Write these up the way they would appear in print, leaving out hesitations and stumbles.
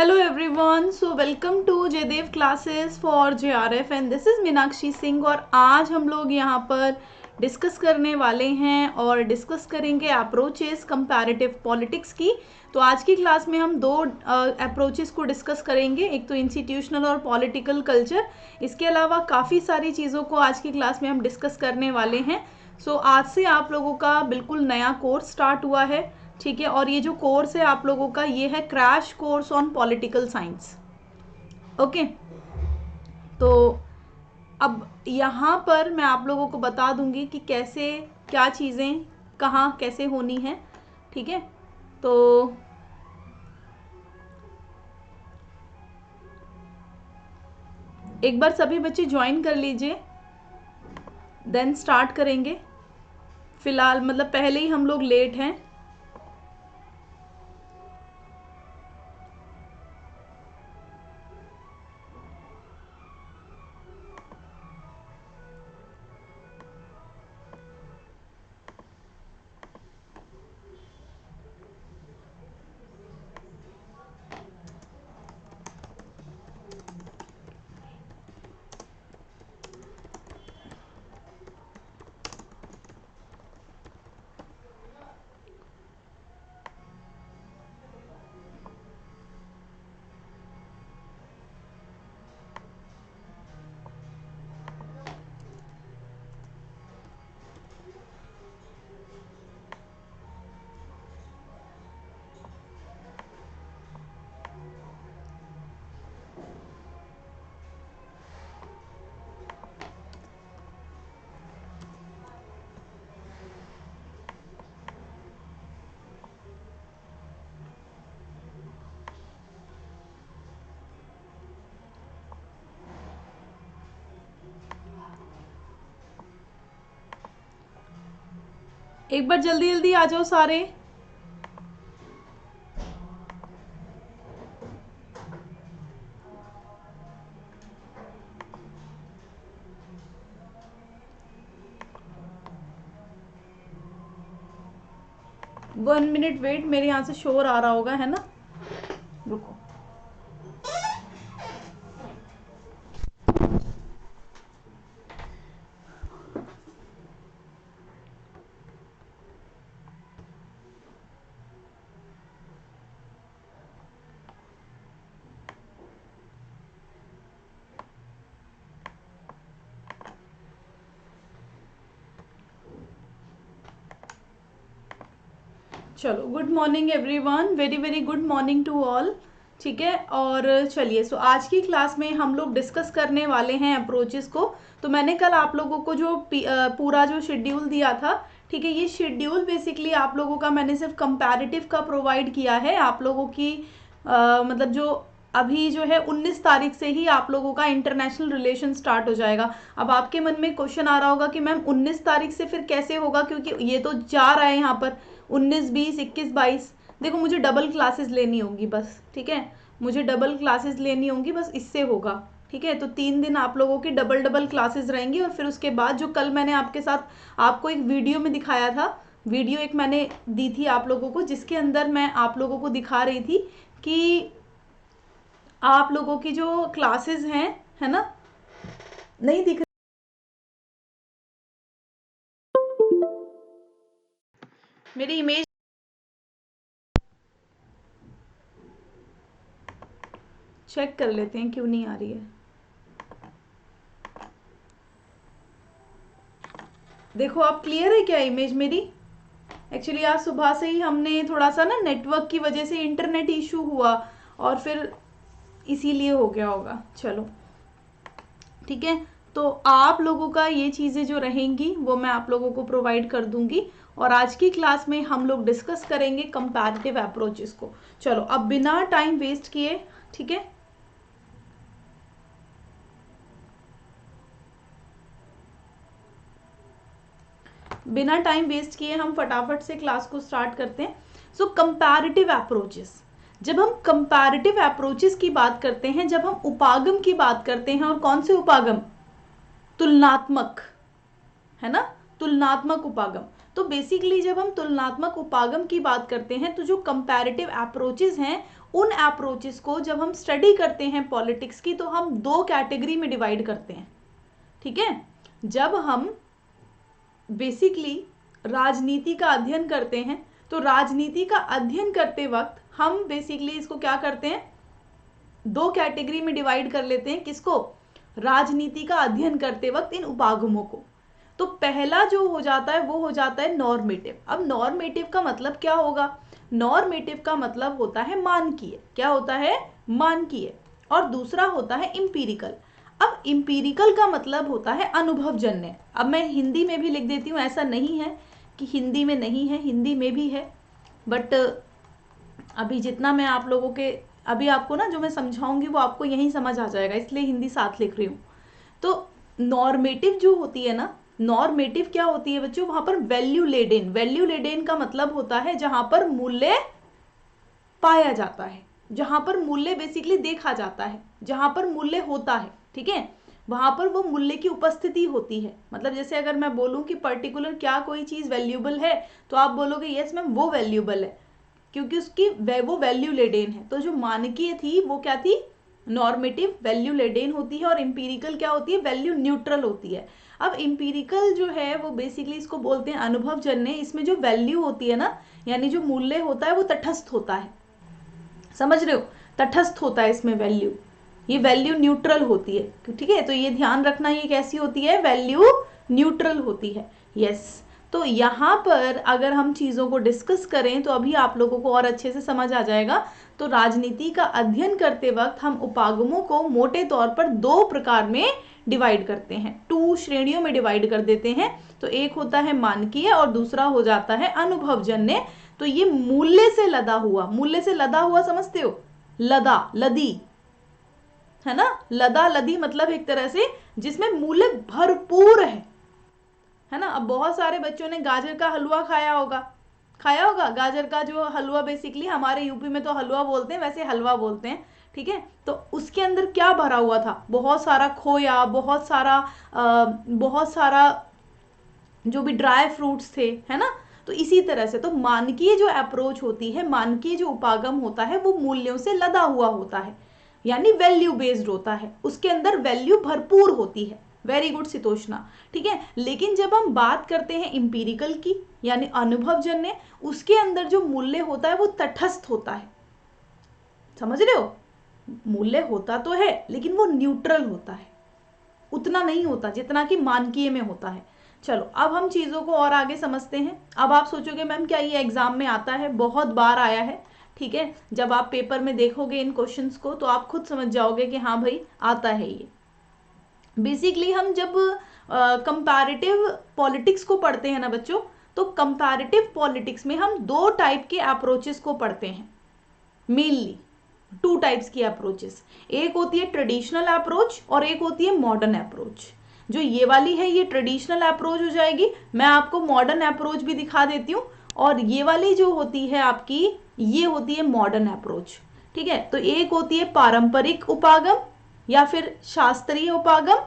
Hello everyone, so welcome to Jaidev classes for JRF and this is Meenakshi Singh. और आज हम लोग यहाँ पर डिस्कस करने वाले हैं और डिस्कस करेंगे अप्रोचेस कंपैरेटिव पॉलिटिक्स की। तो आज की क्लास में हम दो अप्रोचेस को डिस्कस करेंगे, एक तो इंस्टीट्यूशनल और पॉलिटिकल कल्चर। इसके अलावा काफ़ी सारी चीज़ों को आज की क्लास में हम डिस्कस करने वाले हैं। सो आज से आप लोगों का बिल्कुल नया कोर्स स्टार्ट हुआ है, ठीक है। और ये जो कोर्स है आप लोगों का, ये है crash course on political science. Okay, तो अब यहाँ पर मैं आप लोगों को बता दूंगी कि कैसे क्या चीज़ें कहाँ कैसे होनी है, ठीक है। तो एक बार सभी बच्चे ज्वाइन कर लीजिए, देन स्टार्ट करेंगे। फिलहाल मतलब पहले ही हम लोग लेट हैं। एक बार जल्दी जल्दी आ जाओ सारे। वन मिनट वेट, मेरे यहाँ से शोर आ रहा होगा, है ना। रुको। चलो, good morning everyone, very very good morning to all, ठीक है। और चलिए, सो आज की क्लास में हम लोग डिस्कस करने वाले हैं अप्रोचेस को। तो मैंने कल आप लोगों को जो पूरा जो शेड्यूल दिया था, ठीक है, ये शेड्यूल बेसिकली आप लोगों का मैंने सिर्फ कंपैरेटिव का प्रोवाइड किया है। आप लोगों की मतलब जो अभी जो है 19 तारीख से ही आप लोगों का इंटरनेशनल रिलेशन स्टार्ट हो जाएगा। अब आपके मन में क्वेश्चन आ रहा होगा कि मैम 19 तारीख से फिर कैसे होगा, क्योंकि ये तो जा रहा है यहाँ पर 19, 20, 21, 22। देखो, मुझे डबल क्लासेस लेनी होंगी बस, ठीक है, मुझे डबल क्लासेस लेनी होंगी बस, इससे होगा, ठीक है। तो 3 दिन आप लोगों की डबल डबल क्लासेस रहेंगी। और फिर उसके बाद जो कल मैंने आपके साथ आपको एक वीडियो में दिखाया था, वीडियो एक मैंने दी थी आप लोगों को, जिसके अंदर मैं आप लोगों को दिखा रही थी कि आप लोगों की जो क्लासेस हैं, है ना, नहीं दिख मेरी इमेज। चेक कर लेते हैं क्यों नहीं आ रही है। देखो, आप क्लियर है क्या इमेज मेरी? एक्चुअली आज सुबह से ही हमने थोड़ा सा ना नेटवर्क की वजह से इंटरनेट इशू हुआ, और फिर इसीलिए हो गया होगा। चलो, ठीक है। तो आप लोगों का ये चीज़ें जो रहेंगी वो मैं आप लोगों को प्रोवाइड कर दूंगी। और आज की क्लास में हम लोग डिस्कस करेंगे कंपैरेटिव अप्रोचेस को। चलो, अब बिना टाइम वेस्ट किए, ठीक है, बिना टाइम वेस्ट किए हम फटाफट से क्लास को स्टार्ट करते हैं। सो कंपैरेटिव अप्रोचेस, जब हम कंपैरेटिव अप्रोचेस की बात करते हैं, जब हम उपागम की बात करते हैं, और कौन से उपागम? तुलनात्मक, है ना, तुलनात्मक उपागम। तो बेसिकली जब हम तुलनात्मक उपागम की बात करते हैं तो जो कंपैरेटिव अप्रोचेस हैं, उन अप्रोचेस को जब हम स्टडी करते हैं पॉलिटिक्स की, तो हम दो कैटेगरी में डिवाइड करते हैं। ठीक है, जब हम बेसिकली राजनीति का अध्ययन करते हैं तो राजनीति का अध्ययन करते वक्त हम बेसिकली इसको क्या करते हैं, दो कैटेगरी में डिवाइड कर लेते हैं। किसको? राजनीति का अध्ययन करते वक्त इन उपागमों को। तो पहला जो हो जाता है वो हो जाता है नॉर्मेटिव। अब नॉर्मेटिव का मतलब क्या होगा? नॉर्मेटिव का मतलब होता है मानकीय। क्या होता है? मानकीय। और दूसरा होता है इम्पीरिकल। अब इम्पीरिकल का मतलब होता है अनुभवजन्य। अब मैं हिंदी में भी लिख देती हूँ, ऐसा नहीं है कि हिंदी में नहीं है, हिंदी में भी है, बट अभी जितना मैं आप लोगों के अभी आपको ना जो मैं समझाऊंगी वो आपको यहीं समझ आ जाएगा, इसलिए हिंदी साथ लिख रही हूँ। तो नॉर्मेटिव जो होती है ना, नॉर्मेटिव क्या होती है बच्चों? वहां पर वैल्यू लेडेन। वैल्यू लेडेन का मतलब होता है जहां पर मूल्य पाया जाता है, जहां पर मूल्य बेसिकली देखा जाता है, जहां पर मूल्य होता है। ठीक है, वहां पर वो मूल्य की उपस्थिति होती है। मतलब जैसे अगर मैं बोलूं कि पर्टिकुलर क्या कोई चीज वैल्यूएबल है, तो आप बोलोगे यस मैम वो वैल्यूएबल है, क्योंकि उसकी वो वैल्यू लेडेन है। तो जो मानकीय थी वो क्या थी? नॉर्मेटिव वैल्यू लेडेन होती है, और इंपीरिकल क्या होती है? वैल्यू न्यूट्रल होती है। अब इंपीरिकल जो है वो बेसिकली इसको बोलते हैं अनुभवजन्य। इसमें जो वैल्यू होती है ना, यानी जो मूल्य होता है वो तटस्थ होता है। समझ रहे हो? तटस्थ होता है इसमें वैल्यू, ये वैल्यू न्यूट्रल होती है। ठीक है, तो ये ध्यान रखना, ये कैसी होती है? वैल्यू न्यूट्रल होती है। यस, तो यहाँ पर अगर हम चीज़ों को डिस्कस करें तो अभी आप लोगों को और अच्छे से समझ आ जाएगा। तो राजनीति का अध्ययन करते वक्त हम उपागमों को मोटे तौर पर दो प्रकार में डिवाइड करते हैं, 2 श्रेणियों में डिवाइड कर देते हैं। तो एक होता है मानकीय और दूसरा हो जाता है अनुभवजन्य। तो ये मूल्य से लदा हुआ, मूल्य से लदा हुआ समझते हो? लदा लदी है ना, लदा लदी मतलब एक तरह से जिसमें मूल्य भरपूर है ना। अब बहुत सारे बच्चों ने गाजर का हलवा खाया होगा। गाजर का जो हलवा, बेसिकली हमारे यूपी में तो हलवा बोलते हैं, वैसे हलवा बोलते हैं। ठीक है, तो उसके अंदर क्या भरा हुआ था? बहुत सारा खोया, बहुत सारा जो भी ड्राई फ्रूट्स थे, है ना। तो इसी तरह से तो मानकीय जो अप्रोच होती है, मानकीय जो उपागम होता है, वो मूल्यों से लदा हुआ होता है, यानी वैल्यू बेस्ड होता है, उसके अंदर वैल्यू भरपूर होती है। Very good Sitoshna. ठीक है, लेकिन जब हम बात करते हैं इंपीरिकल की, यानी अनुभवजन्य, उसके अंदर जो मूल्य होता है वो तटस्थ होता है। समझ रहे हो? मूल्य होता तो है लेकिन वो न्यूट्रल होता है, उतना नहीं होता जितना कि मानकीय में होता है। चलो अब हम चीज़ों को और आगे समझते हैं। अब आप सोचोगे मैम क्या ये एग्जाम में आता है? बहुत बार आया है। ठीक है, जब आप पेपर में देखोगे इन क्वेश्चंस को तो आप खुद समझ जाओगे कि हाँ भाई आता है ये। बेसिकली हम जब कंपैरेटिव पॉलिटिक्स को पढ़ते हैं ना बच्चों, तो कंपैरेटिव पॉलिटिक्स में हम दो टाइप के अप्रोचेस को पढ़ते हैं, मेनली 2 टाइप्स की अप्रोचेस। एक होती है ट्रेडिशनल अप्रोच और एक होती है मॉडर्न अप्रोच। जो ये वाली है ये ट्रेडिशनल अप्रोच हो जाएगी। मैं आपको मॉडर्न अप्रोच भी दिखा देती हूँ, और ये वाली जो होती है आपकी, ये होती है मॉडर्न अप्रोच। ठीक है, तो एक होती है पारंपरिक उपागम या फिर शास्त्रीय उपागम,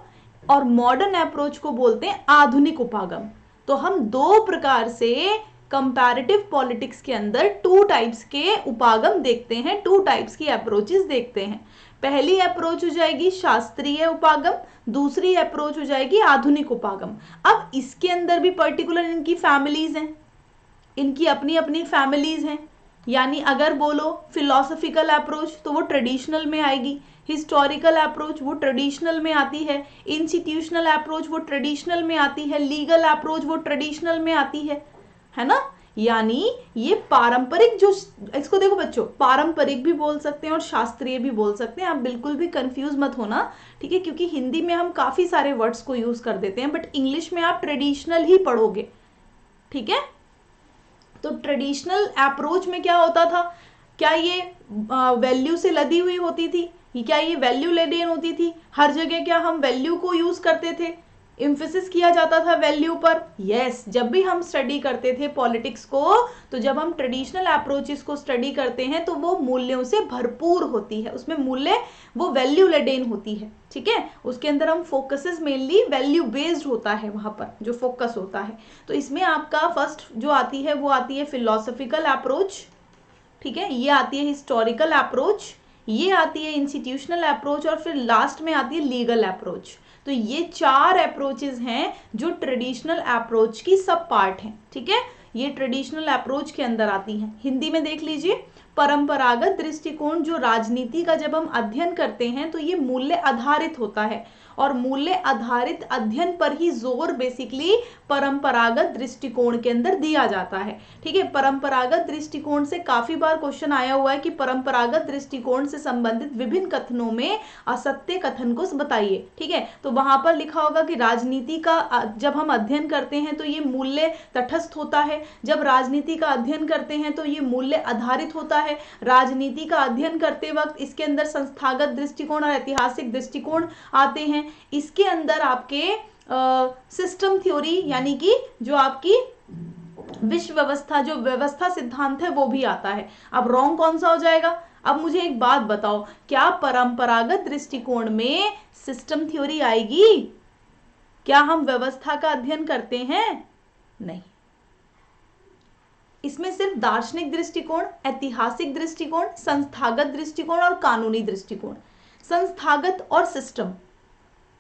और मॉडर्न अप्रोच को बोलते हैं आधुनिक उपागम। तो हम दो प्रकार से कंपैरेटिव पॉलिटिक्स के अंदर 2 टाइप्स के उपागम देखते हैं, 2 टाइप्स की अप्रोचेस देखते हैं। पहली अप्रोच हो जाएगी शास्त्रीय उपागम, दूसरी अप्रोच हो जाएगी आधुनिक उपागम। अब इसके अंदर भी पर्टिकुलर इनकी फैमिलीज हैं, इनकी अपनी अपनी फैमिलीज हैं। यानी अगर बोलो फिलोसफिकल अप्रोच तो वो ट्रेडिशनल में आएगी, हिस्टोरिकल अप्रोच वो ट्रेडिशनल में आती है, इंस्टीट्यूशनल अप्रोच वो ट्रेडिशनल में आती है, लीगल अप्रोच वो ट्रेडिशनल में आती है ना। यानी ये पारंपरिक जो, इसको देखो बच्चों, पारंपरिक भी बोल सकते हैं और शास्त्रीय भी बोल सकते हैं। आप बिल्कुल भी कंफ्यूज मत होना, ठीक है, क्योंकि हिंदी में हम काफी सारे वर्ड्स को यूज कर देते हैं, बट इंग्लिश में आप ट्रेडिशनल ही पढ़ोगे। ठीक है, तो ट्रेडिशनल अप्रोच में क्या होता था? क्या ये वैल्यू से लदी हुई होती थी? क्या ये वैल्यू लेडेन होती थी? हर जगह क्या हम वैल्यू को यूज करते थे? इम्फेसिस किया जाता था वैल्यू पर। यस, जब भी हम स्टडी करते थे पॉलिटिक्स को, तो जब हम ट्रेडिशनल अप्रोचेस को स्टडी करते हैं तो वो मूल्यों से भरपूर होती है, उसमें मूल्य वो वैल्यू लेडेन होती है, ठीक है। उसके अंदर हम फोकसेस मेनली वैल्यू बेस्ड होता है, वहां पर जो फोकस होता है। तो इसमें आपका फर्स्ट जो आती है वो आती है फिलोसॉफिकल अप्रोच, ठीक है, ये आती है हिस्टोरिकल अप्रोच, ये आती है इंस्टीट्यूशनल अप्रोच, और फिर लास्ट में आती है लीगल अप्रोच। तो ये 4 अप्रोचेज हैं जो ट्रेडिशनल अप्रोच की सब पार्ट हैं, ठीक है। ये ट्रेडिशनल अप्रोच के अंदर आती हैं। हिंदी में देख लीजिए, परंपरागत दृष्टिकोण जो राजनीति का जब हम अध्ययन करते हैं तो ये मूल्य आधारित होता है, और मूल्य आधारित अध्ययन पर ही जोर बेसिकली परंपरागत दृष्टिकोण के अंदर दिया जाता है, ठीक है। परंपरागत दृष्टिकोण से काफी बार क्वेश्चन आया हुआ है कि परंपरागत दृष्टिकोण से संबंधित विभिन्न कथनों में असत्य कथन को बताइए, ठीक है। तो वहां पर लिखा होगा कि राजनीति का जब हम अध्ययन करते हैं तो ये मूल्य तटस्थ होता है, जब राजनीति का अध्ययन करते हैं तो ये मूल्य आधारित होता है। राजनीति का अध्ययन करते वक्त इसके अंदर संस्थागत दृष्टिकोण और ऐतिहासिक दृष्टिकोण आते हैं। इसके अंदर आपके सिस्टम थ्योरी यानी कि जो आपकी विश्व व्यवस्था, जो व्यवस्था सिद्धांत है वो भी आता है। अब रॉन्ग कौन सा हो जाएगा? अब मुझे एक बात बताओ, क्या परंपरागत दृष्टिकोण में सिस्टम थ्योरी आएगी? क्या हम व्यवस्था का अध्ययन करते हैं? नहीं, इसमें सिर्फ दार्शनिक दृष्टिकोण, ऐतिहासिक दृष्टिकोण, संस्थागत दृष्टिकोण और कानूनी दृष्टिकोण। संस्थागत और सिस्टम,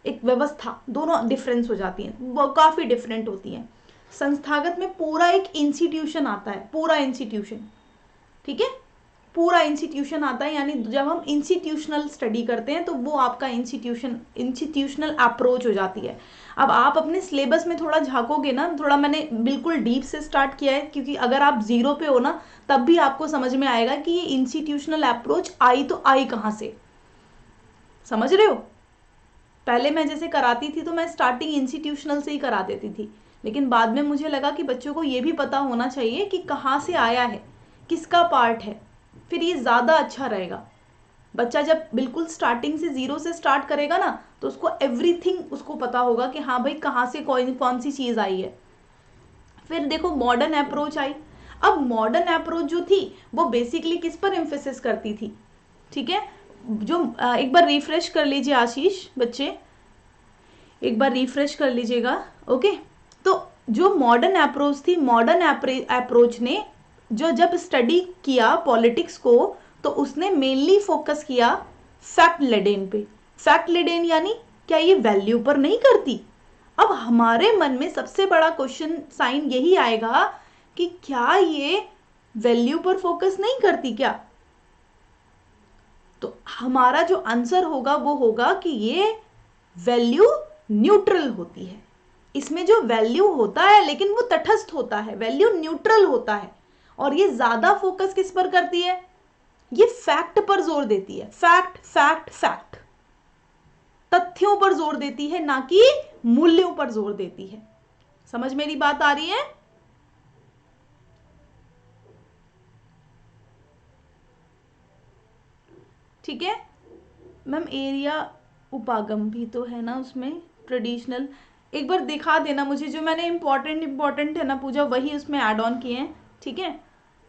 एक व्यवस्था, दोनों डिफरेंस हो जाती हैं, वो काफी डिफरेंट होती हैं। संस्थागत में पूरा एक इंस्टीट्यूशन आता है, पूरा इंस्टीट्यूशन, ठीक है, पूरा इंस्टीट्यूशन आता है। यानी जब हम इंस्टीट्यूशनल स्टडी करते हैं तो वो आपका इंस्टीट्यूशनल अप्रोच हो जाती है। अब आप अपने सिलेबस में थोड़ा झांकोगे ना, थोड़ा मैंने बिल्कुल डीप से स्टार्ट किया है, क्योंकि अगर आप 0 पे हो ना तब भी आपको समझ में आएगा कि ये इंस्टीट्यूशनल अप्रोच आई तो आई कहाँ से, समझ रहे हो। पहले मैं जैसे कराती थी तो मैं स्टार्टिंग इंस्टीट्यूशनल से ही करा देती थी, लेकिन बाद में मुझे लगा कि बच्चों को ये भी पता होना चाहिए कि कहाँ से आया है, किसका पार्ट है, फिर ये ज़्यादा अच्छा रहेगा। बच्चा जब बिल्कुल स्टार्टिंग से 0 से स्टार्ट करेगा ना तो उसको एवरीथिंग उसको पता होगा कि हाँ भाई कहाँ से कौन सी चीज़ आई है। फिर देखो मॉडर्न अप्रोच आई। अब मॉडर्न अप्रोच जो थी वो बेसिकली किस पर एम्फेसिस करती थी, ठीक है। जो एक बार रिफ्रेश कर लीजिए आशीष, बच्चे एक बार रिफ्रेश कर लीजिएगा, ओके। तो जो मॉडर्न अप्रोच थी, मॉडर्न अप्रोच ने जो जब स्टडी किया पॉलिटिक्स को तो उसने मेनली फोकस किया फैक्ट लेडेन पे। फैक्ट लेडेन यानी क्या ये वैल्यू पर नहीं करती? अब हमारे मन में सबसे बड़ा क्वेश्चन साइन यही आएगा कि क्या ये वैल्यू पर फोकस नहीं करती क्या? तो हमारा जो आंसर होगा वो होगा कि ये वैल्यू न्यूट्रल होती है। इसमें जो वैल्यू होता है लेकिन वो तटस्थ होता है, वैल्यू न्यूट्रल होता है। और ये ज्यादा फोकस किस पर करती है? ये फैक्ट पर जोर देती है, फैक्ट फैक्ट फैक्ट, तथ्यों पर जोर देती है, ना कि मूल्यों पर जोर देती है। समझ मेरी बात आ रही है? ठीक है मैम, एरिया उपागम भी तो है ना उसमें, ट्रेडिशनल एक बार दिखा देना मुझे, जो मैंने इंपॉर्टेंट है ना पूजा वही उसमें ऐड ऑन किए हैं, ठीक है,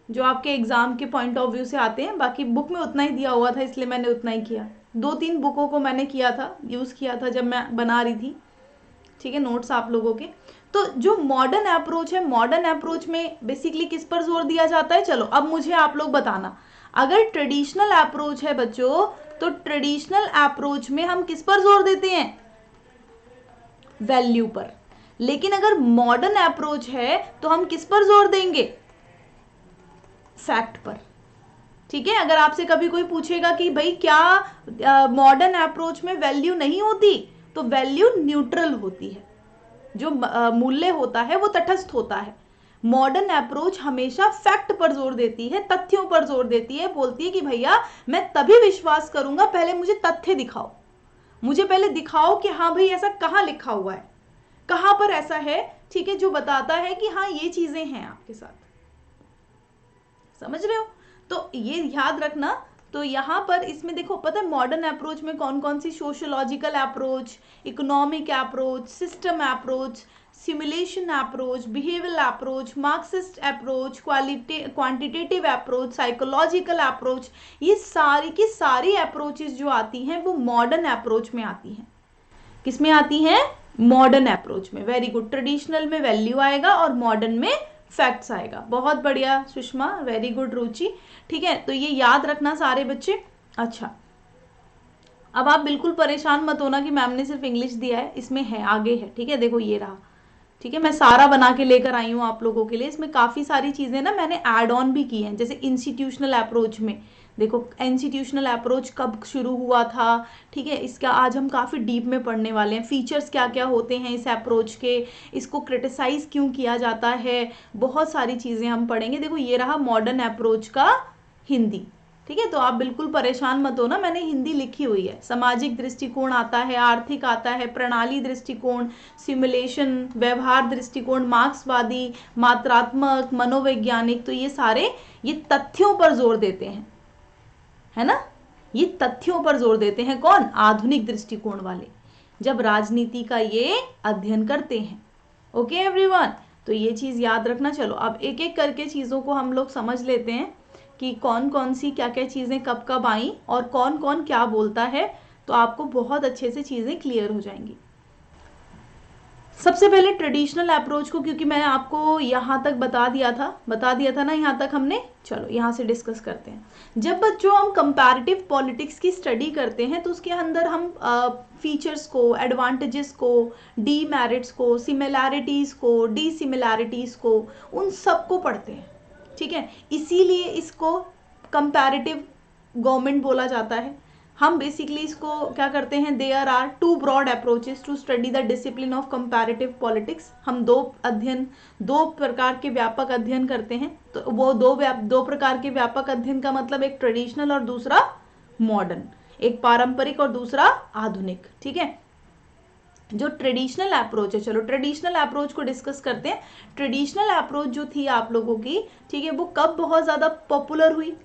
जो आपके एग्जाम के पॉइंट ऑफ व्यू से आते हैं। बाकी बुक में उतना ही दिया हुआ था इसलिए मैंने उतना ही किया। 2-3 बुकों को मैंने किया था, यूज़ किया था जब मैं बना रही थी, ठीक है, नोट्स आप लोगों के। तो जो मॉडर्न अप्रोच है, मॉडर्न अप्रोच में बेसिकली किस पर जोर दिया जाता है? चलो अब मुझे आप लोग बताना, अगर ट्रेडिशनल अप्रोच है बच्चों तो ट्रेडिशनल अप्रोच में हम किस पर जोर देते हैं? वैल्यू पर। लेकिन अगर मॉडर्न अप्रोच है तो हम किस पर जोर देंगे? फैक्ट पर, ठीक है। अगर आपसे कभी कोई पूछेगा कि भाई क्या मॉडर्न अप्रोच में वैल्यू नहीं होती, तो वैल्यू न्यूट्रल होती है, जो मूल्य होता है वो तटस्थ होता है। मॉडर्न अप्रोच हमेशा फैक्ट पर जोर देती है, तथ्यों पर जोर देती है, बोलती है कि भैया मैं तभी विश्वास करूंगा, पहले मुझे तथ्य दिखाओ, मुझे पहले दिखाओ कि हाँ भाई ऐसा कहाँ लिखा हुआ है, कहाँ पर ऐसा है, ठीक है, जो बताता है कि हाँ ये चीजें हैं आपके साथ। समझ रहे हो? तो ये याद रखना तो यहाँ पर इसमें देखो पता है मॉडर्न अप्रोच में कौन कौन सी, sociological approach, economic approach, system approach, simulation approach, behavioural approach, Marxist approach, quantitative approach, psychological approach, ये सारी की सारी अप्रोचेस जो आती हैं वो मॉडर्न अप्रोच में आती हैं। किस में आती हैं? मॉडर्न अप्रोच में। Very good. ट्रेडिशनल में वैल्यू आएगा और मॉडर्न में फैक्ट्स आएगा। बहुत बढ़िया सुषमा, वेरी गुड रुचि। ठीक है, तो ये याद रखना सारे बच्चे। अच्छा, अब आप बिल्कुल परेशान मत होना कि मैम ने सिर्फ इंग्लिश दिया है, इसमें है आगे है। ठीक है, देखो ये रहा। ठीक है, मैं सारा बना के लेकर आई हूँ आप लोगों के लिए। इसमें काफ़ी सारी चीज़ें ना मैंने ऐड ऑन भी की हैं, जैसे इंस्टीट्यूशनल अप्रोच में देखो इंस्टीट्यूशनल अप्रोच कब शुरू हुआ था। ठीक है, इसका आज हम काफ़ी डीप में पढ़ने वाले हैं। फीचर्स क्या क्या होते हैं इस अप्रोच के, इसको क्रिटिसाइज क्यों किया जाता है, बहुत सारी चीज़ें हम पढ़ेंगे। देखो ये रहा मॉडर्न अप्रोच का हिंदी। ठीक है, तो आप बिल्कुल परेशान मत हो ना, मैंने हिंदी लिखी हुई है। सामाजिक दृष्टिकोण आता है, आर्थिक आता है, प्रणाली दृष्टिकोण, सिमुलेशन, व्यवहार दृष्टिकोण, मार्क्सवादी, मात्रात्मक, मनोवैज्ञानिक। तो ये सारे ये तथ्यों पर जोर देते हैं, है ना। ये तथ्यों पर जोर देते हैं कौन? आधुनिक दृष्टिकोण वाले, जब राजनीति का ये अध्ययन करते हैं। ओके एवरीवन, तो ये चीज याद रखना। चलो अब एक एक करके चीजों को हम लोग समझ लेते हैं कि कौन कौन सी क्या क्या चीजें कब कब आई और कौन कौन क्या बोलता है, तो आपको बहुत अच्छे से चीजें क्लियर हो जाएंगी। सबसे पहले ट्रेडिशनल अप्रोच को, क्योंकि मैंने आपको यहाँ तक बता दिया था ना, यहाँ तक हमने। चलो यहाँ से डिस्कस करते हैं। जब बच्चों हम कंपैरेटिव पॉलिटिक्स की स्टडी करते हैं तो उसके अंदर हम फीचर्स को, एडवांटेजेस को, डीमेरिट्स को, सिमिलैरिटीज को, डिसिमिलैरिटीज को, उन सबको पढ़ते हैं। ठीक है, इसीलिए इसको कंपैरेटिव गवर्नमेंट बोला जाता है। हम बेसिकली इसको क्या करते हैं, there are two broad approaches to study the discipline of comparative politics. हम दो प्रकार के व्यापक अध्ययन करते हैं। तो वो दो प्रकार के व्यापक अध्ययन का मतलब एक ट्रेडिशनल और दूसरा मॉडर्न, एक पारंपरिक और दूसरा आधुनिक। ठीक है, जो ट्रेडिशनल अप्रोच है, चलो ट्रेडिशनल अप्रोच को डिस्कस करते हैं। ट्रेडिशनल अप्रोच जो थी आप लोगों की, ठीक है, वो कब बहुत ज्यादा पॉपुलर हुई,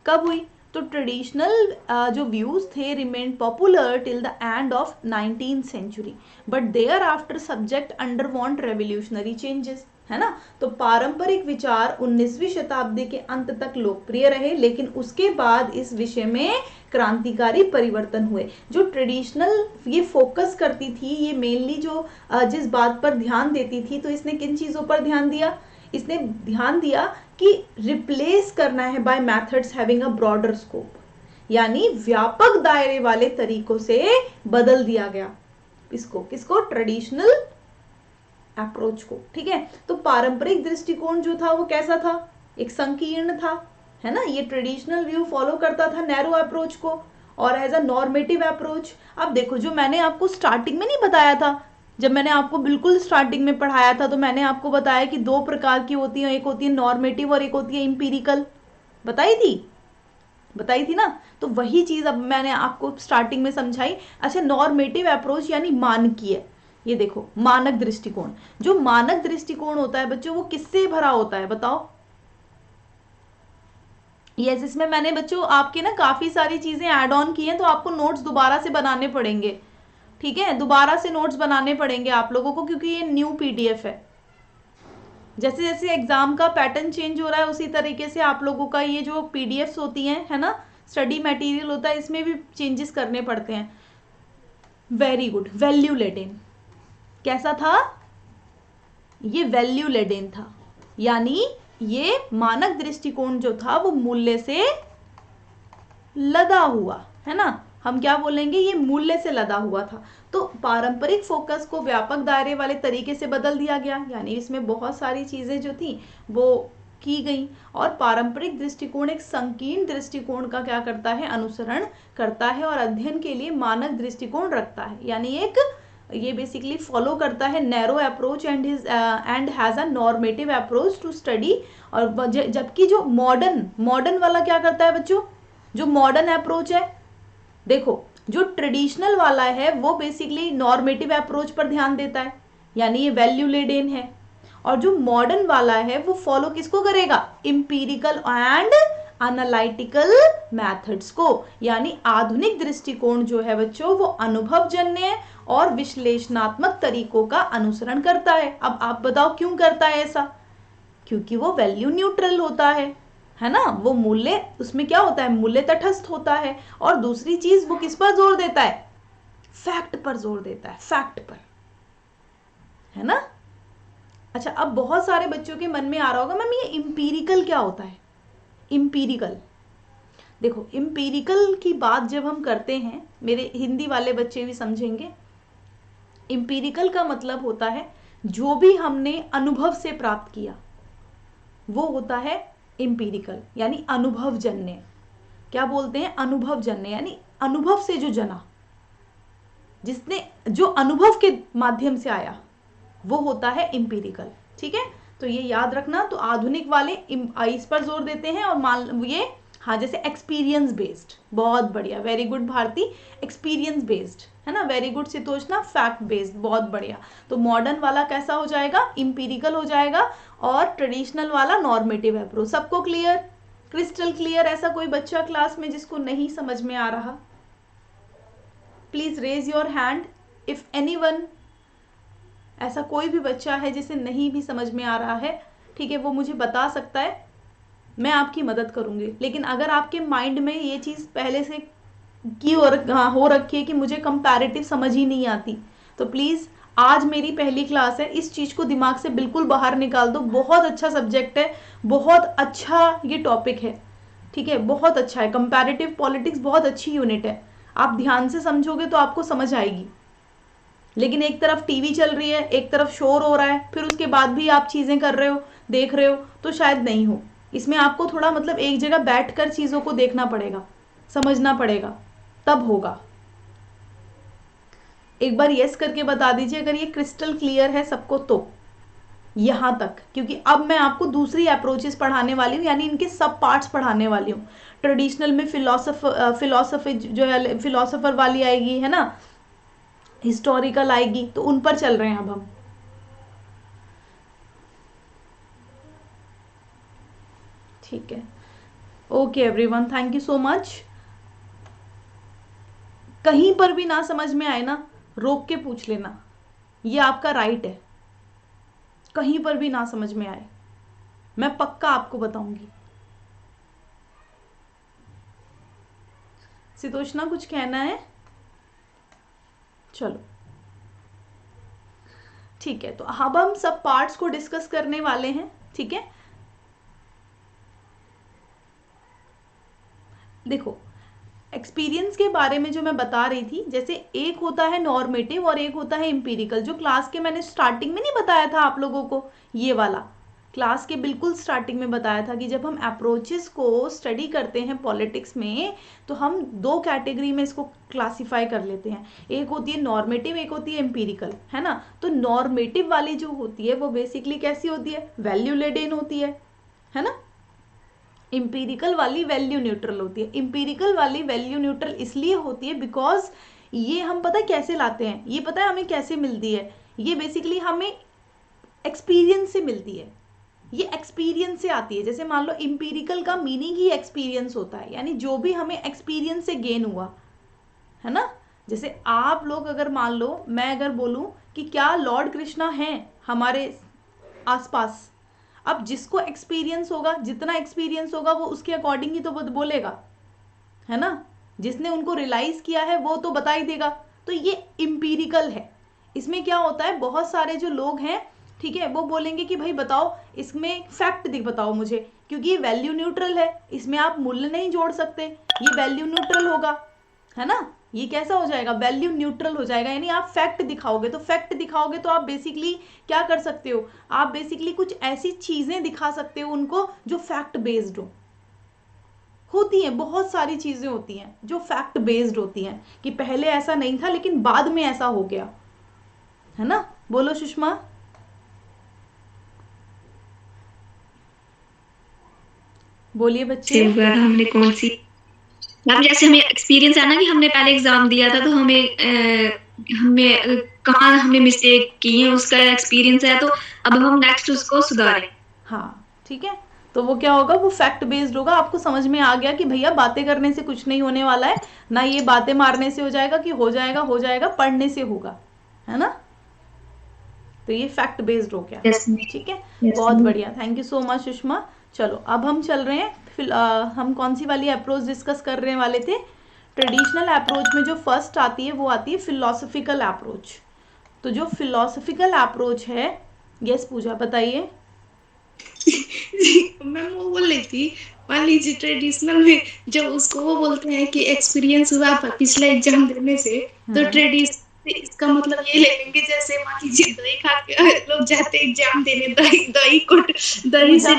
कब हुई? तो ट्रेडिशनल जो व्यूज थे remain popular till the end of 19th century, but thereafter subject underwent revolutionary changes, है ना। तो पारंपरिक विचार 19वीं शताब्दी के अंत तक लोकप्रिय रहे, लेकिन उसके बाद इस विषय में क्रांतिकारी परिवर्तन हुए। जो ट्रेडिशनल ये फोकस करती थी, ये मेनली जो जिस बात पर ध्यान देती थी, तो इसने किन चीजों पर ध्यान दिया? इसने ध्यान दिया कि रिप्लेस करना है by methods having a broader scope, यानी व्यापक दायरे वाले तरीकों से बदल दिया गया इसको, किसको? ट्रेडिशनल अप्रोच को। ठीक है, तो पारंपरिक दृष्टिकोण जो था वो कैसा था? एक संकीर्ण था, है ना। ये ट्रेडिशनल व्यू फॉलो करता था नैरो अप्रोच को और एज अ नॉर्मेटिव अप्रोच। अब देखो, जो मैंने आपको स्टार्टिंग में नहीं बताया था, जब मैंने आपको बिल्कुल स्टार्टिंग में पढ़ाया था, तो मैंने आपको बताया कि दो प्रकार की होती है, एक होती है नॉर्मेटिव और एक होती है इंपीरिकल। बताई थी ना। तो वही चीज अब मैंने आपको स्टार्टिंग में समझाई। अच्छा, नॉर्मेटिव अप्रोच यानी मानकीय। ये देखो मानक दृष्टिकोण, जो मानक दृष्टिकोण होता है बच्चों, वो किससे भरा होता है बताओ? यस, इसमें मैंने बच्चों आपके ना काफी सारी चीजें ऐड ऑन की हैं, तो आपको नोट्स दोबारा से बनाने पड़ेंगे। ठीक है, दोबारा से नोट्स बनाने पड़ेंगे आप लोगों को, क्योंकि ये न्यू पीडीएफ है। जैसे जैसे एग्जाम का पैटर्न चेंज हो रहा है, उसी तरीके से आप लोगों का ये जो पीडीएफ्स होती हैं, है ना, स्टडी मटेरियल होता है, इसमें भी चेंजेस करने पड़ते हैं। Very good. वैल्यू लेडेन कैसा था? ये वैल्यू लेडेन था, यानी ये मानक दृष्टिकोण जो था वो मूल्य से लदा हुआ, है ना। हम क्या बोलेंगे? ये मूल्य से लदा हुआ था। तो पारंपरिक फोकस को व्यापक दायरे वाले तरीके से बदल दिया गया, यानी इसमें बहुत सारी चीजें जो थी वो की गई। और पारंपरिक दृष्टिकोण एक संकीर्ण दृष्टिकोण का क्या करता है? अनुसरण करता है और अध्ययन के लिए मानक दृष्टिकोण रखता है, यानी एक ये बेसिकली फॉलो करता है narrow approach and has a normative approach to study. और जबकि जो मॉडर्न वाला क्या करता है बच्चों? जो मॉडर्न अप्रोच है, देखो जो ट्रेडिशनल वाला है वो बेसिकली नॉर्मेटिव अप्रोच पर ध्यान देता है, यानी ये वैल्यू लेडेन है। और जो मॉडर्न वाला है वो फॉलो किसको करेगा? इंपीरिकल एंड एनालिटिकल मेथड्स को, यानी आधुनिक दृष्टिकोण जो है बच्चों वो अनुभवजन्य और विश्लेषणात्मक तरीकों का अनुसरण करता है। अब आप बताओ क्यों करता है ऐसा? क्योंकि वो वैल्यू न्यूट्रल होता है ना, वो मूल्य, उसमें क्या होता है, मूल्य तटस्थ होता है। और दूसरी चीज वो किस पर जोर देता है? फैक्ट पर जोर देता है, फैक्ट पर, है ना। अच्छा, अब बहुत सारे बच्चों के मन में आ रहा होगा मैम ये इंपीरिकल क्या होता है? इंपीरिकल, देखो इंपीरिकल की बात जब हम करते हैं, मेरे हिंदी वाले बच्चे भी समझेंगे, इंपीरिकल का मतलब होता है जो भी हमने अनुभव से प्राप्त किया वो होता है इंपीरिकल, यानी अनुभवजन्य। क्या बोलते हैं? अनुभवजन्य, यानी अनुभव से जो जना, जिसने जो अनुभव के माध्यम से आया वो होता है इंपीरिकल। ठीक है, तो ये याद रखना। तो आधुनिक वाले इस पर जोर देते हैं, और मान ये, हाँ, जैसे एक्सपीरियंस बेस्ड, बहुत बढ़िया, very good Bharati, experience based, है ना, very good Sitoshna, fact based, बहुत बढ़िया। तो मॉडर्न वाला कैसा हो जाएगा? इंपीरिकल हो जाएगा, और ट्रेडिशनल वाला नॉर्मेटिव अप्रोच। सबको क्लियर, क्रिस्टल क्लियर? ऐसा कोई बच्चा क्लास में जिसको नहीं समझ में आ रहा? Please raise your hand if anyone, ऐसा कोई भी बच्चा है जिसे नहीं भी समझ में आ रहा है, ठीक है, वो मुझे बता सकता है, मैं आपकी मदद करूंगी। लेकिन अगर आपके माइंड में ये चीज पहले से की हो रखी है कि मुझे कंपैरेटिव समझ ही नहीं आती, तो प्लीज आज मेरी पहली क्लास है, इस चीज को दिमाग से बिल्कुल बाहर निकाल दो। बहुत अच्छा सब्जेक्ट है, बहुत अच्छा ये टॉपिक है, ठीक है, बहुत अच्छा है। कंपैरेटिव पॉलिटिक्स बहुत अच्छी यूनिट है, आप ध्यान से समझोगे तो आपको समझ आएगी। लेकिन एक तरफ टीवी चल रही है, एक तरफ शोर हो रहा है, फिर उसके बाद भी आप चीजें कर रहे हो, देख रहे हो, तो शायद नहीं हो। इसमें आपको थोड़ा मतलब एक जगह बैठकर चीजों को देखना पड़ेगा, समझना पड़ेगा, तब होगा। एक बार यस करके बता दीजिए अगर ये क्रिस्टल क्लियर है सबको, तो यहां तक, क्योंकि अब मैं आपको दूसरी अप्रोचेस पढ़ाने वाली हूँ, यानी इनके सब पार्ट्स पढ़ाने वाली हूँ। ट्रेडिशनल में फिलोसफी जो है, फिलोसफर वाली आएगी, है ना, हिस्टोरिकल आएगी, तो उन पर चल रहे हैं अब हम। ठीक है, okay everyone, thank you so much. कहीं पर भी ना समझ में आए ना, रोक के पूछ लेना, ये आपका राइट है। कहीं पर भी ना समझ में आए, मैं पक्का आपको बताऊंगी। सितोषना कुछ कहना है? चलो ठीक है, तो अब हम सब पार्ट्स को डिस्कस करने वाले हैं। ठीक है, देखो एक्सपीरियंस के बारे में जो मैं बता रही थी, जैसे एक होता है नॉर्मेटिव और एक होता है इंपीरिकल, जो क्लास के मैंने स्टार्टिंग में नहीं बताया था आप लोगों को, ये वाला क्लास के बिल्कुल स्टार्टिंग में बताया था कि जब हम अप्रोचेस को स्टडी करते हैं पॉलिटिक्स में, तो हम दो कैटेगरी में इसको क्लासिफाई कर लेते हैं। एक होती है नॉर्मेटिव, एक होती है एम्पिरिकल, है ना। तो नॉर्मेटिव वाली जो होती है वो बेसिकली कैसी होती है? वैल्यू लेडेन होती है ना। इंपीरिकल वाली वैल्यू न्यूट्रल होती है। इंपीरिकल वाली वैल्यू न्यूट्रल इसलिए होती है बिकॉज ये हम पता है कैसे लाते हैं, ये पता है हमें कैसे मिलती है, ये बेसिकली हमें एक्सपीरियंस से मिलती है, ये एक्सपीरियंस से आती है। जैसे मान लो इंपीरिकल का मीनिंग ही एक्सपीरियंस होता है, यानी जो भी हमें एक्सपीरियंस से गेन हुआ, है ना। जैसे आप लोग अगर मान लो, मैं अगर बोलूं कि क्या लॉर्ड कृष्णा हैं हमारे आसपास, अब जिसको एक्सपीरियंस होगा, जितना एक्सपीरियंस होगा वो उसके अकॉर्डिंग ही तो बोलेगा, है ना। जिसने उनको रियलाइज किया है वो तो बता ही देगा। तो ये इंपीरिकल है। इसमें क्या होता है, बहुत सारे जो लोग हैं, ठीक है, वो बोलेंगे कि भाई बताओ इसमें फैक्ट दिख, बताओ मुझे, क्योंकि ये वैल्यू न्यूट्रल है, इसमें आप मूल्य नहीं जोड़ सकते, ये वैल्यू न्यूट्रल होगा, है ना। ये कैसा हो जाएगा? वैल्यू न्यूट्रल हो जाएगा, यानी आप फैक्ट दिखाओगे। तो फैक्ट दिखाओगे तो आप बेसिकली क्या कर सकते हो? आप बेसिकली कुछ ऐसी चीजें दिखा सकते हो उनको जो फैक्ट बेस्ड हो। होती हैं बहुत सारी चीजें होती हैं जो फैक्ट बेस्ड होती हैं, कि पहले ऐसा नहीं था लेकिन बाद में ऐसा हो गया, है ना। बोलो सुषमा। बोलिए बच्चे। हमने कौन सी, मैम जैसे हमें एक्सपीरियंस है ना कि हमने पहले एग्जाम दिया था, तो हमें कहाँ हमने मिस्टेक की है उसका एक्सपीरियंस है, तो अब हम नेक्स्ट उसको सुधारें। हाँ ठीक है, तो वो क्या होगा, वो फैक्ट बेस्ड होगा। आपको समझ में आ गया कि भैया बातें करने से कुछ नहीं होने वाला है, ना ये बातें मारने से हो जाएगा कि हो जाएगा, हो जाएगा पढ़ने से होगा, है ना। तो ये फैक्ट बेस्ड हो गया। यस ठीक है, यस। बहुत बढ़िया, thank you so much Sushma. चलो अब हम चल रहे हैं, फिर हम कौन सी वाली अप्रोच डिस्कस करने वाले थे। ट्रेडिशनल अप्रोच में जो फर्स्ट आती है वो आती है फिलोसफिकल अप्रोच। तो जो फिलोसफिकल अप्रोच है, यस पूजा बताइए। मैम वो बोल रही थी, मान लीजिए ट्रेडिशनल में जब उसको वो बोलते हैं कि एक्सपीरियंस हुआ पिछला एग्जाम देने से, तो ट्रेडिशनल इसका मतलब ये ले लेंगे जैसे मान लीजिए दही खा के लोग जाते एग्जाम देने, दही दही को दही से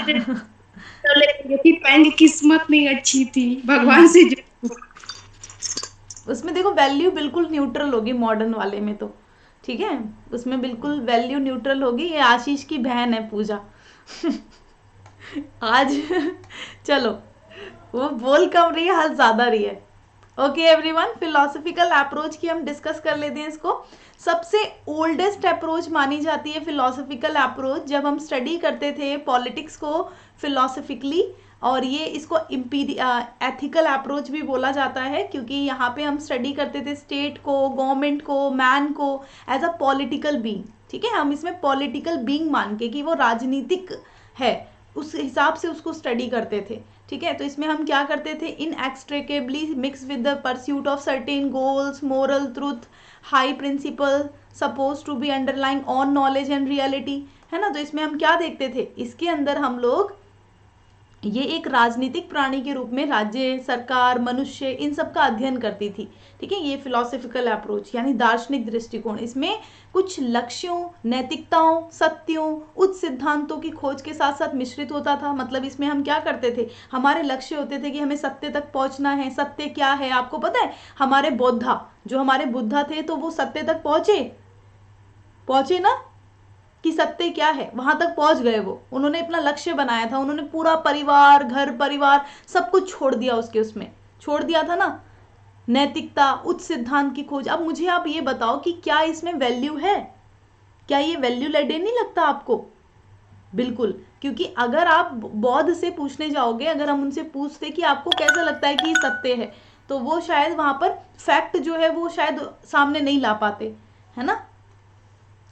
तो लेंगे कि पहली किस्मत नहीं अच्छी थी भगवान से उसमें देखो वैल्यू बिल्कुल न्यूट्रल होगी मॉडर्न वाले में तो, ठीक है, उसमें बिल्कुल वैल्यू न्यूट्रल होगी। ये आशीष की बहन है पूजा। आज चलो, वो बोल कम रही है, हल ज्यादा रही है। ओके एवरीवन, फिलोसफिकल अप्रोच की हम डिस्कस कर लेते हैं इसको। सबसे ओल्डेस्ट अप्रोच मानी जाती है फिलोसफिकल अप्रोच, जब हम स्टडी करते थे पॉलिटिक्स को फिलोसफिकली, और ये इसको एथिकल अप्रोच भी बोला जाता है, क्योंकि यहाँ पे हम स्टडी करते थे स्टेट को, गवर्नमेंट को, मैन को एज अ पॉलिटिकल बीइंग। ठीक है, हम इसमें पॉलिटिकल बीइंग मान के कि वो राजनीतिक है, उस हिसाब से उसको स्टडी करते थे। ठीक है, तो इसमें हम क्या करते थे, inextricably mix with the pursuit of certain goals, moral truth, high principle suppose to be underlying on knowledge and reality, है ना। तो इसमें हम क्या देखते थे, इसके अंदर हम लोग ये एक राजनीतिक प्राणी के रूप में राज्य, सरकार, मनुष्य, इन सब का अध्ययन करती थी। ठीक है, ये फिलोसफिकल अप्रोच यानी दार्शनिक दृष्टिकोण। इसमें कुछ लक्ष्यों, नैतिकताओं, सत्यों, उच्च सिद्धांतों की खोज के साथ साथ मिश्रित होता था। मतलब इसमें हम क्या करते थे, हमारे लक्ष्य होते थे कि हमें सत्य तक पहुंचना है। सत्य क्या है आपको पता है, हमारे बौद्धा, जो हमारे बुद्धा थे, तो वो सत्य तक पहुंचे ना, कि सत्य क्या है, वहां तक पहुंच गए। वो उन्होंने अपना लक्ष्य बनाया था, उन्होंने पूरा परिवार, घर परिवार सब कुछ छोड़ दिया, उसमें छोड़ दिया था ना। नैतिकता, उच्च सिद्धांत की खोज। अब मुझे आप ये बताओ कि क्या इसमें वैल्यू है, क्या ये वैल्यू लेडे नहीं लगता आपको। बिल्कुल, क्योंकि अगर आप बौद्ध से पूछने जाओगे, अगर हम उनसे पूछते कि आपको कैसा लगता है कि ये सत्य है, तो वो शायद वहां पर फैक्ट जो है वो शायद सामने नहीं ला पाते, है ना।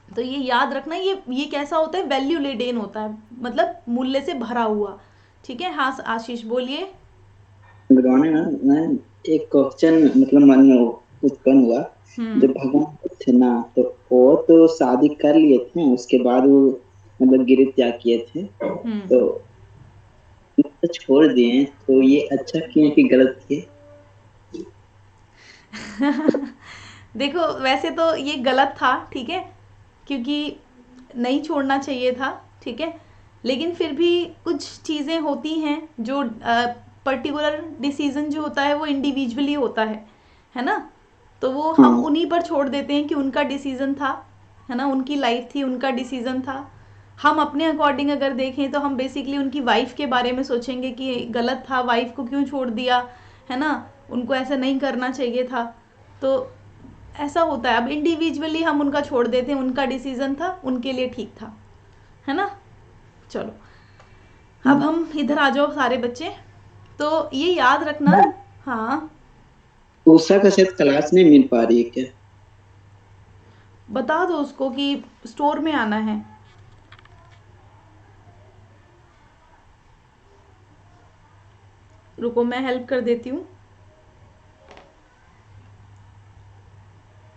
तो ये याद रखना, ये कैसा होता है, वैल्यू लेडेन होता है, मतलब मूल्य से भरा हुआ। ठीक है, हाँ आशीष बोलिए। ना एक क्वेश्चन मतलब मन में उत्पन्न हुआ, जब भगवान थे ना, तो वो तो शादी कर लिए थे, उसके बाद वो मतलब गृह त्याग किए थे, तो छोड़ दिए, तो ये अच्छा किए कि गलत किए? देखो वैसे तो ये गलत था, ठीक है, क्योंकि नहीं छोड़ना चाहिए था। ठीक है, लेकिन फिर भी कुछ चीज़ें होती हैं जो पर्टिकुलर डिसीजन जो होता है वो इंडिविजुअली होता है ना। तो वो हम उन्हीं पर छोड़ देते हैं कि उनका डिसीजन था, है ना, उनकी लाइफ थी, उनका डिसीजन था। हम अपने अकॉर्डिंग अगर देखें तो हम बेसिकली उनकी वाइफ के बारे में सोचेंगे कि गलत था, वाइफ को क्यों छोड़ दिया, है ना, उनको ऐसा नहीं करना चाहिए था। तो ऐसा होता है, अब इंडिविजुअली हम उनका छोड़ देते हैं, उनका डिसीजन था, उनके लिए ठीक था, है ना। चलो अब हम इधर आ जाओ सारे बच्चे, तो ये याद रखना। हाँ उषा का शायद क्लास नहीं मिल पा रही है क्या? बता दो उसको कि स्टोर में आना है। रुको मैं हेल्प कर देती हूँ।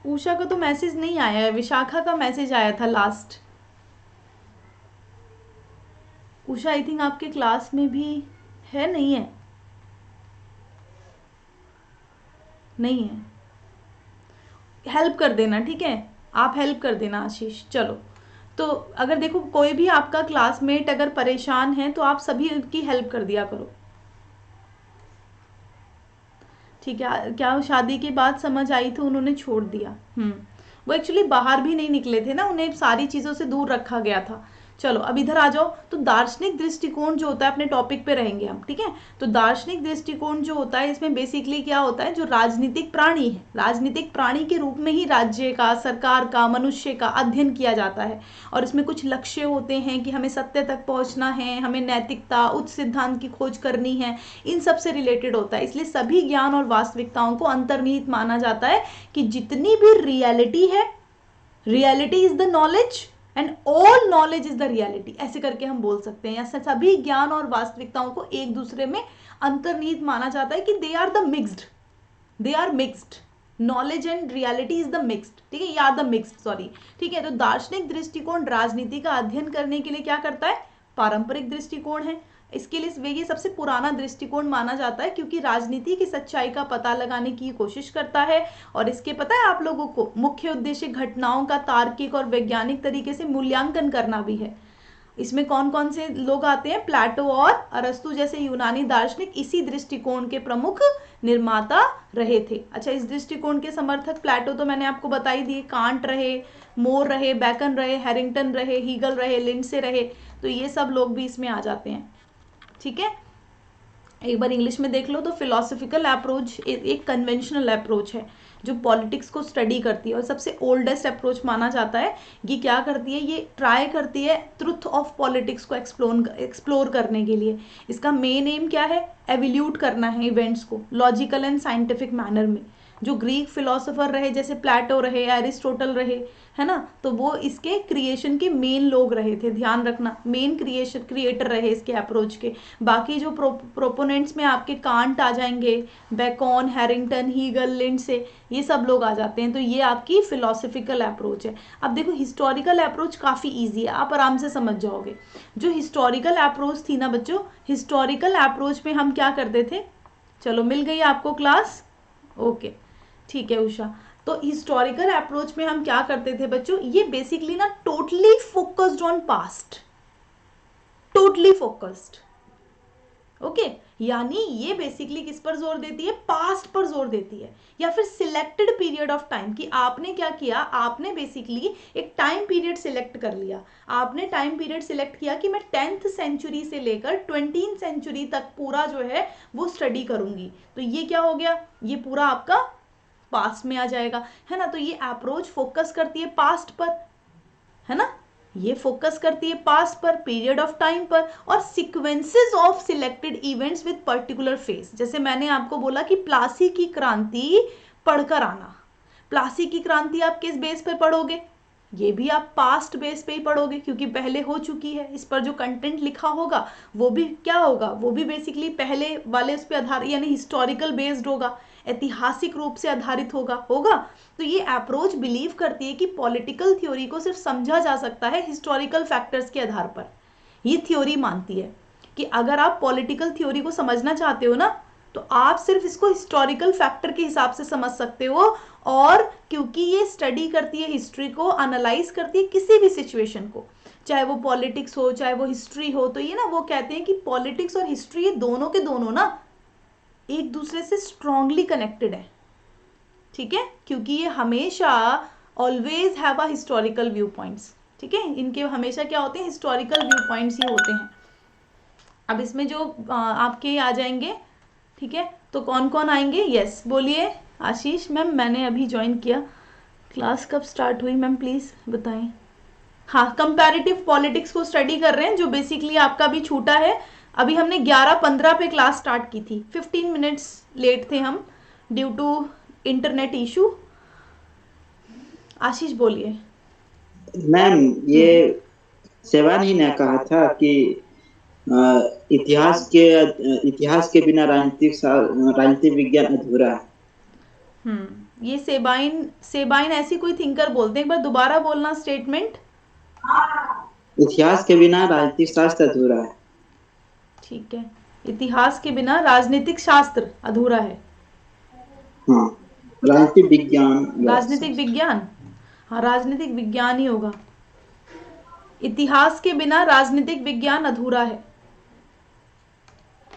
उषा का तो मैसेज नहीं आया है, विशाखा का मैसेज आया था लास्ट। उषा आई थिंक आपके क्लास में भी है, नहीं है, नहीं है, हेल्प कर देना, ठीक है, आप हेल्प कर देना आशीष। चलो तो अगर देखो कोई भी आपका क्लासमेट अगर परेशान है तो आप सभी उनकी हेल्प कर दिया करो, ठीक है। क्या शादी के बाद समझ आई तो उन्होंने छोड़ दिया। वो एक्चुअली बाहर भी नहीं निकले थे ना, उन्हें सारी चीज़ों से दूर रखा गया था, चलो अब इधर आ जाओ। तो दार्शनिक दृष्टिकोण जो होता है, अपने टॉपिक पे रहेंगे हम, ठीक है। तो दार्शनिक दृष्टिकोण जो होता है, इसमें बेसिकली क्या होता है, जो राजनीतिक प्राणी है, राजनीतिक प्राणी के रूप में ही राज्य का, सरकार का, मनुष्य का अध्ययन किया जाता है। और इसमें कुछ लक्ष्य होते हैं कि हमें सत्य तक पहुंचना है, हमें नैतिकता, उच्च सिद्धांत की खोज करनी है, इन सब से रिलेटेड होता है। इसलिए सभी ज्ञान और वास्तविकताओं को अंतर्निहित माना जाता है कि जितनी भी रियलिटी है, reality is the knowledge and all knowledge is the reality, ऐसे करके हम बोल सकते हैं। या सभी ज्ञान और वास्तविकताओं को एक दूसरे में अंतर्निहित माना जाता है कि they are the mixed, they are mixed, knowledge and reality is the mixed, ठीक है, या द मिक्स्ड, सॉरी, ठीक है। तो दार्शनिक दृष्टिकोण राजनीति का अध्ययन करने के लिए क्या करता है, पारंपरिक दृष्टिकोण है। इसके लिए ये सबसे पुराना दृष्टिकोण माना जाता है, क्योंकि राजनीति की सच्चाई का पता लगाने की कोशिश करता है। और इसके पता है आप लोगों को, मुख्य उद्देश्य घटनाओं का तार्किक और वैज्ञानिक तरीके से मूल्यांकन करना भी है। इसमें कौन कौन से लोग आते हैं, प्लेटो और अरस्तु जैसे यूनानी दार्शनिक इसी दृष्टिकोण के प्रमुख निर्माता रहे थे। अच्छा, इस दृष्टिकोण के समर्थक प्लेटो तो मैंने आपको बता ही दिए, कांट रहे, मोर रहे, बैकन रहे, हैरिंगटन रहे, हीगल रहे, लिंडसे रहे, तो ये सब लोग भी इसमें आ जाते हैं, ठीक है। एक बार इंग्लिश में देख लो तो फिलोसफिकल अप्रोच एक कन्वेंशनल अप्रोच है जो पॉलिटिक्स को स्टडी करती है और सबसे ओल्डेस्ट अप्रोच माना जाता है। ये क्या करती है, ये ट्राई करती है ट्रुथ ऑफ पॉलिटिक्स को एक्सप्लोर करने के लिए। इसका मेन एम क्या है, एवोल्यूट करना है इवेंट्स को लॉजिकल एंड साइंटिफिक मैनर में। जो ग्रीक फिलोसोफर रहे, जैसे प्लेटो रहे, एरिस्टोटल रहे, है ना, तो वो इसके क्रिएशन के मेन लोग रहे थे, ध्यान रखना, मेन क्रिएटर रहे इसके अप्रोच के। बाकी जो प्रोपोनेंट्स में आपके कांट आ जाएंगे, बेकन, हैरिंगटन, हीगल, लिंडसे, ये सब लोग आ जाते हैं। तो ये आपकी फिलोसफिकल अप्रोच है। अब देखो हिस्टोरिकल अप्रोच काफ़ी ईजी है, आप आराम से समझ जाओगे। जो हिस्टोरिकल अप्रोच थी ना बच्चों, हिस्टोरिकल अप्रोच में हम क्या करते थे, चलो मिल गई आपको क्लास, ओके, ठीक है उषा। तो हिस्टोरिकल अप्रोच में हम क्या करते थे बच्चों, ये बेसिकली ना totally focused on past, totally focused, okay. यानी ये बेसिकली किस पर जोर देती है, पास्ट पर जोर देती है, या फिर सिलेक्टेड पीरियड ऑफ टाइम, कि आपने क्या किया, आपने बेसिकली एक टाइम पीरियड सिलेक्ट कर लिया। आपने टाइम पीरियड सिलेक्ट किया कि मैं 10th सेंचुरी से लेकर 20th सेंचुरी तक पूरा जो है वो स्टडी करूंगी। तो ये क्या हो गया, ये पूरा आपका पास्ट में आ जाएगा, है ना। तो ये अप्रोच फोकस करती है पास्ट पर, है ना, ये फोकस करती है पास्ट पर, पीरियड ऑफ टाइम पर, और sequences of selected events with particular phase. जैसे मैंने आपको बोला कि प्लासी की क्रांति पढ़कर आना, प्लासी की क्रांति आप किस बेस पर पढ़ोगे, ये भी आप पास्ट बेस पे ही पढ़ोगे, क्योंकि पहले हो चुकी है। इस पर जो कंटेंट लिखा होगा वो भी क्या होगा, वो भी बेसिकली पहले वाले उस पर आधारित, यानी हिस्टोरिकल बेस्ड होगा, ऐतिहासिक रूप से आधारित होगा। तो ये अप्रोच बिलीव करती है कि पॉलिटिकल थ्योरी को सिर्फ समझा जा सकता है हिस्टोरिकल फैक्टर्स के आधार पर। ये थ्योरी मानती है कि अगर आप पॉलिटिकल थ्योरी को समझना चाहते हो ना, तो आप सिर्फ इसको हिस्टोरिकल फैक्टर के हिसाब से समझ सकते हो। और क्योंकि ये स्टडी करती है, हिस्ट्री को एनालाइज करती है, किसी भी सिचुएशन को, चाहे वो पॉलिटिक्स हो चाहे वो हिस्ट्री हो, तो ये ना वो कहते हैं कि पॉलिटिक्स और हिस्ट्री ये दोनों के दोनों ना एक दूसरे से स्ट्रांगली कनेक्टेड है, ठीक है, क्योंकि ये हमेशा always have a historical view points, ठीक है, इनके हमेशा क्या होते हैं, हिस्टोरिकल व्यू पॉइंट्स ही होते हैं। अब इसमें जो आपके आ जाएंगे, ठीक है, तो कौन कौन आएंगे, यस बोलिए। आशीष मैम, मैंने अभी ज्वाइन किया, क्लास कब स्टार्ट हुई मैम प्लीज़ बताएं। हाँ, कंपैरेटिव पॉलिटिक्स को स्टडी कर रहे हैं, जो बेसिकली आपका भी छूटा है। अभी हमने 11:15 पे क्लास स्टार्ट की थी, 15 मिनट्स लेट थे हम ड्यू टू इंटरनेट इशू। आशीष बोलिए। मैम ये सेवानी ने कहा था कि इतिहास के बिना राजनीतिक विज्ञान अधूरा है। ये सेबाइन ऐसी कोई थिंकर बोलते हैं, एक बार दोबारा बोलना स्टेटमेंट। इतिहास के बिना राजनीतिक शास्त्र अधूरा है। ठीक है, इतिहास के बिना राजनीतिक शास्त्र अधूरा है। हाँ, राजनीतिक विज्ञान, हाँ राजनीतिक विज्ञान ही होगा। इतिहास के बिना राजनीतिक विज्ञान अधूरा है।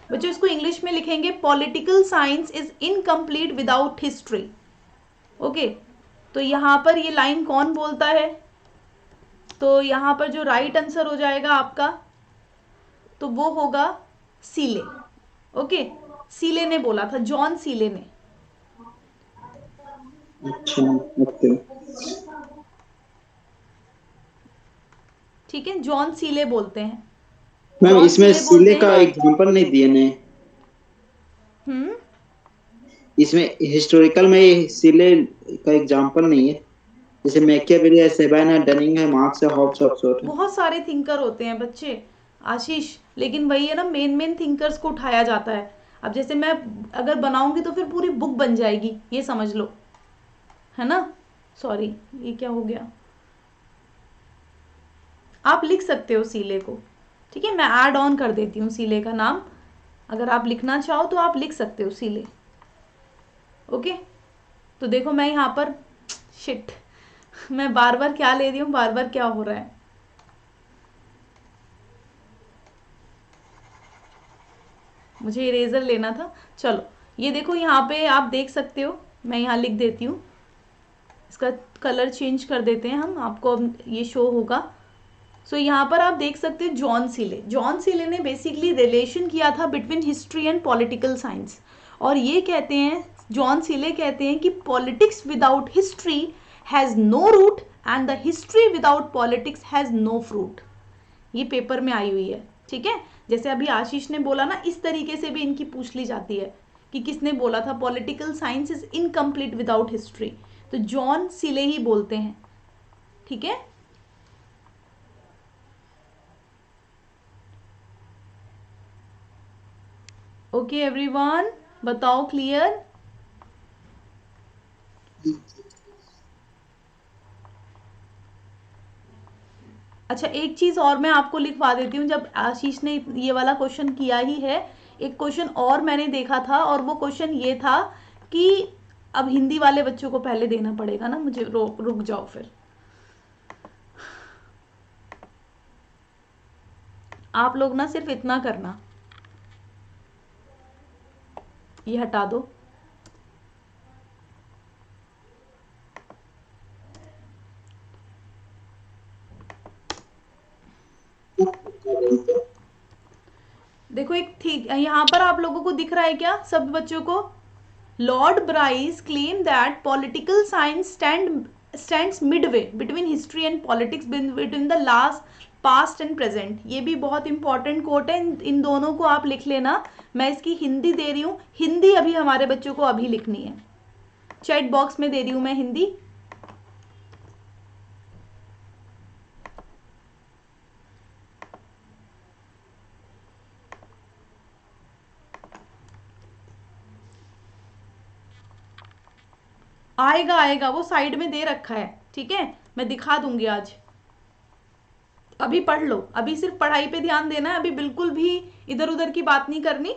बच्चों इसको इंग्लिश में लिखेंगे, political science is incomplete without history. Okay, तो यहां पर ये लाइन कौन बोलता है, तो यहाँ पर जो राइट आंसर हो जाएगा आपका, तो वो होगा सीले। ओके, सीले ने बोला था, जॉन सीले ने। अच्छा, ओके ठीक है, जॉन सीले बोलते हैं, मैम। जॉन इसमें सीले सिले बोलते का हैं। एग्जांपल नहीं दिए ने। हम्म। इसमें हिस्टोरिकल में ये सिले का एग्जांपल नहीं है। जैसे मैकियावेली है, सेबान है, डनिंग है, मार्क्स है, हॉब्स, ऑक्सफोर्ड है। बहुत सारे थिंकर होते हैं बच्चे, आशीष, लेकिन वही है ना, मेन मेन थिंकर्स को उठाया जाता है। अब जैसे मैं अगर बनाऊंगी तो फिर पूरी बुक बन जाएगी, ये समझ लो, है ना। सॉरी, ये क्या हो गया। आप लिख सकते हो सीले को, ठीक है, मैं ऐड ऑन कर देती हूँ सीले का नाम। अगर आप लिखना चाहो तो आप लिख सकते हो सीले। ओके, तो देखो मैं यहाँ पर, शिट, मैं बार बार क्या ले रही हूँ, बार बार क्या हो रहा है। मुझे इरेजर लेना था। चलो, ये देखो यहाँ पे आप देख सकते हो, मैं यहाँ लिख देती हूँ, इसका कलर चेंज कर देते हैं हम, आपको अब ये शो होगा। सो यहाँ पर आप देख सकते हो जॉन सीले। जॉन सीले ने बेसिकली रिलेशन किया था between history and political science, और ये कहते हैं, जॉन सीले कहते हैं कि politics without history has no root and the history without politics has no fruit. ये पेपर में आई हुई है, ठीक है। जैसे अभी आशीष ने बोला ना, इस तरीके से भी इनकी पूछ ली जाती है कि किसने बोला था political science is incomplete without history, तो जॉन सीले ही बोलते हैं, ठीक है। ओके एवरीवन, बताओ क्लियर। अच्छा, एक चीज और मैं आपको लिखवा देती हूँ, जब आशीष ने ये वाला क्वेश्चन किया ही है, एक क्वेश्चन और मैंने देखा था, और वो क्वेश्चन ये था कि अब हिंदी वाले बच्चों को पहले देना पड़ेगा ना मुझे, रुक जाओ फिर, आप लोग ना सिर्फ इतना करना, ये हटा दो। देखो एक ठीक यहाँ पर आप लोगों को दिख रहा है क्या, सब बच्चों को। Lord Bryce claim that political science stands Midway between history and politics, between the last past and present. ये भी बहुत इंपॉर्टेंट कोट है, इन दोनों को आप लिख लेना। मैं इसकी हिंदी दे रही हूँ, हिंदी अभी हमारे बच्चों को अभी लिखनी है, चैट बॉक्स में दे रही हूँ मैं हिंदी। आएगा आएगा, वो साइड में दे रखा है, ठीक है, मैं दिखा दूंगी आज। अभी पढ़ लो, अभी सिर्फ पढ़ाई पे ध्यान देना है, अभी बिल्कुल भी इधर उधर की बात नहीं करनी,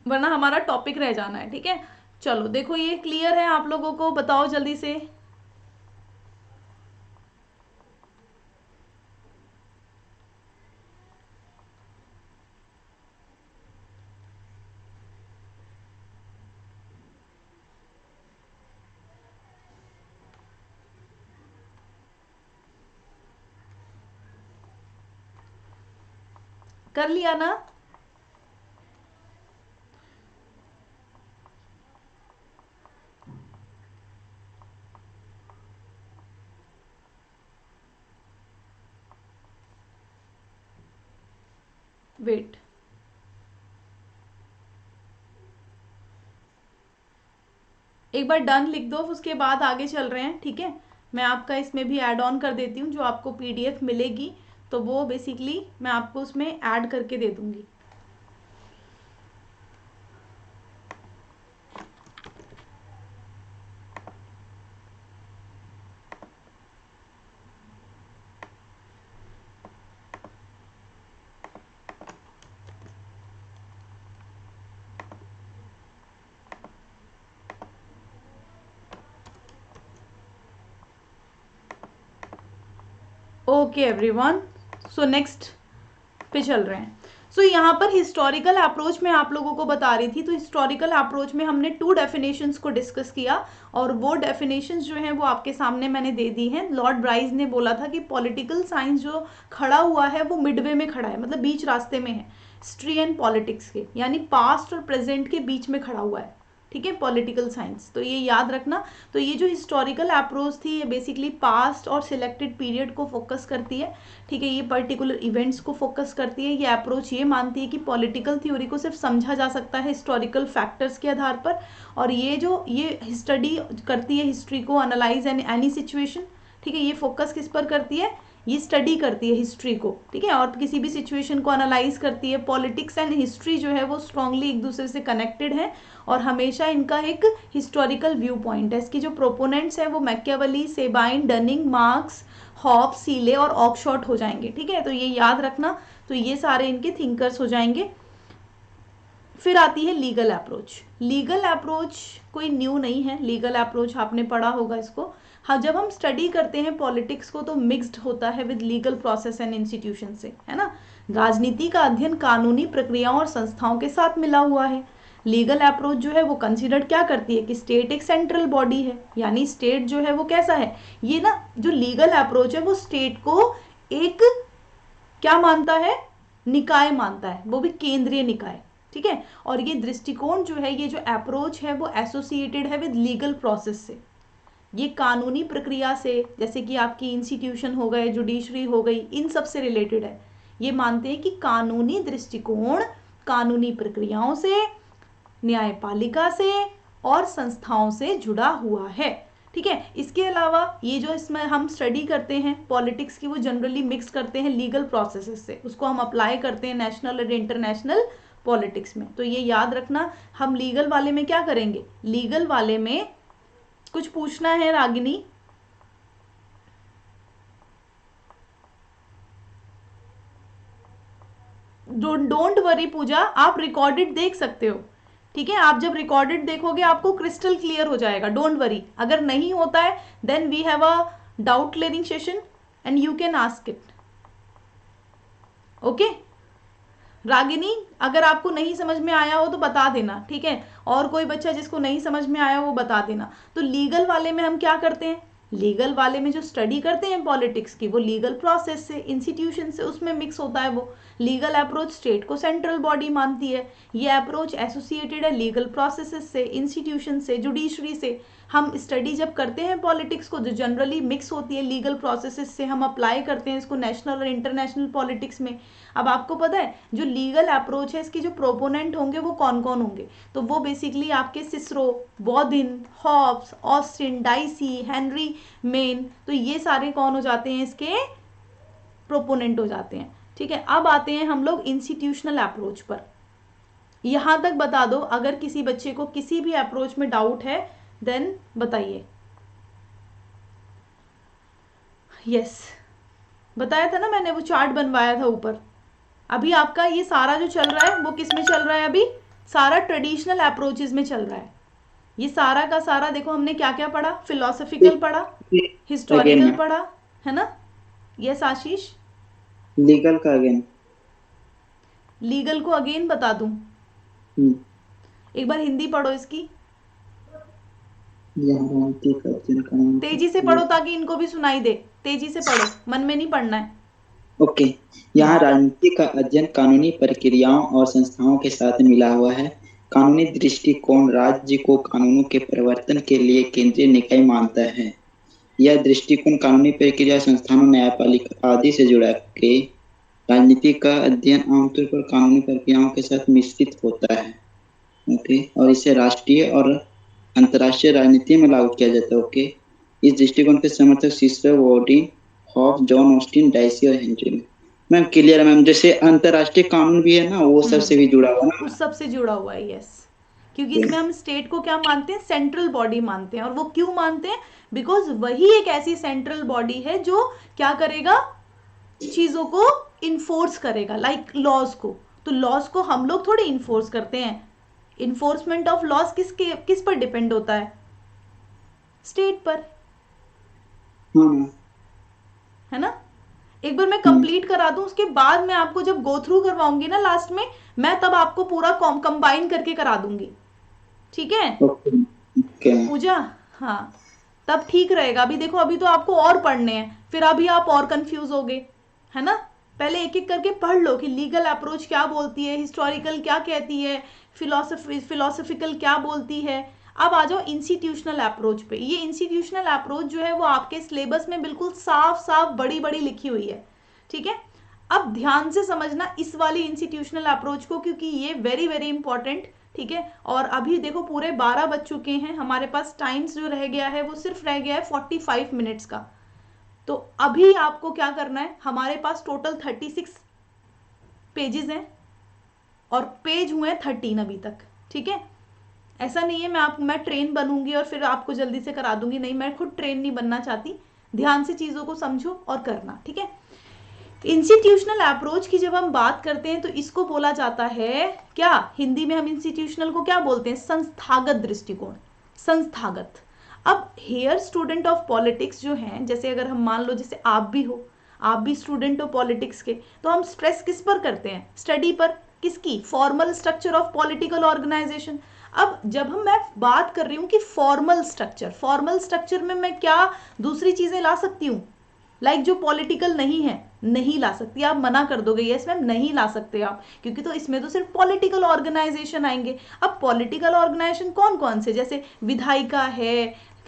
वरना हमारा टॉपिक रह जाना है, ठीक है। चलो देखो, ये क्लियर है आप लोगों को, बताओ जल्दी से। कर लिया ना। वेट, एक बार डन लिख दो, उसके बाद आगे चल रहे हैं, ठीक है। मैं आपका इसमें भी ऐड ऑन कर देती हूँ, जो आपको पीडीएफ मिलेगी तो वो बेसिकली मैं आपको उसमें ऐड करके दे दूंगी। ओके एवरीवन, सो नेक्स्ट पे चल रहे हैं। सो यहाँ पर हिस्टोरिकल अप्रोच में आप लोगों को बता रही थी, तो हिस्टोरिकल अप्रोच में हमने 2 डेफिनेशंस को डिस्कस किया और वो डेफिनेशंस जो हैं वो आपके सामने मैंने दे दी हैं। लॉर्ड ब्राइस ने बोला था कि पॉलिटिकल साइंस जो खड़ा हुआ है वो मिडवे में खड़ा है, मतलब बीच रास्ते में है हिस्ट्री एंड पॉलिटिक्स के, यानी पास्ट और प्रेजेंट के बीच में खड़ा हुआ है, ठीक है, पॉलिटिकल साइंस। तो ये याद रखना। तो ये जो हिस्टोरिकल अप्रोच थी ये बेसिकली पास्ट और सिलेक्टेड पीरियड को फोकस करती है, ठीक है, ये पर्टिकुलर इवेंट्स को फोकस करती है। ये अप्रोच ये मानती है कि पॉलिटिकल थ्योरी को सिर्फ समझा जा सकता है हिस्टोरिकल फैक्टर्स के आधार पर, और ये स्टडी करती है हिस्ट्री को, एनालाइज एनी सिचुएशन, ठीक है। ये फोकस किस पर करती है, ये स्टडी करती है हिस्ट्री को, ठीक है, और किसी भी सिचुएशन को एनालाइज करती है। पॉलिटिक्स एंड हिस्ट्री जो है वो स्ट्रांगली एक दूसरे से कनेक्टेड है और हमेशा इनका एक हिस्टोरिकल व्यू पॉइंट है। इसकी जो प्रोपोनेंट्स हैं वो Machiavelli, Sabine, Dunning, Marx, Hobbes, Seeley और ऑक्सफोर्ड हो जाएंगे, ठीक है, तो ये याद रखना। तो ये सारे इनके थिंकर्स हो जाएंगे। फिर आती है लीगल अप्रोच। लीगल अप्रोच कोई न्यू नहीं है, लीगल अप्रोच आपने पढ़ा होगा इसको। हाँ, जब हम स्टडी करते हैं पॉलिटिक्स को तो मिक्स्ड होता है with legal process and institution से, है ना। राजनीति का अध्ययन कानूनी प्रक्रियाओं और संस्थाओं के साथ मिला हुआ है। लीगल अप्रोच जो है वो कंसिडर क्या करती है कि स्टेट एक सेंट्रल बॉडी है, यानी स्टेट जो है वो कैसा है, ये ना जो लीगल अप्रोच है वो स्टेट को एक क्या मानता है, निकाय मानता है, वो भी केंद्रीय निकाय, ठीक है। और ये दृष्टिकोण जो है, ये जो अप्रोच है वो एसोसिएटेड है विद लीगल प्रोसेस से, ये कानूनी प्रक्रिया से, जैसे कि आपकी इंस्टीट्यूशन हो गए, जुडिशरी हो गई, इन सब से रिलेटेड है। ये मानते हैं कि कानूनी दृष्टिकोण कानूनी प्रक्रियाओं से, न्यायपालिका से और संस्थाओं से जुड़ा हुआ है, ठीक है। इसके अलावा ये जो इसमें हम स्टडी करते हैं पॉलिटिक्स की, वो जनरली मिक्स करते हैं लीगल प्रोसेसेस से, उसको हम अप्लाई करते हैं नेशनल और इंटरनेशनल पॉलिटिक्स में। तो ये याद रखना। हम लीगल वाले में क्या करेंगे, लीगल वाले में कुछ पूछना है रागिनी? डोंट वरी पूजा, आप रिकॉर्डेड देख सकते हो, ठीक है। आप जब रिकॉर्डेड देखोगे आपको क्रिस्टल क्लियर हो जाएगा, डोंट वरी। अगर नहीं होता है then we have a doubt clearing session and you can ask it, okay. Ragini, अगर आपको नहीं समझ में आया हो तो बता देना, ठीक है, और कोई बच्चा जिसको नहीं समझ में आया वो बता देना। तो लीगल वाले में हम क्या करते हैं, लीगल वाले में जो स्टडी करते हैं पॉलिटिक्स की वो लीगल प्रोसेस से, इंस्टीट्यूशन से, उसमें मिक्स होता है वो। लीगल अप्रोच स्टेट को सेंट्रल बॉडी मानती है, ये अप्रोच एसोसिएटेड है लीगल प्रोसेसेस से, इंस्टीट्यूशन से, जुडिशरी से। हम स्टडी जब करते हैं पॉलिटिक्स को जो जनरली मिक्स होती है लीगल प्रोसेसेस से, हम अप्लाई करते हैं इसको नेशनल और इंटरनेशनल पॉलिटिक्स में। अब आपको पता है जो लीगल अप्रोच है इसके जो प्रोपोनेंट होंगे वो कौन कौन होंगे, तो वो बेसिकली आपके Cicero, Bodin, Hobbes, Austin, Dicey, Henry Maine, तो ये सारे कौन हो जाते हैं, इसके प्रोपोनेंट हो जाते हैं, ठीक है। अब आते हैं हम लोग इंस्टीट्यूशनल अप्रोच पर। यहां तक बता दो, अगर किसी बच्चे को किसी भी अप्रोच में डाउट है देन बताइए। यस, बताया था ना मैंने, वो चार्ट बनवाया था ऊपर। अभी आपका ये सारा जो चल रहा है वो किस में चल रहा है, अभी सारा ट्रेडिशनल अप्रोचेस में चल रहा है। ये सारा का सारा देखो हमने क्या क्या पढ़ा, फिलोसफिकल पढ़ा, हिस्टोरिकल पढ़ा, है ना। यस आशीष, लीगल का अगेन, लीगल को अगेन बता दूं, एक बार हिंदी पढ़ो इसकी, तेजी से पढ़ो ताकि इनको भी सुनाई दे, तेजी से पढ़ो, मन में नहीं पढ़ना है। ओके, यहाँ राजनीति का अध्ययन कानूनी प्रक्रियाओं और संस्थाओं के साथ मिला हुआ है। कानूनी दृष्टिकोण राज्य को कानूनों के परिवर्तन के लिए केंद्रीय निकाय मानता है। यह दृष्टिकोण कानूनी प्रक्रिया, संस्थानों, न्यायपालिका आदि से जुड़ा के राजनीति का अध्ययन आमतौर पर कानूनी प्रक्रियाओं के साथ मिश्रित होता है। ओके, और इसे राष्ट्रीय और अंतर्राष्ट्रीय राजनीति में लागू किया जाता है। ओके, इस दृष्टिकोण के समर्थक Cicero, Bodin, Hobbes, John Austin, Dicey और हेनरी। मैम क्लियर है मैम, जैसे अंतर्राष्ट्रीय कानून भी है ना, वो सबसे भी जुड़ा हुआ ना, उस सबसे जुड़ा हुआ है, यस। क्योंकि इसमें हम स्टेट को क्या मानते हैं, सेंट्रल बॉडी मानते हैं। और वो क्यों मानते हैं, बिकॉज वही एक ऐसी सेंट्रल बॉडी है जो क्या करेगा, चीजों को इन्फोर्स करेगा, लाइक लॉज को। तो लॉज को हम लोग थोड़ी इन्फोर्स करते हैं, इन्फोर्समेंट ऑफ लॉज किस पर डिपेंड होता है, स्टेट पर, है ना। एक बार मैं कंप्लीट करा दूं, उसके बाद मैं आपको जब गो थ्रू करवाऊंगी ना लास्ट में, मैं तब आपको पूरा कंबाइन करके करा दूंगी, ठीक है ओके। पूजा? हाँ, तब ठीक रहेगा। अभी देखो, अभी तो आपको और पढ़ने हैं, फिर अभी आप और कंफ्यूज होगे, है ना। पहले एक एक करके पढ़ लो कि लीगल अप्रोच क्या बोलती है, हिस्टोरिकल क्या कहती है, फिलोसफिकल क्या बोलती है। अब आ जाओ इंस्टीट्यूशनल अप्रोच पे। ये इंस्टीट्यूशनल अप्रोच जो है वो आपके सिलेबस में बिल्कुल साफ साफ बड़ी बड़ी लिखी हुई है, ठीक है। अब ध्यान से समझना इस वाली इंस्टीट्यूशनल अप्रोच को, क्योंकि ये वेरी वेरी इंपॉर्टेंट, ठीक है। और अभी देखो पूरे 12 बज चुके हैं, हमारे पास टाइम्स जो रह गया है वो सिर्फ रह गया है 45 मिनट्स का। तो अभी आपको क्या करना है, हमारे पास टोटल 36 पेजेस हैं और पेज हुए हैं 13 अभी तक, ठीक है। ऐसा नहीं है मैं ट्रेन बनूंगी और फिर आपको जल्दी से करा दूंगी, नहीं, मैं खुद ट्रेन नहीं बनना चाहती। ध्यान से चीजों को समझो और करना, ठीक है। इंस्टीट्यूशनल अप्रोच की जब हम बात करते हैं तो इसको बोला जाता है क्या, हिंदी में हम इंस्टीट्यूशनल को क्या बोलते हैं, संस्थागत दृष्टिकोण, संस्थागत। अब हेयर स्टूडेंट ऑफ पॉलिटिक्स जो हैं, जैसे अगर हम मान लो जैसे आप भी हो, आप भी स्टूडेंट हो पॉलिटिक्स के, तो हम स्ट्रेस किस पर करते हैं, स्टडी पर, किसकी, formal structure of political organisation. अब जब मैं बात कर रही हूं कि फॉर्मल स्ट्रक्चर में मैं क्या दूसरी चीजें ला सकती हूँ, लाइक जो पॉलिटिकल नहीं है, नहीं ला सकती, आप मना कर दोगे, यस मैम नहीं ला सकते आप, क्योंकि तो इसमें तो सिर्फ पॉलिटिकल ऑर्गेनाइजेशन आएंगे। अब पॉलिटिकल ऑर्गेनाइजेशन कौन कौन से, जैसे विधायिका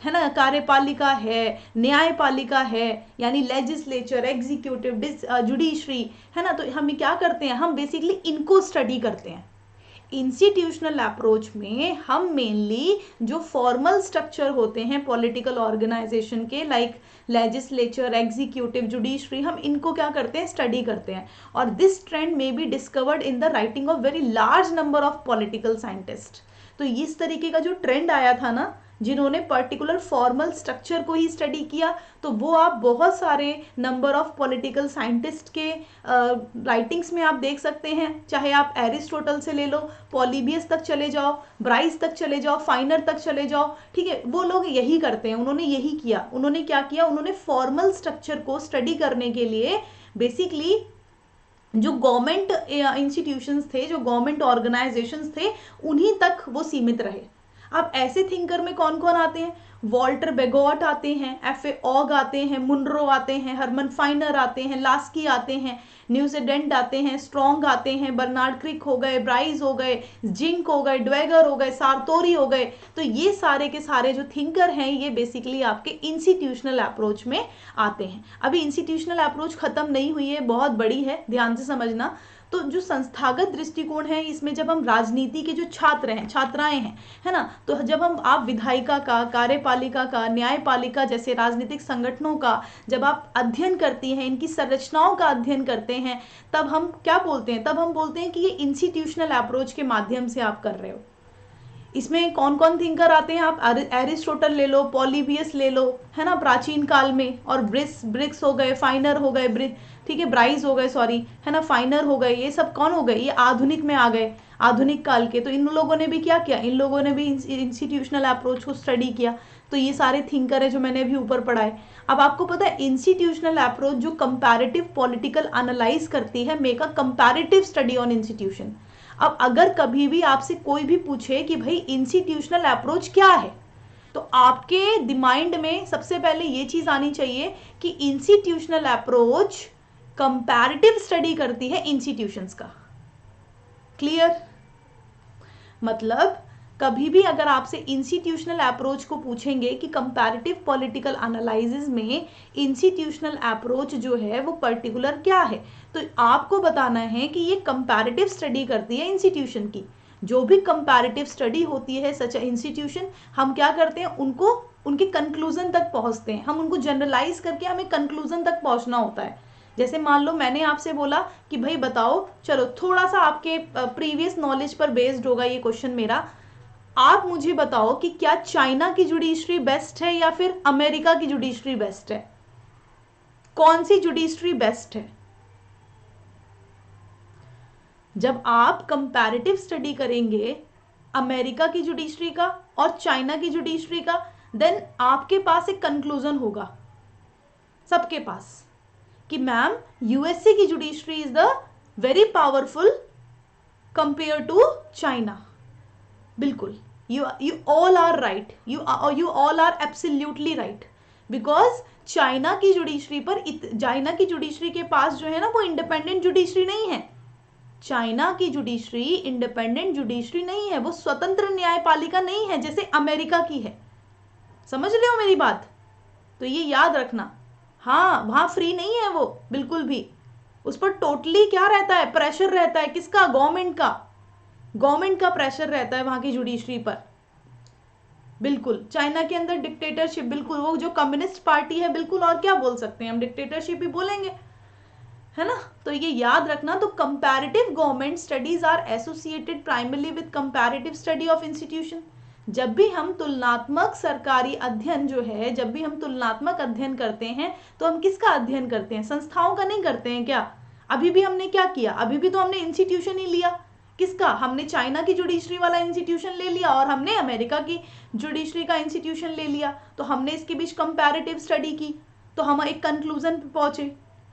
है ना, कार्यपालिका है, न्यायपालिका है, यानी लेजिस्लेचर, एग्जीक्यूटिव, जुडिशरी, है ना। तो हम क्या करते हैं, हम बेसिकली इनको स्टडी करते हैं। इंस्टीट्यूशनल अप्रोच में हम मेनली जो फॉर्मल स्ट्रक्चर होते हैं पॉलिटिकल ऑर्गेनाइजेशन के, लाइक लेजिस्लेचर, एग्जीक्यूटिव, जुडिशरी, हम इनको क्या करते हैं, स्टडी करते हैं। और दिस ट्रेंड में be discovered in the writing of very large number of political scientist. तो इस तरीके का जो ट्रेंड आया था ना, जिन्होंने पर्टिकुलर फॉर्मल स्ट्रक्चर को ही स्टडी किया, तो वो आप बहुत सारे नंबर ऑफ पॉलिटिकल साइंटिस्ट के राइटिंग्स में आप देख सकते हैं। चाहे आप एरिस्टोटल से ले लो, पॉलीबियस तक चले जाओ, ब्राइस तक चले जाओ, फाइनर तक चले जाओ, ठीक है, वो लोग यही करते हैं, उन्होंने यही किया। उन्होंने क्या किया, उन्होंने फॉर्मल स्ट्रक्चर को स्टडी करने के लिए बेसिकली जो गवर्नमेंट इंस्टीट्यूशंस थे, जो गवर्नमेंट ऑर्गेनाइजेशंस थे, उन्हीं तक वो सीमित रहे। अब ऐसे थिंकर में कौन कौन आते हैं, वॉल्टर बेगोट आते हैं, एफ ए ऑग आते हैं, मुनरो आते हैं, हरमन फाइनर आते हैं, लास्की आते हैं, न्यूजीलैंड आते हैं, स्ट्रॉन्ग आते हैं, बर्नार्ड क्रिक हो गए, ब्राइस हो गए, जिंक हो गए, ड्वेगर हो गए, सारतोरी हो गए। तो ये सारे के सारे जो थिंकर हैं, ये बेसिकली आपके इंस्टीट्यूशनल अप्रोच में आते हैं। अभी इंस्टीट्यूशनल अप्रोच खत्म नहीं हुई है, बहुत बड़ी है, ध्यान से समझना। तो जो संस्थागत दृष्टिकोण है, इसमें जब हम राजनीति के जो छात्र हैं, छात्राएं हैं, है ना, तो जब हम आप विधायिका का, कार्यपालिका का, न्यायपालिका जैसे राजनीतिक संगठनों का जब आप अध्ययन करती हैं, इनकी संरचनाओं का अध्ययन करते हैं, तब हम क्या बोलते हैं, तब हम बोलते हैं कि ये इंस्टीट्यूशनल अप्रोच के माध्यम से आप कर रहे हो। इसमें कौन कौन थिंकर आते हैं, आप एरिस्टोटल ले लो, पॉलीबियस ले लो, है ना, प्राचीन काल में, और ब्रिक्स हो गए, फाइनर हो गए, ठीक है, ब्राइस हो गए, सॉरी, है ना, फाइनर हो गए, ये सब कौन हो गए, ये आधुनिक में आ गए, आधुनिक काल के। तो इन लोगों ने भी क्या किया, इन लोगों ने भी इंस्टीट्यूशनल अप्रोच को स्टडी किया। तो ये सारे थिंकर है जो मैंने अभी ऊपर पढ़ाए। अब आपको पता है इंस्टीट्यूशनल अप्रोच जो कंपैरेटिव पॉलिटिकल एनालाइज करती है, make a comparative study on institution. अब अगर कभी भी आपसे कोई भी पूछे कि भाई इंस्टीट्यूशनल अप्रोच क्या है, तो आपके दिमाग में सबसे पहले ये चीज आनी चाहिए कि इंस्टीट्यूशनल अप्रोच कंपैरेटिव स्टडी करती है इंस्टीट्यूशंस का। क्लियर? मतलब कभी भी अगर आपसे इंस्टीट्यूशनल अप्रोच को पूछेंगे कि कंपैरेटिव पॉलिटिकल एनालिसिस में इंस्टीट्यूशनल अप्रोच जो है वो पर्टिकुलर क्या है, तो आपको बताना है कि ये कंपैरेटिव स्टडी करती है इंस्टीट्यूशन की। जो भी कंपैरेटिव स्टडी होती है सच इंस्टीट्यूशन, हम क्या करते हैं, उनको उनके कंक्लूजन तक पहुंचते हैं, हम उनको जनरलाइज करके हमें कंक्लूजन तक पहुंचना होता है। जैसे मान लो मैंने आपसे बोला कि भाई बताओ, चलो थोड़ा सा आपके प्रीवियस नॉलेज पर बेस्ड होगा ये क्वेश्चन मेरा, आप मुझे बताओ कि क्या चाइना की जुडिशरी बेस्ट है या फिर अमेरिका की जुडिशरी बेस्ट है, कौन सी जुडिशरी बेस्ट है? जब आप कंपैरेटिव स्टडी करेंगे अमेरिका की जुडिशरी का और चाइना की जुडिशरी का, देन आपके पास एक कंक्लूजन होगा, सबके पास, कि मैम यूएसए की judiciary is the very powerful compare to China. बिल्कुल, you all are right, you all are absolutely right, because China की जुडिशरी के पास जो है ना वो इंडिपेंडेंट जुडिशरी नहीं है। चाइना की जुडिशरी इंडिपेंडेंट जुडिशरी नहीं है, वो स्वतंत्र न्यायपालिका नहीं है जैसे अमेरिका की है। समझ रहे हो मेरी बात? तो ये याद रखना, हाँ वहां फ्री नहीं है वो बिल्कुल भी, उस पर टोटली क्या रहता है, प्रेशर रहता है। किसका? गवर्नमेंट का प्रेशर रहता है वहां की जुडिशरी पर। बिल्कुल, चाइना के अंदर डिक्टेटरशिप, बिल्कुल वो जो कम्युनिस्ट पार्टी है, बिल्कुल, और क्या बोल सकते हैं हम, डिक्टेटरशिप ही बोलेंगे, है ना। तो ये याद रखना। तो comparative government studies are associated primarily with comparative study of institution. जब भी हम तुलनात्मक सरकारी अध्ययन जो है, जब भी हम तुलनात्मक अध्ययन करते हैं तो हम किसका अध्ययन करते हैं? संस्थाओं का नहीं करते हैं क्या? अभी भी हमने क्या किया? अभी भी तो हमने इंस्टीट्यूशन ही लिया। किसका? हमने चाइना की जुडिशरी वाला इंस्टीट्यूशन ले लिया और हमने अमेरिका की जुडिशरी का इंस्टीट्यूशन ले लिया। तो हमने इसके बीच कंपैरेटिव स्टडी की, तो हम एक कंक्लूजन पे पहुंचे,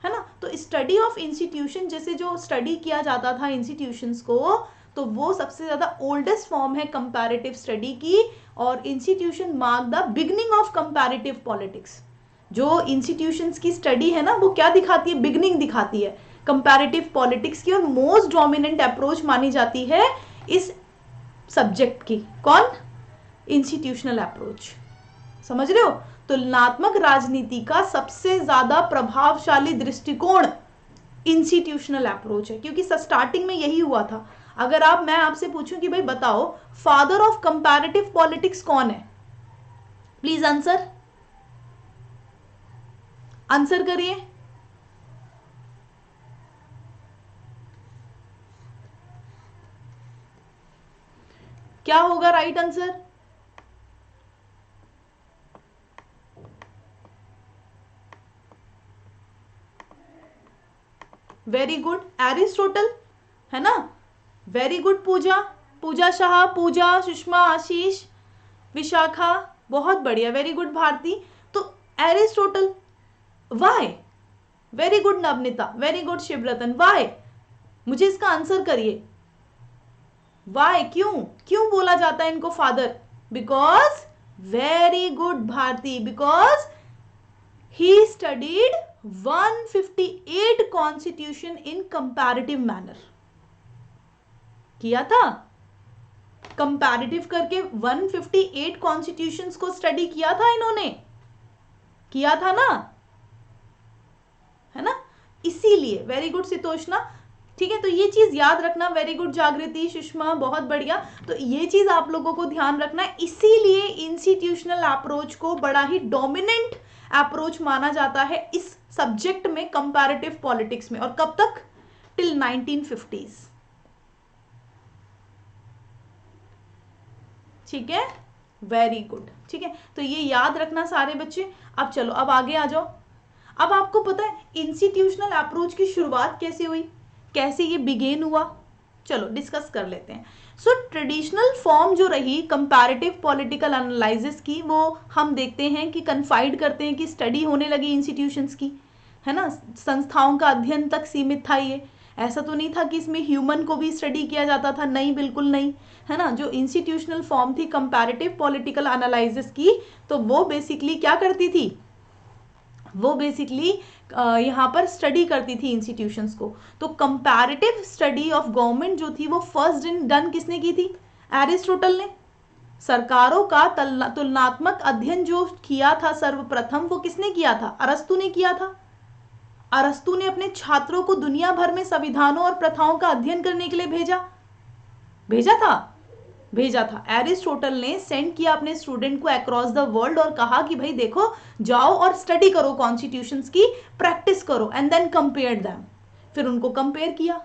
है ना। तो स्टडी ऑफ इंस्टीट्यूशन, जैसे जो स्टडी किया जाता था इंस्टीट्यूशंस को, तो वो सबसे ज्यादा ओल्डेस्ट फॉर्म है कंपैरेटिव स्टडी की। और institution mark the beginning of comparative politics. जो इंस्टीट्यूशंस की स्टडी है ना, वो क्या दिखाती है? बिगनिंग दिखाती है कंपैरेटिव पॉलिटिक्स की। और मोस्ट डोमिनेंट अप्रोच मानी जाती है इस सब्जेक्ट की। कौन? Institutional approach. समझ रहे हो? तुलनात्मक राजनीति का सबसे ज्यादा प्रभावशाली दृष्टिकोण इंस्टीट्यूशनल अप्रोच है, क्योंकि स्टार्टिंग में यही हुआ था। अगर मैं आपसे पूछूं कि भाई बताओ फादर ऑफ कंपैरेटिव पॉलिटिक्स कौन है, प्लीज आंसर करिए। क्या होगा right answer? Very good, Aristotle, है ना। वेरी गुड पूजा शाह, पूजा, सुषमा, आशीष, विशाखा, बहुत बढ़िया, वेरी गुड भारती। तो Aristotle. Why? Very good Navneeta, very good Shivratan. Why? मुझे इसका आंसर करिए। वाई? क्यों बोला जाता है इनको father? Because, very good Bharati, because he studied 158 constitution in comparative manner. किया था कंपैरेटिव करके 158 कॉन्स्टिट्यूशंस को स्टडी किया था इन्होंने, किया था ना, है ना। इसीलिए वेरी गुड सितोषना, ठीक है। तो ये चीज याद रखना। वेरी गुड जागृति, सुषमा, बहुत बढ़िया। तो ये चीज आप लोगों को ध्यान रखना है। इसीलिए इंस्टीट्यूशनल अप्रोच को बड़ा ही डोमिनेंट अप्रोच माना जाता है इस सब्जेक्ट में, कंपैरेटिव पॉलिटिक्स में। और कब तक? Till 1950s। ठीक है, वेरी गुड। ठीक है, तो ये याद रखना सारे बच्चे। अब चलो, अब आगे आ जाओ। अब आपको पता है इंस्टीट्यूशनल अप्रोच की शुरुआत कैसे हुई, कैसे ये बिगेन हुआ? चलो डिस्कस कर लेते हैं। सो ट्रेडिशनल फॉर्म जो रही कंपैरेटिव पॉलिटिकल एनालिसिस की, वो हम देखते हैं कि कन्फाइड करते हैं कि स्टडी होने लगी इंस्टीट्यूशंस की, है ना। संस्थाओं का अध्ययन तक सीमित था ये, ऐसा तो नहीं था कि इसमें ह्यूमन को भी स्टडी किया जाता था, नहीं, बिल्कुल नहीं, है ना। जो इंस्टीट्यूशनल फॉर्म थी कंपैरेटिव पॉलिटिकल एनालिसिस की, तो वो बेसिकली क्या करती थी? वो बेसिकली यहाँ पर स्टडी करती थी इंस्टीट्यूशंस को। तो कंपैरेटिव स्टडी ऑफ गवर्नमेंट जो थी वो फर्स्ट डन किसने की थी? एरिस्टोटल ने। सरकारों का तुलनात्मक अध्ययन जो किया था सर्वप्रथम, वो किसने किया था? अरस्तु ने किया था। अरस्तु ने अपने छात्रों को दुनिया भर में संविधानों और प्रथाओं का अध्ययन करने के लिए भेजा था। एरिस्टोटल ने सेंड किया अपने स्टूडेंट को अक्रॉस द वर्ल्ड और कहा कि भाई देखो, जाओ और स्टडी करो, कॉन्स्टिट्यूशंस की प्रैक्टिस करो, एंड देन कंपेयर देम। फिर उनको कंपेयर किया।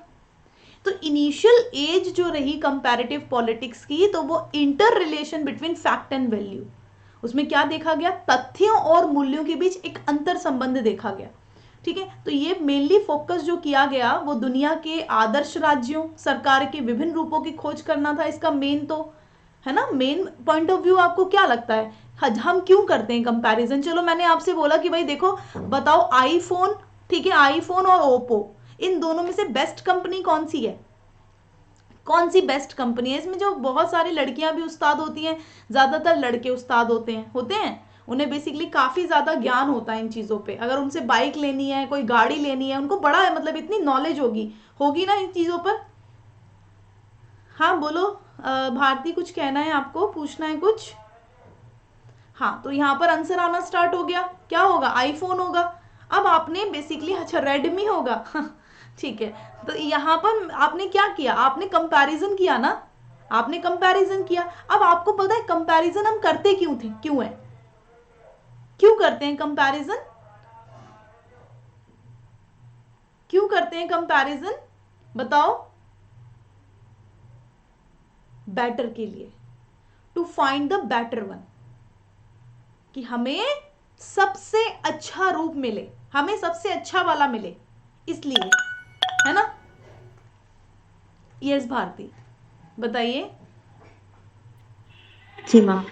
तो इनिशियल एज जो रही कंपैरेटिव पॉलिटिक्स की, तो वो inter relation between fact and value, उसमें क्या देखा गया? तथ्यों और मूल्यों के बीच एक अंतर संबंध देखा गया। ठीक है, तो ये मेनली फोकस जो किया गया वो दुनिया के आदर्श राज्यों, सरकार के विभिन्न रूपों की खोज करना था इसका मेन, तो है ना, मेन पॉइंट ऑफ व्यू। आपको क्या लगता है हम क्यों करते हैं कंपैरिजन? चलो मैंने आपसे बोला कि भाई देखो, बताओ आईफोन ठीक है, आईफोन और ओप्पो, इन दोनों में से बेस्ट कंपनी कौन सी है? कौन सी बेस्ट कंपनी है? इसमें जो बहुत सारी लड़कियां भी उस्ताद होती हैं, ज्यादातर लड़के उस्ताद होते हैं, उन्हें बेसिकली काफी ज्यादा ज्ञान होता है इन चीजों पे। अगर उनसे बाइक लेनी है, कोई गाड़ी लेनी है, उनको बड़ा है, मतलब इतनी नॉलेज होगी ना इन चीजों पर। हाँ बोलो भारती, कुछ कहना है आपको, पूछना है कुछ? हाँ, तो यहाँ पर आंसर आना स्टार्ट हो गया, क्या होगा? आईफोन होगा। अब आपने बेसिकली, अच्छा रेडमी होगा ठीक है, तो यहाँ पर आपने क्या किया? आपने कंपैरिजन किया ना, आपने कंपैरिजन किया। अब आपको पता है कंपैरिजन हम करते क्यों है? क्यों करते हैं कंपैरिजन? क्यों करते हैं कंपैरिजन, बताओ? बेटर के लिए, to find the better one, कि हमें सबसे अच्छा रूप मिले, हमें सबसे अच्छा वाला मिले, इसलिए, है ना? यस भारती, बताइए। जी मैम।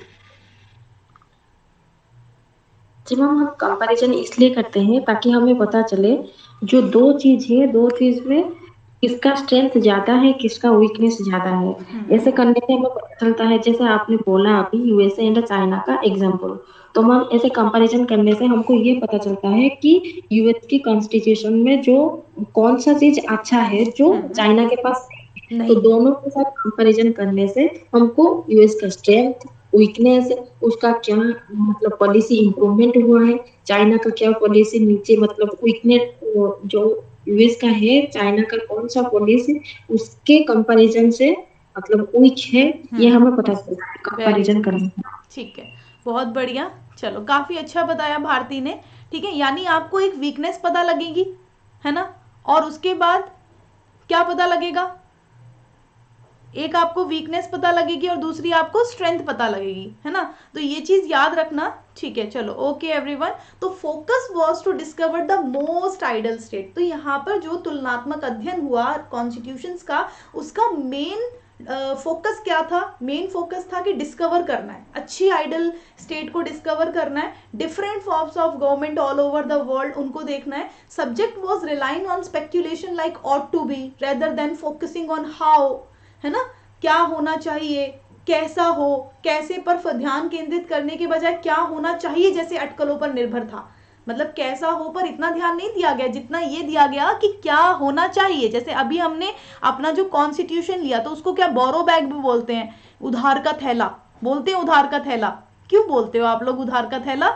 जी मैम, हम कंपैरिजन इसलिए करते हैं ताकि हमें पता चले जो दो चीज है, दो चीज में किसका स्ट्रेंथ ज्यादा है, किसका वीकनेस ज्यादा है। ऐसे करने से हमें पता चलता है, जैसे आपने बोला अभी यूएसए एंड चाइना का एग्जांपल, तो मैम ऐसे कंपैरिजन करने से हमको ये पता चलता है कि यूएस की कॉन्स्टिट्यूशन में जो कौन सा चीज अच्छा है जो चाइना के पास नहीं है। तो दोनों के साथ कंपैरिजन करने से हमको यूएस का स्ट्रेंथ, वीकनेस, उसका क्या मतलब पॉलिसी इम्प्रूवमेंट हुआ है, चाइना का क्या पॉलिसी नीचे मतलब वीकनेस जो यूएस का है, चाइना का कौन सा पॉलिसी उसके कंपैरिजन से मतलब वीक है, ये हमें पता चलता है कंपैरिजन करने से। ठीक है, बहुत बढ़िया, चलो काफी अच्छा बताया भारती ने। ठीक है, यानी आपको एक वीकनेस पता लगेगी, है ना, और उसके बाद क्या पता लगेगा? एक आपको वीकनेस पता लगेगी और दूसरी आपको स्ट्रेंथ पता लगेगी, है ना? तो ये चीज याद रखना, ठीक है? चलो ओके एवरीवन। तो focus was to discover the most ideal state. तो यहाँ पर जो तुलनात्मक अध्ययन हुआ कॉन्स्टिट्यूशंस का, उसका मेन फोकस क्या था? मेन फोकस था कि डिस्कवर करना है, अच्छी आइडल स्टेट को डिस्कवर करना है, different forms of government all over the world उनको देखना है। Subject was relying on speculation like ought to be rather than focusing on how, है ना, क्या होना चाहिए, कैसा हो, कैसे पर ध्यान केंद्रित करने के बजाय क्या होना चाहिए जैसे अटकलों पर निर्भर था। मतलब कैसा हो पर इतना ध्यान नहीं दिया गया जितना ये दिया गया कि क्या होना चाहिए। जैसे अभी हमने अपना जो कॉन्स्टिट्यूशन लिया तो उसको क्या बोरो बैग भी बोलते हैं, उधार का थैला बोलते हैं। उधार का थैला क्यों बोलते हो आप लोग उधार का थैला?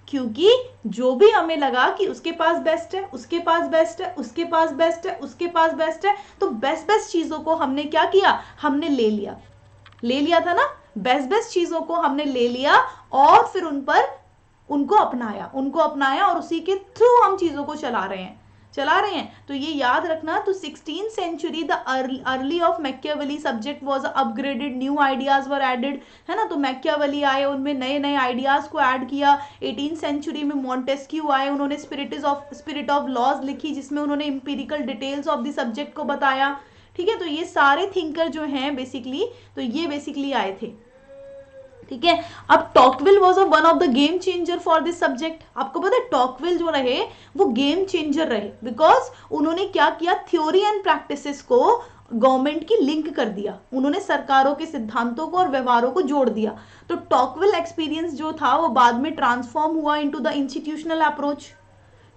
क्योंकि जो भी हमें लगा कि उसके पास बेस्ट है, उसके पास बेस्ट है, उसके पास बेस्ट है, उसके पास बेस्ट है, तो बेस्ट बेस्ट चीजों को हमने क्या किया? हमने ले लिया था ना, बेस्ट बेस्ट चीजों को हमने ले लिया और फिर उनको अपनाया और उसी के थ्रू हम चीजों को चला रहे हैं। तो ये याद रखना। तो 16th century the early of Machiavelli subject was upgraded, new ideas were added, है ना। तो मैकियावेली आए, उनमें नए नए आइडियाज को ऐड किया। 18th सेंचुरी में मॉन्टेस्क्यू आए, उन्होंने स्पिरिट ऑफ लॉज लिखी जिसमें उन्होंने empirical details of the subject को बताया। ठीक है, तो ये सारे थिंकर जो हैं बेसिकली आए थे। ठीक है, अब Tocqueville was one of the game changer for this subject. आपको पता है टॉकविल जो रहे वो गेम चेंजर रहे, बिकॉज उन्होंने क्या किया? थ्योरी एंड प्रैक्टिसेस को गवर्नमेंट की लिंक कर दिया, उन्होंने सरकारों के सिद्धांतों को और व्यवहारों को जोड़ दिया। तो टॉकविल एक्सपीरियंस जो था वो बाद में ट्रांसफॉर्म हुआ इनटू द इंस्टीट्यूशनल अप्रोच।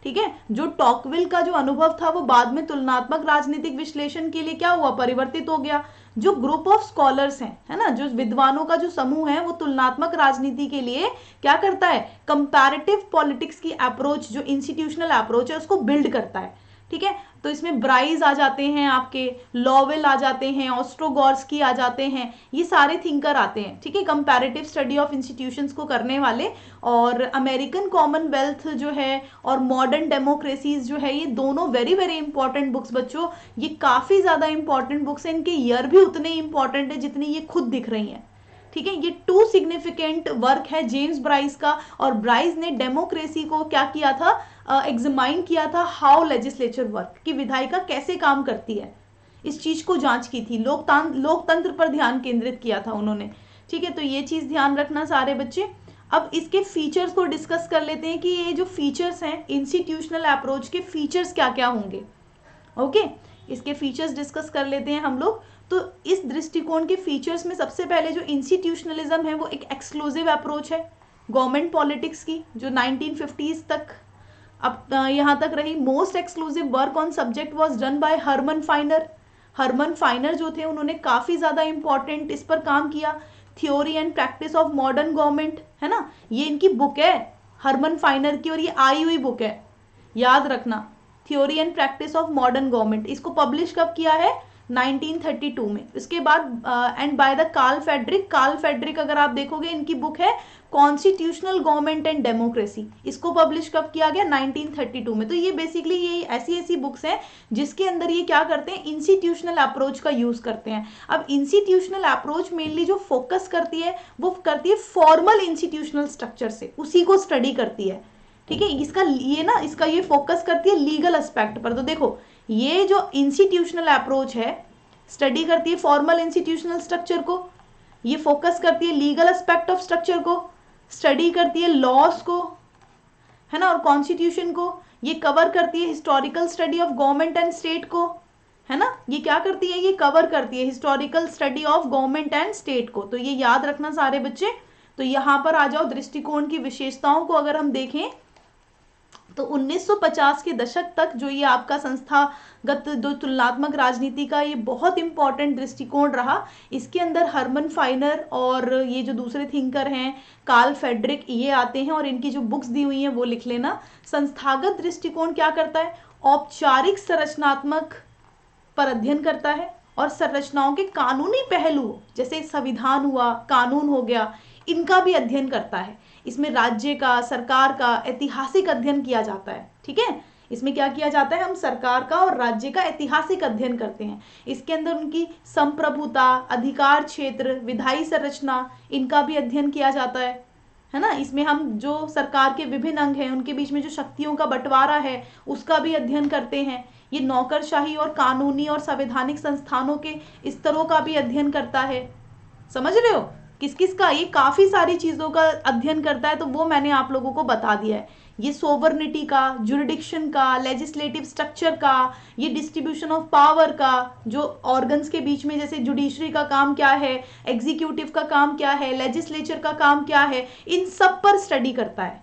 ठीक है, जो टॉकविल का जो अनुभव था वो बाद में तुलनात्मक राजनीतिक विश्लेषण के लिए क्या हुआ? परिवर्तित हो गया। जो ग्रुप ऑफ स्कॉलर्स हैं, है ना, जो विद्वानों का जो समूह है वो तुलनात्मक राजनीति के लिए क्या करता है? कंपैरेटिव पॉलिटिक्स की अप्रोच, जो इंस्टीट्यूशनल अप्रोच है उसको बिल्ड करता है। ठीक है, तो इसमें ब्राइज आ जाते हैं, आपके लॉवेल आ जाते हैं, ऑस्ट्रोगॉर्स्की आ जाते हैं, ये सारे थिंकर आते हैं। ठीक है, कंपैरेटिव स्टडी ऑफ इंस्टीट्यूशंस को करने वाले। और अमेरिकन कॉमनवेल्थ जो है और मॉडर्न डेमोक्रेसीज जो है, ये दोनों वेरी वेरी इंपॉर्टेंट बुक्स बच्चों, ये काफी ज्यादा इंपॉर्टेंट बुक्स हैं, इनके ईयर भी उतने ही इंपॉर्टेंट है जितनी ये खुद दिख रही हैं। ठीक है, ये 2 सिग्निफिकेंट वर्क है जेम्स ब्राइस का, और ब्राइस ने डेमोक्रेसी को क्या किया था? एग्जामाइन किया था, हाउ लेजिस्लेचर वर्क, कि विधायिका कैसे काम करती है, इस चीज को जांच की थी। लोकतंत्र पर ध्यान केंद्रित किया था उन्होंने। ठीक है, तो ये चीज ध्यान रखना सारे बच्चे। अब इसके फीचर्स को डिस्कस कर लेते हैं कि ये जो फीचर्स हैं इंस्टीट्यूशनल अप्रोच के फीचर्स क्या क्या होंगे। ओके, इसके फीचर्स डिस्कस कर लेते हैं हम लोग। तो इस दृष्टिकोण के फीचर्स में सबसे पहले जो इंस्टीट्यूशनलिज्म है वो एक एक्सक्लूसिव अप्रोच है गवर्नमेंट पॉलिटिक्स की, जो 1950s तक अब यहाँ तक रही। Most exclusive work on subject was done by Herman Finer. Herman Finer जो थे उन्होंने काफ़ी ज़्यादा इंपॉर्टेंट इस पर काम किया। Theory and practice of modern government, है ना, ये इनकी बुक है हरमन फाइनर की, और ये आई हुई बुक है, याद रखना, theory and practice of modern government. इसको पब्लिश कब किया है? 1932 में। इसके बाद and by the Carl Friedrich अगर आप देखोगे इनकी बुक है कॉन्स्टिट्यूशनल गवर्नमेंट एंड डेमोक्रेसी। इसको पब्लिश कब किया गया? 1932 में। तो ये बेसिकली ये ऐसी बुक्स हैं जिसके अंदर ये क्या करते हैं, इंस्टीट्यूशनल अप्रोच का यूज करते हैं। अब इंस्टीट्यूशनल अप्रोच मेनली जो फोकस करती है वो करती है फॉर्मल इंस्टीट्यूशनल स्ट्रक्चर से, उसी को स्टडी करती है। ठीक है, इसका ये फोकस करती है लीगल एस्पेक्ट पर। तो देखो ये जो इंस्टीट्यूशनल अप्रोच है स्टडी करती है फॉर्मल इंस्टीट्यूशनल स्ट्रक्चर को, ये फोकस करती है लीगल एस्पेक्ट ऑफ स्ट्रक्चर को, स्टडी करती है लॉस को, है ना, और कॉन्स्टिट्यूशन को। ये कवर करती है historical study of government and state को, है ना, ये क्या करती है, ये कवर करती है historical study of government and state को। तो ये याद रखना सारे बच्चे। तो यहां पर आ जाओ, दृष्टिकोण की विशेषताओं को अगर हम देखें तो 1950 के दशक तक जो ये आपका संस्थागत जो तुलनात्मक राजनीति का ये बहुत इंपॉर्टेंट दृष्टिकोण रहा। इसके अंदर हरमन फाइनर और ये जो दूसरे थिंकर हैं कार्ल फेडरिक, ये आते हैं और इनकी जो बुक्स दी हुई हैं वो लिख लेना। संस्थागत दृष्टिकोण क्या करता है? औपचारिक संरचनात्मक पर अध्ययन करता है और संरचनाओं के कानूनी पहलू जैसे संविधान हुआ, कानून हो गया, इनका भी अध्ययन करता है। इसमें राज्य का, सरकार का ऐतिहासिक अध्ययन किया जाता है। ठीक है, इसमें क्या किया जाता है, हम सरकार का और राज्य का ऐतिहासिक अध्ययन करते हैं। इसके अंदर उनकी संप्रभुता, अधिकार क्षेत्र, विधायी संरचना, इनका भी अध्ययन किया जाता है ना। इसमें हम जो सरकार के विभिन्न अंग हैं उनके बीच में जो शक्तियों का बंटवारा है उसका भी अध्ययन करते हैं। ये नौकरशाही और कानूनी और संवैधानिक संस्थानों के स्तरों का भी अध्ययन करता है। समझ रहे हो किस किस का? ये काफी सारी चीजों का अध्ययन करता है, तो वो मैंने आप लोगों को बता दिया है। ये सोवर्निटी का, जुरिडिक्शन का, लेजिस्लेटिव स्ट्रक्चर का, ये डिस्ट्रीब्यूशन ऑफ पावर का, जो ऑर्गन्स के बीच में जैसे जुडिशरी का काम क्या है, एग्जीक्यूटिव का काम क्या है, लेजिस्लेचर का काम क्या है, इन सब पर स्टडी करता है।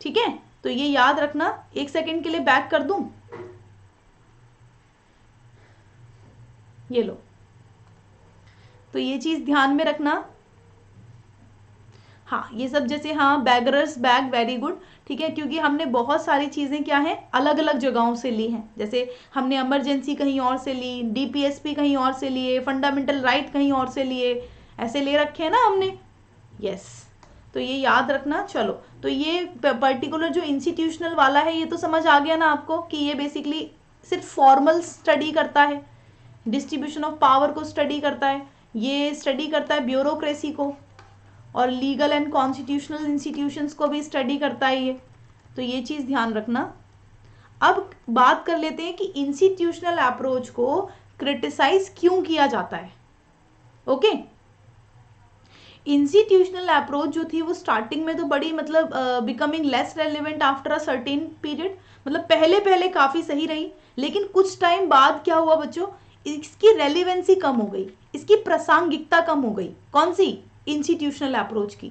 ठीक है, तो ये याद रखना। एक सेकेंड के लिए बैक कर दूं, ये लो, तो ये चीज ध्यान में रखना। हाँ, ये सब जैसे हाँ बैगरर्स बैग, वेरी गुड। ठीक है, क्योंकि हमने बहुत सारी चीजें क्या है अलग अलग जगहों से ली हैं। जैसे हमने इमरजेंसी कहीं और से ली, डीपीएसपी कहीं और से लिए, फंडामेंटल राइट कहीं और से लिए, ऐसे ले रखे हैं ना हमने। यस, तो ये याद रखना। चलो, तो ये पर्टिकुलर जो इंस्टीट्यूशनल वाला है ये तो समझ आ गया ना आपको कि ये बेसिकली सिर्फ फॉर्मल स्टडी करता है, डिस्ट्रीब्यूशन ऑफ पावर को स्टडी करता है, ये स्टडी करता है ब्यूरोक्रेसी को, और लीगल एंड कॉन्स्टिट्यूशनल इंस्टीट्यूशंस को भी स्टडी करता है ये। तो ये चीज ध्यान रखना। अब बात कर लेते हैं कि इंस्टीट्यूशनल अप्रोच को क्रिटिसाइज क्यों किया जाता है। ओके, इंस्टीट्यूशनल अप्रोच जो थी वो स्टार्टिंग में तो बड़ी मतलब becoming less relevant after a certain period, मतलब पहले पहले काफी सही रही, लेकिन कुछ टाइम बाद क्या हुआ बच्चों, इसकी रेलिवेंसी कम हो गई, इसकी प्रासंगिकता कम हो गई। कौन सी? इंस्टीट्यूशनल अप्रोच की।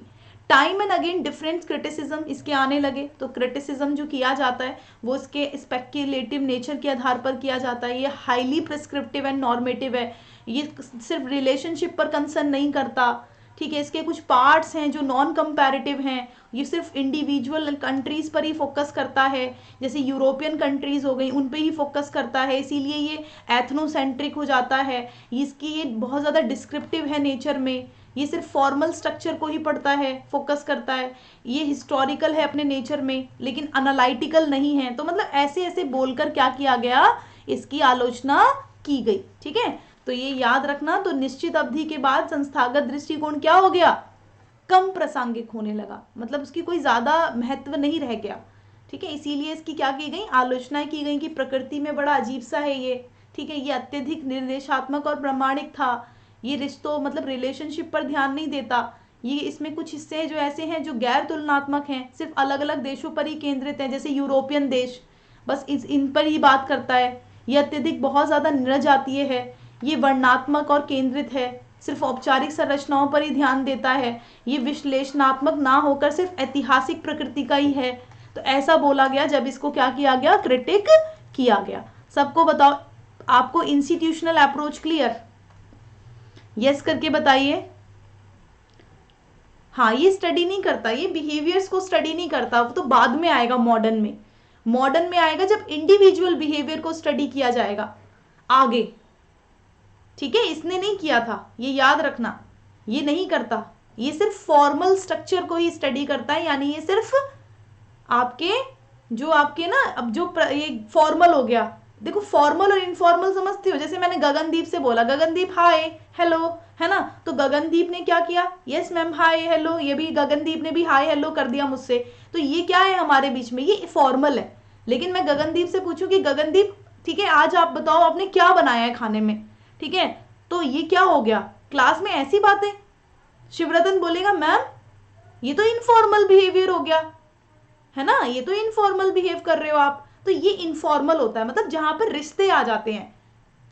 Time and again different criticism इसके आने लगे। तो क्रिटिसिज्म जो किया जाता है वो इसके स्पेक्युलेटिव नेचर के आधार पर किया जाता है। ये हाईली प्रिस्क्रिप्टिव एंड नॉर्मेटिव है, ये सिर्फ रिलेशनशिप पर कंसर्न नहीं करता। ठीक है, इसके कुछ पार्ट्स हैं जो नॉन कंपैरेटिव हैं, ये सिर्फ इंडिविजुअल कंट्रीज पर ही फोकस करता है, जैसे यूरोपियन कंट्रीज हो गई उन पे ही फोकस करता है, इसीलिए ये एथनोसेंट्रिक हो जाता है। इसकी ये बहुत ज़्यादा डिस्क्रिप्टिव है नेचर में, ये सिर्फ फॉर्मल स्ट्रक्चर को ही पढ़ता है, फोकस करता है। ये हिस्टोरिकल है अपने नेचर में, लेकिन एनालिटिकल नहीं है। तो मतलब ऐसे ऐसे बोलकर क्या किया गया, इसकी आलोचना की गई। ठीक है, तो ये याद रखना। तो निश्चित अवधि के बाद संस्थागत दृष्टिकोण क्या हो गया, कम प्रासंगिक होने लगा, मतलब उसकी कोई ज्यादा महत्व नहीं रह गया। ठीक है, इसीलिए इसकी क्या की गई, आलोचनाएं की गई कि प्रकृति में बड़ा अजीब सा है ये। ठीक है, ये अत्यधिक निर्देशात्मक और प्रामाणिक था, ये रिश्तों मतलब रिलेशनशिप पर ध्यान नहीं देता, ये इसमें कुछ हिस्से जो ऐसे हैं जो गैर तुलनात्मक हैं, सिर्फ अलग अलग देशों पर ही केंद्रित हैं, जैसे यूरोपियन देश बस इन पर ही बात करता है। ये अत्यधिक बहुत ज़्यादा निरजातीय है। ये वर्णात्मक और केंद्रित है, सिर्फ औपचारिक संरचनाओं पर ही ध्यान देता है। ये विश्लेषणात्मक ना होकर सिर्फ ऐतिहासिक प्रकृति का ही है। तो ऐसा बोला गया जब इसको क्या किया गया, क्रिटिक किया गया। सबको बताओ, आपको इंस्टीट्यूशनल अप्रोच क्लियर? यस करके बताइए। हाँ, ये स्टडी नहीं करता, ये बिहेवियर्स को स्टडी नहीं करता, वो तो बाद में आएगा। मॉडर्न में आएगा जब इंडिविजुअल बिहेवियर को स्टडी किया जाएगा आगे। ठीक है, इसने नहीं किया था, ये याद रखना, ये नहीं करता। ये सिर्फ फॉर्मल स्ट्रक्चर को ही स्टडी करता है, यानी ये सिर्फ आपके जो आपके ना, अब जो ये फॉर्मल हो गया, देखो फॉर्मल और इनफॉर्मल समझते हो। जैसे मैंने गगनदीप से बोला, गगनदीप हाय हेलो, है ना, तो गगनदीप ने क्या किया, यस मैम हाय हेलो, ये भी गगनदीप ने भी हाय हेलो कर दिया मुझसे। तो ये क्या है हमारे बीच में, ये फॉर्मल है। लेकिन मैं गगनदीप से पूछूं कि गगनदीप ठीक है आज आप बताओ आपने क्या बनाया है खाने में, ठीक है, तो ये क्या हो गया, क्लास में ऐसी बातें। शिवरतन बोलेगा मैम ये तो इनफॉर्मल बिहेवियर हो गया, है ना, ये तो इनफॉर्मल बिहेव कर रहे हो आप। तो ये इनफॉर्मल होता है, मतलब जहां पर रिश्ते आ जाते हैं,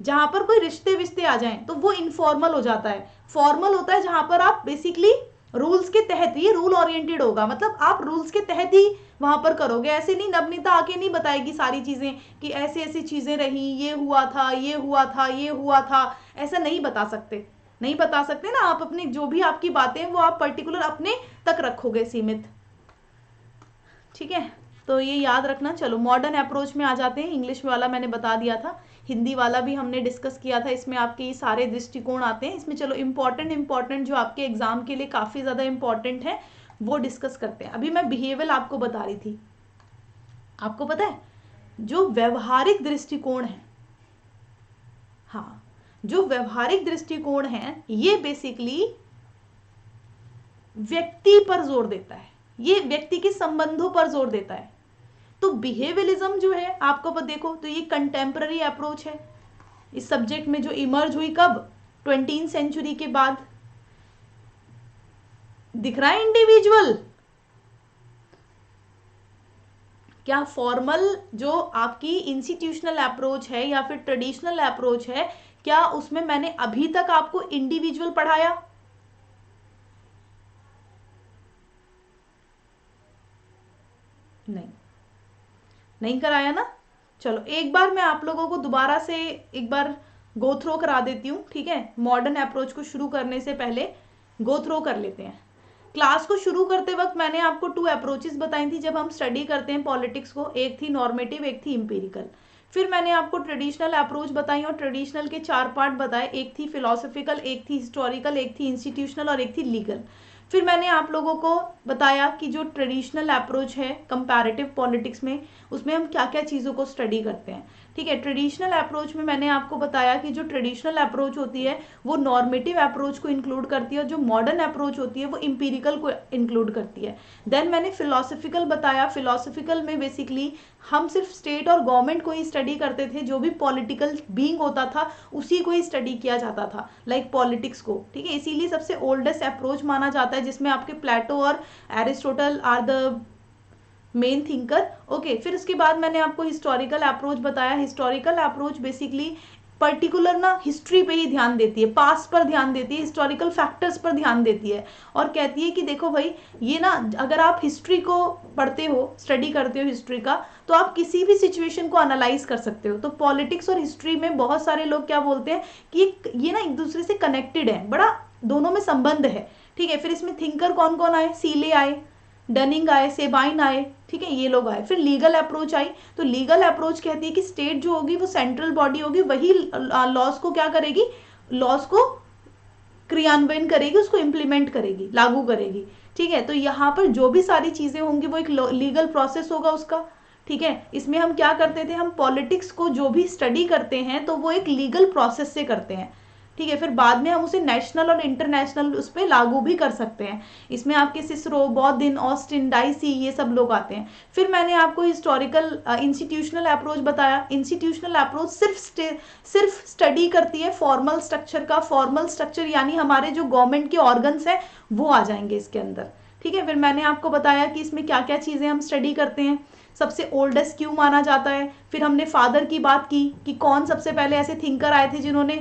जहां पर कोई रिश्ते विश्ते आ जाएं तो वो इनफॉर्मल हो जाता है। फॉर्मल होता है जहां पर आप बेसिकली रूल्स के तहत, ये रूल ओरिएंटेड होगा, मतलब आप रूल्स के तहत ही वहां पर करोगे। ऐसे नहीं, नवनीता आके नहीं बताएगी सारी चीजें कि ऐसी ऐसी चीजें रही, ये हुआ था, ये हुआ था, ये हुआ था, ऐसा नहीं बता सकते, नहीं बता सकते ना। आप अपने जो भी आपकी बातें हैं वो आप पर्टिकुलर अपने तक रखोगे, सीमित। ठीक है, तो ये याद रखना। चलो मॉडर्न अप्रोच में आ जाते हैं। इंग्लिश वाला मैंने बता दिया था, हिंदी वाला भी हमने डिस्कस किया था। इसमें आपके ये सारे दृष्टिकोण आते हैं। इसमें चलो इम्पॉर्टेंट जो आपके एग्जाम के लिए काफ़ी ज़्यादा इम्पॉर्टेंट है वो डिस्कस करते हैं। अभी मैं बिहेवियर आपको बता रही थी, आपको पता है जो व्यवहारिक दृष्टिकोण है, हाँ जो व्यवहारिक दृष्टिकोण है ये बेसिकली व्यक्ति पर जोर देता है, ये व्यक्ति के संबंधों पर जोर देता है। तो बिहेवियरिज्म जो है आपको देखो तो ये कंटेम्पररी अप्रोच है इस सब्जेक्ट में, जो इमर्ज हुई कब, 20वीं सेंचुरी के बाद। दिख रहा है इंडिविजुअल, क्या फॉर्मल जो आपकी इंस्टीट्यूशनल अप्रोच है या फिर ट्रेडिशनल अप्रोच है, क्या उसमें मैंने अभी तक आपको इंडिविजुअल पढ़ाया? नहीं कराया ना। चलो एक बार मैं आप लोगों को दोबारा से एक बार गो थ्रो करा देती हूँ, ठीक है। मॉडर्न अप्रोच को शुरू करने से पहले गो थ्रो कर लेते हैं। क्लास को शुरू करते वक्त मैंने आपको 2 अप्रोचेस बताई थी जब हम स्टडी करते हैं पॉलिटिक्स को, एक थी नॉर्मेटिव, एक थी इंपीरिकल। फिर मैंने आपको ट्रेडिशनल अप्रोच बताई और ट्रेडिशनल के 4 पार्ट बताए, एक थी फिलोसफिकल, एक थी हिस्टोरिकल, एक थी इंस्टीट्यूशनल और एक थी लीगल। फिर मैंने आप लोगों को बताया कि जो ट्रेडिशनल अप्रोच है कंपैरेटिव पॉलिटिक्स में, उसमें हम क्या क्या चीज़ों को स्टडी करते हैं, ठीक है। ट्रेडिशनल अप्रोच में मैंने आपको बताया कि जो ट्रेडिशनल अप्रोच होती है वो नॉर्मेटिव अप्रोच को इंक्लूड करती है और जो मॉडर्न अप्रोच होती है वो इंपीरिकल को इंक्लूड करती है। देन मैंने फिलोसफिकल बताया, फिलोसफिकल में बेसिकली हम सिर्फ स्टेट और गवर्नमेंट को ही स्टडी करते थे, जो भी पॉलिटिकल बीइंग होता था उसी को ही स्टडी किया जाता था, लाइक पॉलिटिक्स को, ठीक है। इसीलिए सबसे ओल्डेस्ट अप्रोच माना जाता है, जिसमें आपके प्लेटो और Aristotle are the main thinker, okay. फिर उसके बाद मैंने आपको हिस्टोरिकल अप्रोच बताया। हिस्टोरिकल अप्रोच बेसिकली पर्टिकुलर ना हिस्ट्री पे ही ध्यान देती है, पास्ट पर ध्यान देती है, हिस्टोरिकल फैक्टर्स पर ध्यान देती है और कहती है कि देखो भाई ये ना, अगर आप हिस्ट्री को पढ़ते हो, स्टडी करते हो हिस्ट्री का, तो आप किसी भी सिचुएशन को एनालाइज कर सकते हो। तो पॉलिटिक्स और हिस्ट्री में बहुत सारे लोग क्या बोलते हैं कि ये ना एक दूसरे से कनेक्टेड है, बड़ा दोनों में संबंध है, ठीक है। फिर इसमें थिंकर कौन कौन आए, सीले आए, डनिंग आए, सेबाइन आए, ठीक है, ये लोग आए। फिर लीगल अप्रोच आई। तो लीगल अप्रोच कहती है कि स्टेट जो होगी वो सेंट्रल बॉडी होगी, वही लॉस को क्या करेगी, लॉस को क्रियान्वयन करेगी, उसको इम्प्लीमेंट करेगी, लागू करेगी, ठीक है। तो यहाँ पर जो भी सारी चीजें होंगी वो एक लीगल प्रोसेस होगा उसका, ठीक है। इसमें हम क्या करते थे, हम पॉलिटिक्स को जो भी स्टडी करते हैं तो वो एक लीगल प्रोसेस से करते हैं, ठीक है, फिर बाद में हम उसे नेशनल और इंटरनेशनल उस पर लागू भी कर सकते हैं। इसमें आपके सिसरो, बॉदिन, ऑस्टिन, डाइसी, ये सब लोग आते हैं। फिर मैंने आपको हिस्टोरिकल इंस्टीट्यूशनल अप्रोच बताया। इंस्टीट्यूशनल अप्रोच सिर्फ स्टडी करती है फॉर्मल स्ट्रक्चर का। फॉर्मल स्ट्रक्चर यानी हमारे जो गवर्नमेंट के ऑर्गन्स हैं वो आ जाएंगे इसके अंदर, ठीक है। फिर मैंने आपको बताया कि इसमें क्या क्या चीज़ें हम स्टडी करते हैं। सबसे ओल्डेस्ट क्यों माना जाता है। फिर हमने फादर की बात की कि कौन सबसे पहले ऐसे थिंकर आए थे जिन्होंने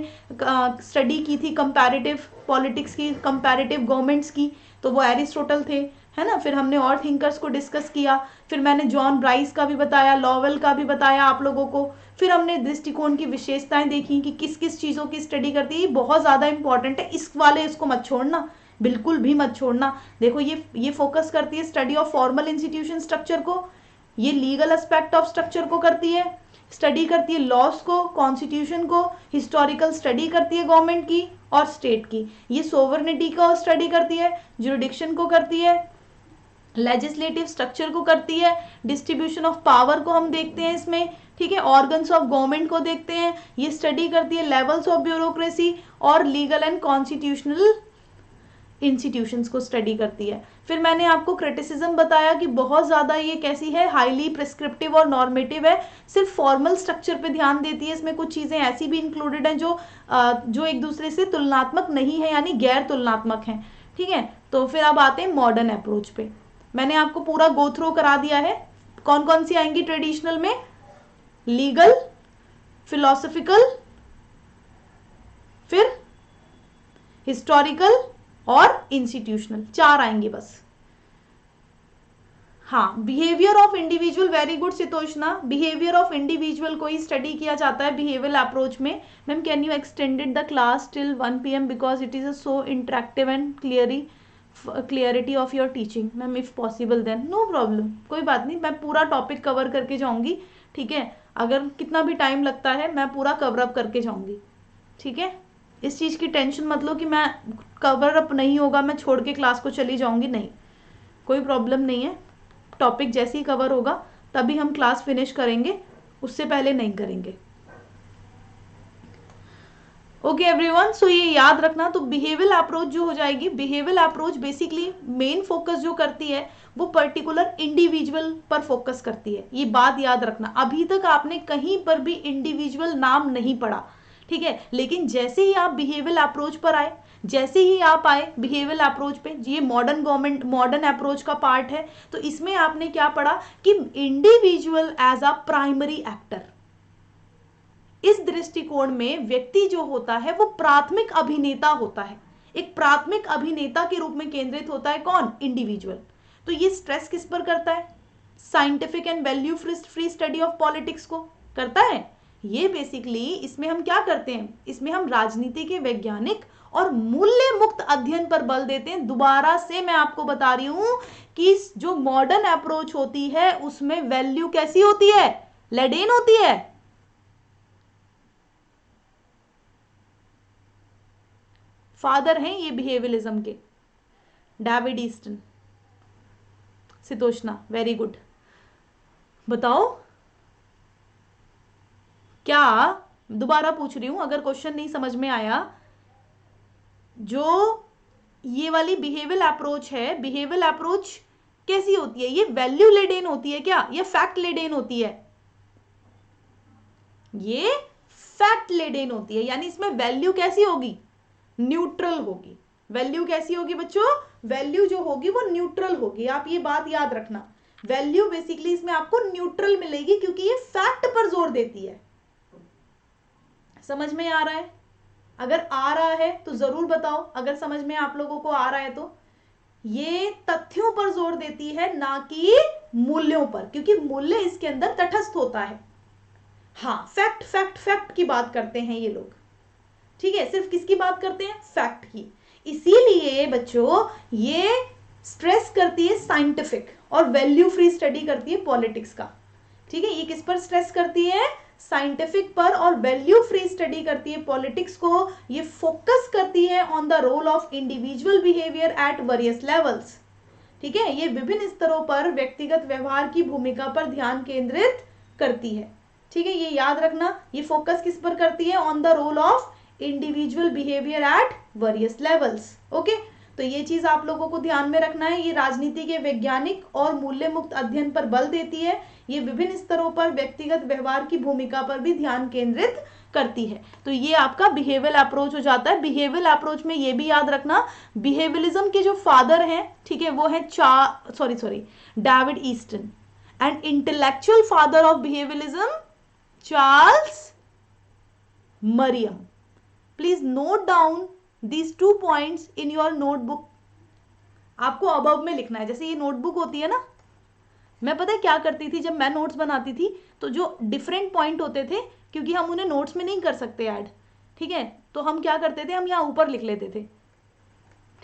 स्टडी की थी कंपैरेटिव पॉलिटिक्स की, कंपैरेटिव गवर्नमेंट्स की, तो वो एरिस्टोटल थे, है ना। फिर हमने और थिंकर्स को डिस्कस किया। फिर मैंने जॉन ब्राइस का भी बताया, लॉवेल का भी बताया आप लोगों को। फिर हमने दृष्टिकोण की विशेषताएं देखी कि किस किस चीज़ों की स्टडी करती है। बहुत ज़्यादा इंपॉर्टेंट है, इस वाले इसको मत छोड़ना, बिल्कुल भी मत छोड़ना। देखो ये फोकस करती है study of formal institution structure को, ये लीगल एस्पेक्ट ऑफ स्ट्रक्चर को करती है, स्टडी करती है लॉस को, कॉन्स्टिट्यूशन को, हिस्टोरिकल स्टडी करती है गवर्नमेंट की और स्टेट की, ये सोवरेनिटी को स्टडी करती है, जुरिडिक्शन को करती है, लेजिस्लेटिव स्ट्रक्चर को करती है, डिस्ट्रीब्यूशन ऑफ पावर को हम देखते हैं इसमें, ठीक है, ऑर्गन्स ऑफ गवर्नमेंट को देखते हैं, ये स्टडी करती है लेवल्स ऑफ ब्यूरोक्रेसी और लीगल एंड कॉन्स्टिट्यूशनल इंस्टीट्यूशंस को स्टडी करती है। फिर मैंने आपको क्रिटिसिज्म बताया कि बहुत ज़्यादा ये कैसी है, हाईली प्रिस्क्रिप्टिव और नॉर्मेटिव है, सिर्फ फॉर्मल स्ट्रक्चर पे ध्यान देती है। इसमें कुछ चीज़ें ऐसी भी इंक्लूडेड हैं जो एक दूसरे से तुलनात्मक नहीं है, यानी गैर तुलनात्मक हैं, ठीक है। तो फिर अब आते हैं मॉडर्न अप्रोच पे। मैंने आपको पूरा गो थ्रू करा दिया है। कौन कौन सी आएंगी ट्रेडिशनल में, लीगल, फिलोसफिकल, फिर हिस्टोरिकल और इंस्टीट्यूशनल, 4 आएंगे बस। हाँ, behaviour of individual, very good Sitoshna, behaviour of individual को ही स्टडी किया जाता है बिहेवियरल अप्रोच में। Ma'am can you extended the class till 1 PM because it is a so interactive and clarity of your teaching. Ma'am if possible then no problem, कोई बात नहीं, मैं पूरा टॉपिक कवर करके जाऊंगी, ठीक है। अगर कितना भी टाइम लगता है मैं पूरा कवर अप करके जाऊंगी, ठीक है। इस चीज़ की टेंशन मत लो कि मैं कवर अप नहीं होगा, मैं छोड़ के क्लास को चली जाऊंगी, नहीं, कोई प्रॉब्लम नहीं है। टॉपिक जैसे ही कवर होगा तभी हम क्लास फिनिश करेंगे, उससे पहले नहीं करेंगे। ओके एवरीवन, सो ये याद रखना। तो बिहेवियरल अप्रोच जो हो जाएगी, behavioural approach basically main focus जो करती है वो पर्टिकुलर इंडिविजुअल पर फोकस करती है, ये बात याद रखना। अभी तक आपने कहीं पर भी इंडिविजुअल नाम नहीं पढ़ा, ठीक है, लेकिन जैसे ही आप बिहेवियरल अप्रोच पर आए, जैसे ही आप आए बिहेवियरल अप्रोच पे, ये मॉडर्न अप्रोच का पार्ट है, तो इसमें आपने क्या पढ़ा कि individual as a primary actor, इस दृष्टिकोण में व्यक्ति जो होता है वो प्राथमिक अभिनेता होता है, एक प्राथमिक अभिनेता के रूप में केंद्रित होता है, कौन, इंडिविजुअल। तो ये स्ट्रेस किस पर करता है, scientific and value free study of politics को करता है। ये बेसिकली इसमें हम क्या करते हैं, इसमें हम राजनीति के वैज्ञानिक और मूल्य मुक्त अध्ययन पर बल देते हैं। दोबारा से मैं आपको बता रही हूं कि जो मॉडर्न अप्रोच होती है उसमें वैल्यू कैसी होती है, लेडेन होती है। फादर हैं ये बिहेवियरिज्म के, डेविड ईस्टन, सितोषना, वेरी गुड। बताओ क्या, दोबारा पूछ रही हूं अगर क्वेश्चन नहीं समझ में आया, जो ये वाली बिहेवियरल अप्रोच है, बिहेवियरल अप्रोच कैसी होती है, ये वैल्यू लेडेन होती है क्या, ये फैक्ट लेडेन होती है, ये फैक्ट लेडेन होती है, यानी इसमें वैल्यू कैसी होगी, न्यूट्रल होगी। वैल्यू कैसी होगी बच्चों, वैल्यू जो होगी वो न्यूट्रल होगी, आप ये बात याद रखना। वैल्यू बेसिकली इसमें आपको न्यूट्रल मिलेगी क्योंकि ये फैक्ट पर जोर देती है। समझ में आ रहा है, अगर आ रहा है तो जरूर बताओ, अगर समझ में आप लोगों को आ रहा है तो। ये तथ्यों पर जोर देती है ना कि मूल्यों पर, क्योंकि मूल्य इसके अंदर तटस्थ होता है। हाँ, फैक्ट फैक्ट फैक्ट की बात करते हैं ये लोग, ठीक है, सिर्फ किसकी बात करते हैं, फैक्ट की। इसीलिए बच्चों ये स्ट्रेस करती है साइंटिफिक और वैल्यू फ्री स्टडी करती है पॉलिटिक्स का, ठीक है। ये किस पर स्ट्रेस करती है, साइंटिफिक पर, और वैल्यू फ्री स्टडी करती है पॉलिटिक्स को। ये फोकस करती है on the role of individual behaviour at various levels, ठीक है। ये विभिन्न स्तरों पर व्यक्तिगत व्यवहार की भूमिका पर ध्यान केंद्रित करती है, ठीक है, ये याद रखना। ये फोकस किस पर करती है, on the role of individual behaviour at various levels. Okay, तो ये चीज आप लोगों को ध्यान में रखना है। ये राजनीति के वैज्ञानिक और मूल्य मुक्त अध्ययन पर बल देती है। ये विभिन्न स्तरों पर व्यक्तिगत व्यवहार की भूमिका पर भी ध्यान केंद्रित करती है। तो ये आपका बिहेवियरल अप्रोच हो जाता है। बिहेवियरल अप्रोच में ये भी याद रखना, बिहेवियरिज्म के जो फादर हैं, ठीक है, वो है David Easton, and intellectual father of behaviourism Charles Merriam. Please note down these 2 points in your notebook। आपको अबव में लिखना है। जैसे ये नोटबुक होती है ना, मैं पता है क्या करती थी, जब मैं नोट्स बनाती थी तो जो डिफरेंट पॉइंट होते थे, क्योंकि हम उन्हें नोट्स में नहीं कर सकते ऐड, ठीक है, तो हम क्या करते थे, हम यहाँ ऊपर लिख लेते थे,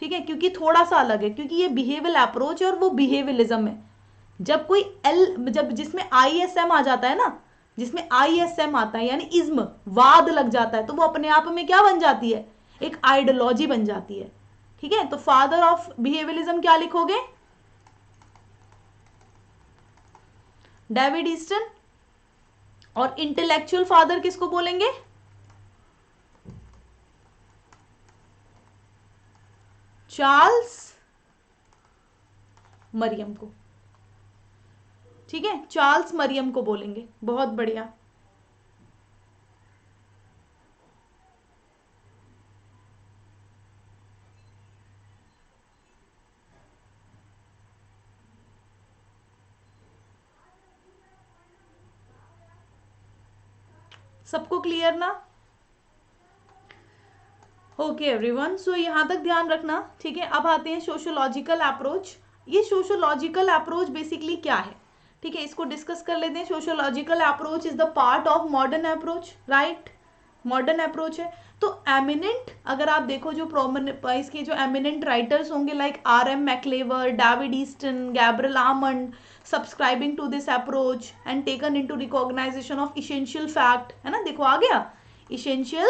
ठीक है, क्योंकि थोड़ा सा अलग है, क्योंकि ये बिहेवियरल अप्रोच है और वो बिहेवियरिज्म है। जब कोई जिसमें ISM आ जाता है ना, जिसमें ISM आता है यानी इज्म, वाद लग जाता है, तो वो अपने आप में क्या बन जाती है, एक आइडियोलॉजी बन जाती है। ठीक है, तो फादर ऑफ बिहेवियरिज्म क्या लिखोगे, डेविड ईस्टन। और इंटेलेक्चुअल फादर किसको बोलेंगे, चार्ल्स मरियम को। ठीक है, चार्ल्स मरियम को बोलेंगे। बहुत बढ़िया। सबको क्लियर ना? ओके एवरीवन, सो यहां तक ध्यान रखना। ठीक है, अब आते हैं सोशियोलॉजिकल अप्रोच। ये सोशियोलॉजिकल अप्रोच बेसिकली क्या है, ठीक है, इसको डिस्कस कर लेते हैं। Sociological approach is the part of modern approach, right, modern approach है। तो एमिनेंट, अगर आप देखो जो इसके जो एमिनेंट राइटर्स होंगे like R.M. MacIver, David Easton, Gabriel Almond, subscribing to this approach and taken into recognisation of essential fact, है ना, देखो आ गया इसेंशियल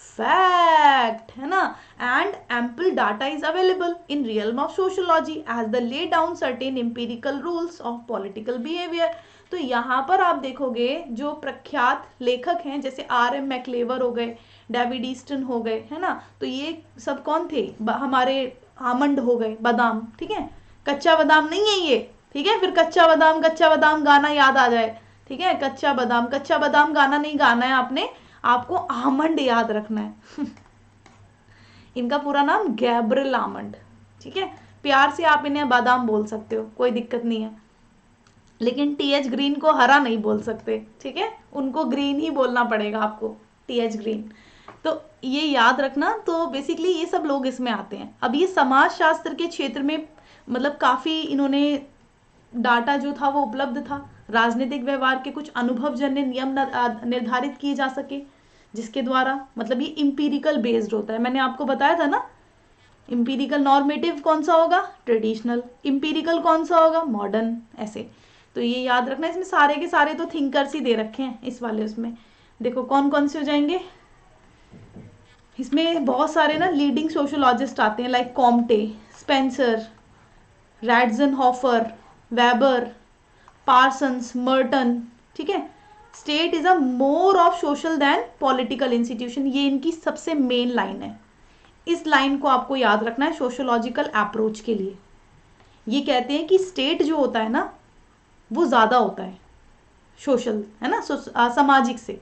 फैक्ट, है ना, and ample data is available in realm of sociology as the lay down certain empirical rules of political behaviour. तो यहाँ पर आप देखोगे जो प्रख्यात लेखक हैं जैसे R.M. मैक्लेवर हो गए, डेविड ईस्टन हो गए, है ना, तो ये सब कौन थे, हमारे आमंड हो गए, बादाम, ठीक है, कच्चा बादाम नहीं है ये, ठीक है, फिर कच्चा बादाम गाना याद आ जाए, ठीक है, कच्चा बादाम गाना नहीं गाना है आपने, आपको आमंड याद रखना है। इनका पूरा नाम गैब्रियल आमंड, ठीक है, प्यार से आप इन्हें बादाम बोल सकते हो, कोई दिक्कत नहीं है, लेकिन TH ग्रीन को हरा नहीं बोल सकते, ठीक है, उनको ग्रीन ही बोलना पड़ेगा आपको, TH ग्रीन। तो ये याद रखना। तो बेसिकली ये सब लोग इसमें आते हैं। अब ये समाज शास्त्र के क्षेत्र में मतलब काफ़ी इन्होंने डाटा जो था वो उपलब्ध था, राजनीतिक व्यवहार के कुछ अनुभवजन्य नियम निर्धारित किए जा सके, जिसके द्वारा मतलब ये इम्पीरिकल बेस्ड होता है। मैंने आपको बताया था ना, इम्पीरिकल नॉर्मेटिव कौन सा होगा, ट्रेडिशनल, इम्पीरिकल कौन सा होगा, मॉडर्न, ऐसे। तो ये याद रखना। इसमें सारे के सारे तो थिंकर्स ही दे रखे हैं इस वाले, उसमें देखो कौन कौन से हो जाएंगे। इसमें बहुत सारे ना लीडिंग सोशियोलॉजिस्ट आते हैं like Comte, Spencer, Ratzenhofer, Weber, Parsons, Merton, ठीक है। State is a more of social than political institution, ये इनकी सबसे मेन लाइन है। इस लाइन को आपको याद रखना है सोशियोलॉजिकल अप्रोच के लिए। ये कहते हैं कि स्टेट जो होता है ना वो ज़्यादा होता है सोशल, है ना, सामाजिक से,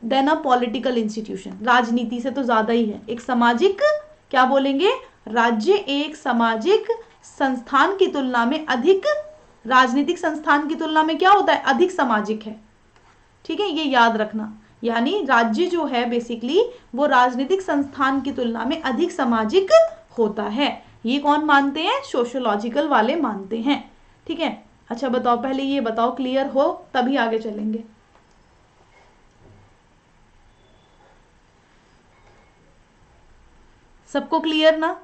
देन अ पॉलिटिकल इंस्टीट्यूशन, राजनीति से तो ज़्यादा ही है। एक सामाजिक, क्या बोलेंगे, राज्य एक सामाजिक संस्थान की तुलना में अधिक, राजनीतिक संस्थान की तुलना में क्या होता है, अधिक सामाजिक है, ठीक है, ये याद रखना। यानी राज्य जो है बेसिकली वो राजनीतिक संस्थान की तुलना में अधिक सामाजिक होता है। ये कौन मानते हैं, सोशियोलॉजिकल वाले मानते हैं, ठीक है। अच्छा बताओ, पहले ये बताओ, क्लियर हो तभी आगे चलेंगे। सबको क्लियर ना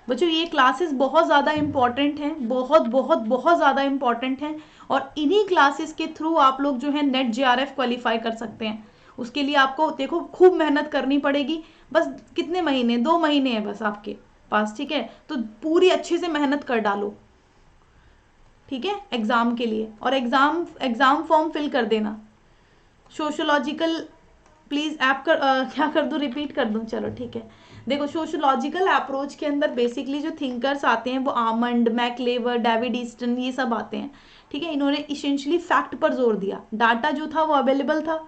बच्चों? ये क्लासेस बहुत ज़्यादा इंपॉर्टेंट हैं, बहुत बहुत बहुत ज़्यादा इंपॉर्टेंट हैं, और इन्हीं क्लासेस के थ्रू आप लोग जो है नेट JRF क्वालिफाई कर सकते हैं। उसके लिए आपको देखो खूब मेहनत करनी पड़ेगी। बस कितने महीने, 2 महीने हैं बस आपके पास, ठीक है, तो पूरी अच्छे से मेहनत कर डालो, ठीक है, एग्ज़ाम के लिए। और एग्ज़ाम फॉर्म फिल कर देना। सोशियोलॉजिकल प्लीज ऐप क्या कर दूं, रिपीट कर दूं, चलो ठीक है। देखो सोशोलॉजिकल अप्रोच के अंदर बेसिकली जो थिंकर्स आते हैं वो आमंड, मैकलेवर, डेविड ईस्टन, ये सब आते हैं, ठीक है। इन्होंने इसेंशियली फैक्ट पर जोर दिया, डाटा जो था वो अवेलेबल था,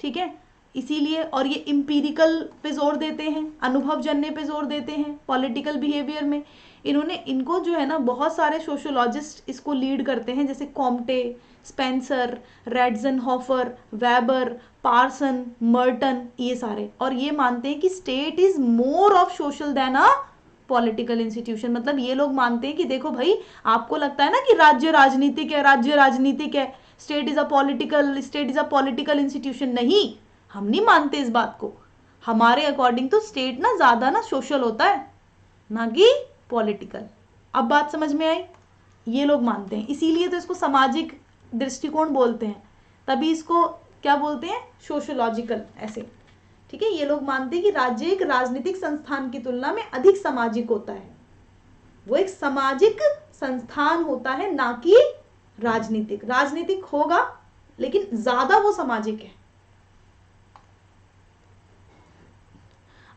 ठीक है, इसीलिए। और ये इम्पीरिकल पे जोर देते हैं, अनुभव जन्य पे जोर देते हैं पॉलिटिकल बिहेवियर में। इनको जो है ना बहुत सारे सोशोलॉजिस्ट इसको लीड करते हैं, जैसे Comte, Spencer, Ratzenhofer, Weber, Parson, Merton, ये सारे। और ये मानते हैं कि state is more of social than a political institution. मतलब ये लोग मानते हैं कि देखो भाई, आपको लगता है ना कि राज्य राजनीतिक है, राज्य राजनीतिक है, state is a political institution. नहीं, हम नहीं मानते इस बात को। हमारे अकॉर्डिंग तो स्टेट ना ज्यादा ना सोशल होता है, ना कि पॉलिटिकल। अब बात समझ में आई? ये लोग मानते हैं, इसीलिए तो इसको सामाजिक दृष्टिकोण बोलते हैं, तभी इसको क्या बोलते हैं, सोशोलॉजिकल, ऐसे, ठीक है। ये लोग मानते हैं कि राज्य एक राजनीतिक संस्थान की तुलना में अधिक सामाजिक होता है, वो एक सामाजिक संस्थान होता है, ना कि राजनीतिक। राजनीतिक होगा लेकिन ज्यादा वो सामाजिक है।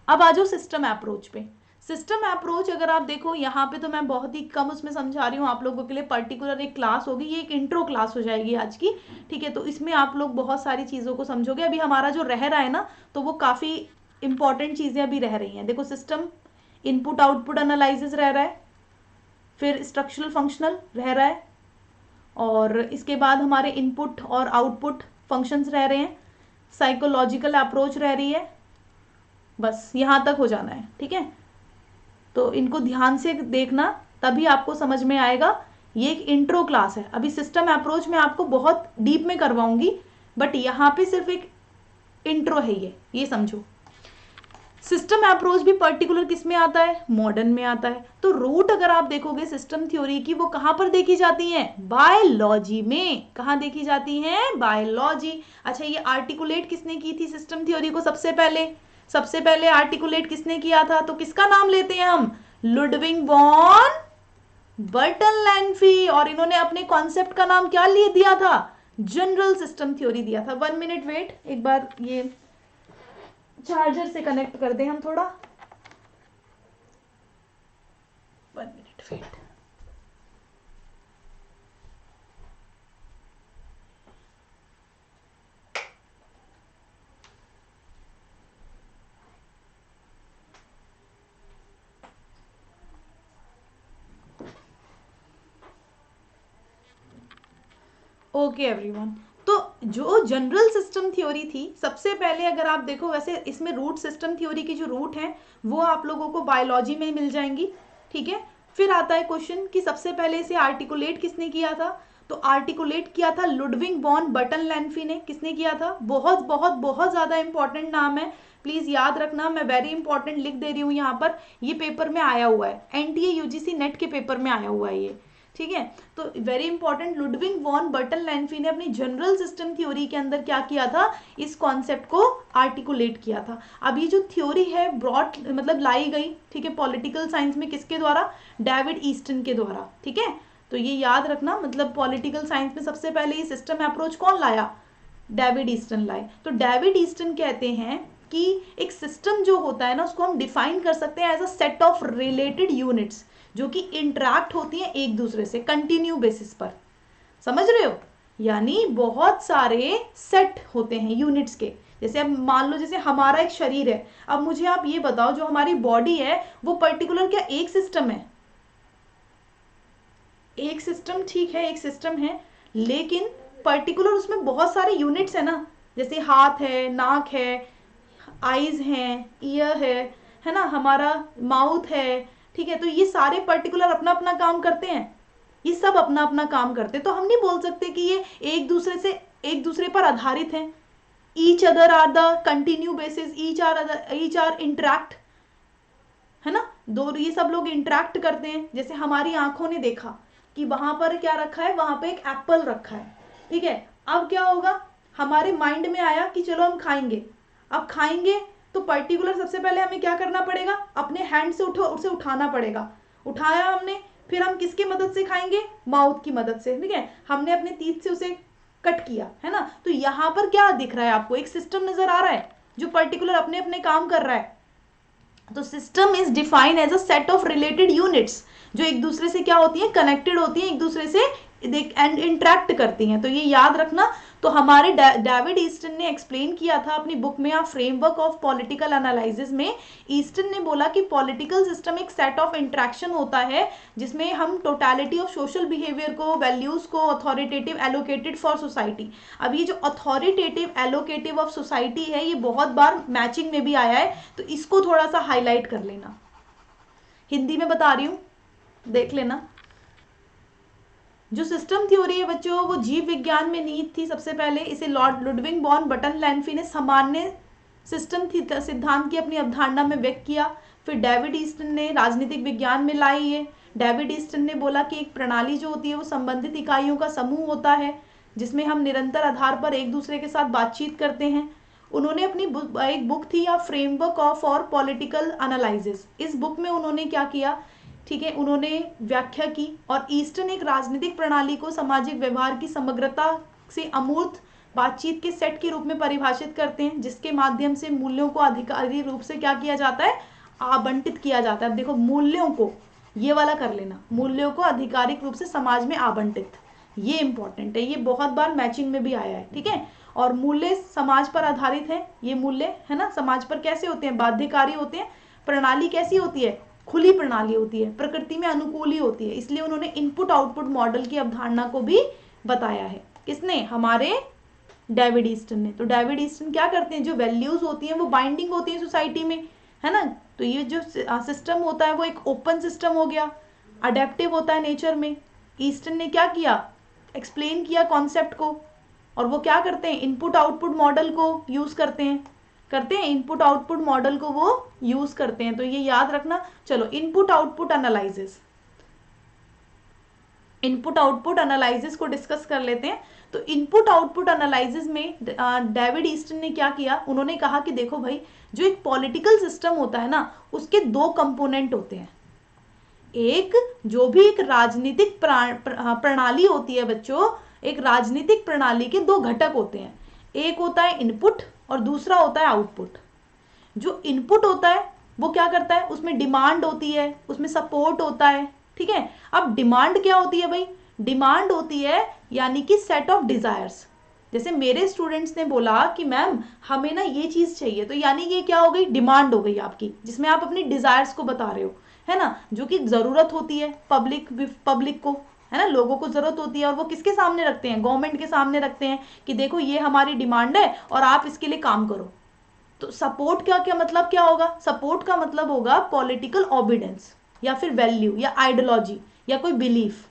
अब आ जाओ सिस्टम अप्रोच पे। सिस्टम अप्रोच अगर आप देखो, यहाँ पे तो मैं बहुत ही कम उसमें समझा रही हूँ आप लोगों के लिए, पर्टिकुलर एक क्लास होगी, ये एक इंट्रो क्लास हो जाएगी आज की, ठीक है। तो इसमें आप लोग बहुत सारी चीज़ों को समझोगे। अभी हमारा जो रह रहा है ना, तो वो काफ़ी इंपॉर्टेंट चीज़ें अभी रह रही हैं। देखो, सिस्टम इनपुट आउटपुट एनालिसिस रह रहा है, फिर स्ट्रक्चरल फंक्शनल रह रहा है, और इसके बाद हमारे इनपुट और आउटपुट फंक्शंस रह रहे हैं, साइकोलॉजिकल अप्रोच रह रही है। बस यहाँ तक हो जाना है, ठीक है। तो इनको ध्यान से देखना, तभी आपको समझ में आएगा। ये एक इंट्रो क्लास है, अभी सिस्टम अप्रोच में आपको बहुत डीप में करवाऊंगी, बट यहाँ पे सिर्फ एक इंट्रो है ये समझो। सिस्टम अप्रोच भी पर्टिकुलर किस में आता है, मॉडर्न में आता है। तो रूट अगर आप देखोगे सिस्टम थ्योरी की, वो कहां पर देखी जाती है, बायोलॉजी में। कहां देखी जाती है, बायोलॉजी। अच्छा, ये आर्टिकुलेट किसने की थी सिस्टम थ्योरी को? सबसे पहले आर्टिकुलेट किसने किया था? तो किसका नाम लेते हैं हम, लुडविग वॉन बर्टनलैंफी। और इन्होंने अपने कॉन्सेप्ट का नाम क्या लिए दिया था, जनरल सिस्टम थ्योरी दिया था। 1 मिनट वेट, एक बार ये चार्जर से कनेक्ट कर दें हम थोड़ा, 1 मिनट वेट। ओके एवरीवन, तो जो जनरल सिस्टम थ्योरी थी, सबसे पहले अगर आप देखो, वैसे इसमें रूट सिस्टम थ्योरी की जो रूट है वो आप लोगों को बायोलॉजी में मिल जाएंगी, ठीक है। फिर आता है क्वेश्चन कि सबसे पहले इसे आर्टिकुलेट किसने किया था? तो आर्टिकुलेट किया था लुडविग वॉन बर्टनलैंफी ने। किसने किया था? बहुत बहुत बहुत ज्यादा इंपॉर्टेंट नाम है, प्लीज याद रखना, मैं वेरी इंपॉर्टेंट लिख दे रही हूँ यहाँ पर, ये पेपर में आया हुआ है, एनटीए यूजीसी नेट के पेपर में आया हुआ है ये, ठीक है। तो वेरी इंपॉर्टेंट, लुडविग वॉन बर्टनलैंफी ने अपनी जनरल सिस्टम थ्योरी के अंदर क्या किया था, इस कॉन्सेप्ट को आर्टिकुलेट किया था। अब ये जो थ्योरी है ब्रॉड मतलब लाई गई, ठीक है, पॉलिटिकल साइंस में किसके द्वारा, डेविड ईस्टन के द्वारा, ठीक है। तो ये याद रखना, मतलब पॉलिटिकल साइंस में सबसे पहले ये सिस्टम अप्रोच कौन लाया, डेविड ईस्टन लाए। तो डेविड ईस्टन कहते हैं कि एक सिस्टम जो होता है ना, उसको हम डिफाइन कर सकते हैं as a set of related units जो कि इंटरैक्ट होती हैं एक दूसरे से कंटिन्यू बेसिस पर, समझ रहे हो? यानी बहुत सारे सेट होते हैं यूनिट्स के। जैसे अब मान लो, जैसे हमारा एक शरीर है, अब मुझे आप ये बताओ, जो हमारी बॉडी है वो पर्टिकुलर क्या एक सिस्टम है? एक सिस्टम, ठीक है, एक सिस्टम है, लेकिन पर्टिकुलर उसमें बहुत सारे यूनिट्स है ना, जैसे हाथ है, नाक है, आईज हैं, ईयर है ना, हमारा माउथ है, ठीक है। तो ये सारे पर्टिकुलर अपना अपना काम करते हैं, ये सब अपना अपना काम करते हैं। तो हम नहीं बोल सकते कि ये एक दूसरे पर आधारित हैं। Each other are the continue basis, each are interact, है ना, दो ये सब लोग इंटरैक्ट करते हैं। जैसे हमारी आंखों ने देखा कि वहां पर क्या रखा है, वहां पे एक एप्पल रखा है, ठीक है। अब क्या होगा, हमारे माइंड में आया कि चलो हम खाएंगे। अब खाएंगे तो पर्टिकुलर सबसे पहले हमें क्या करना पड़ेगा, अपने हैंड से उसे उठाना पड़ेगा। उठाया हमने, फिर हम किसकी मदद से खाएंगे, माउथ की मदद से, ठीक है। हमने अपने तीत से उसे कट किया, है ना। तो यहाँ पर क्या दिख रहा है आपको, एक सिस्टम नजर आ रहा है। जो पर्टिकुलर अपने अपने काम कर रहा है। तो system is defined as a set of related units जो एक दूसरे से क्या होती है, कनेक्टेड होती है, एक दूसरे से एंड इंटरेक्ट करती हैं। तो ये याद रखना। तो हमारे डेविड ईस्टन ने एक्सप्लेन किया था अपनी बुक में, फ्रेमवर्क ऑफ पॉलिटिकल एनालिसिस में, ईस्टन ने बोला कि पॉलिटिकल सिस्टम एक सेट ऑफ इंटरेक्शन होता है जिसमें हम टोटलिटी ऑफ सोशल बिहेवियर को, वैल्यूज को अथॉरिटेटिव एलोकेटेड फॉर सोसाइटी। अब ये जो अथॉरिटेटिव एलोकेटिव ऑफ सोसाइटी है ये बहुत बार मैचिंग में भी आया है, तो इसको थोड़ा सा हाईलाइट कर लेना। हिंदी में बता रही हूं, देख लेना। जो सिस्टम थ्योरी है बच्चों वो जीव विज्ञान में नींव थी सबसे पहले। इसे लॉर्ड लुडविग वॉन बटन लैनफी ने सामान्य सिस्टम सिद्धांत की अपनी अवधारणा में व्यक्त किया। फिर डेविड ईस्टन ने राजनीतिक विज्ञान में लाई है। डेविड ईस्टन ने बोला कि एक प्रणाली जो होती है वो संबंधित इकाइयों का समूह होता है जिसमें हम निरंतर आधार पर एक दूसरे के साथ बातचीत करते हैं। उन्होंने अपनी एक बुक थी या framework of for political analysis, इस बुक में उन्होंने क्या किया, ठीक है, उन्होंने व्याख्या की। और ईस्टन एक राजनीतिक प्रणाली को सामाजिक व्यवहार की समग्रता से अमूर्त बातचीत के सेट के रूप में परिभाषित करते हैं जिसके माध्यम से मूल्यों को अधिकारी रूप से क्या किया जाता है, आवंटित किया जाता है। अब देखो मूल्यों को, ये वाला कर लेना, मूल्यों को आधिकारिक रूप से समाज में आवंटित, ये इंपॉर्टेंट है, ये बहुत बार मैचिंग में भी आया है, ठीक है। और मूल्य समाज पर आधारित है, ये मूल्य है ना समाज पर कैसे होते हैं, बाध्यकारी होते हैं। प्रणाली कैसी होती है, खुली प्रणाली होती है, प्रकृति में अनुकूल ही होती है। इसलिए उन्होंने इनपुट आउटपुट मॉडल की अवधारणा को भी बताया है। किसने, हमारे डेविड ईस्टन ने। तो डेविड ईस्टन क्या करते हैं, जो वैल्यूज होती हैं वो बाइंडिंग होती है सोसाइटी में, है ना। तो ये जो सिस्टम होता है वो एक ओपन सिस्टम हो गया, अडेप्टिव होता है नेचर में। ईस्टन ने क्या किया, एक्सप्लेन किया कॉन्सेप्ट को, और वो क्या करते हैं, इनपुट आउटपुट मॉडल को यूज करते हैं इनपुट आउटपुट मॉडल को वो यूज करते हैं। तो ये याद रखना। चलो इनपुट आउटपुट एनालिसिस को डिस्कस कर लेते हैं। तो इनपुट आउटपुट एनालिसिस में डेविड ईस्टन ने क्या किया, उन्होंने कहा कि देखो भाई, जो एक पॉलिटिकल सिस्टम होता है ना उसके दो कंपोनेंट होते हैं। एक जो भी एक राजनीतिक प्रणाली होती है बच्चों, एक राजनीतिक प्रणाली के दो घटक होते हैं, एक होता है इनपुट और दूसरा होता है आउटपुट। जो इनपुट होता है वो क्या करता है, उसमें डिमांड होती है, उसमें सपोर्ट होता है, ठीक है। अब डिमांड क्या होती है भाई, डिमांड होती है यानी कि सेट ऑफ डिजायर्स। जैसे मेरे स्टूडेंट्स ने बोला कि मैम हमें ना ये चीज चाहिए, तो यानी ये क्या हो गई, डिमांड हो गई आपकी, जिसमें आप अपनी डिजायर्स को बता रहे हो, है ना, जो कि जरूरत होती है पब्लिक को, है ना, लोगों को जरूरत होती है। और वो किसके सामने रखते हैं, गवर्नमेंट के सामने रखते हैं कि देखो ये हमारी डिमांड है और आप इसके लिए काम करो। तो सपोर्ट का क्या मतलब क्या होगा, सपोर्ट का मतलब होगा पॉलिटिकल ऑबिडेंस या फिर वैल्यू या आइडियोलॉजी या कोई बिलीफ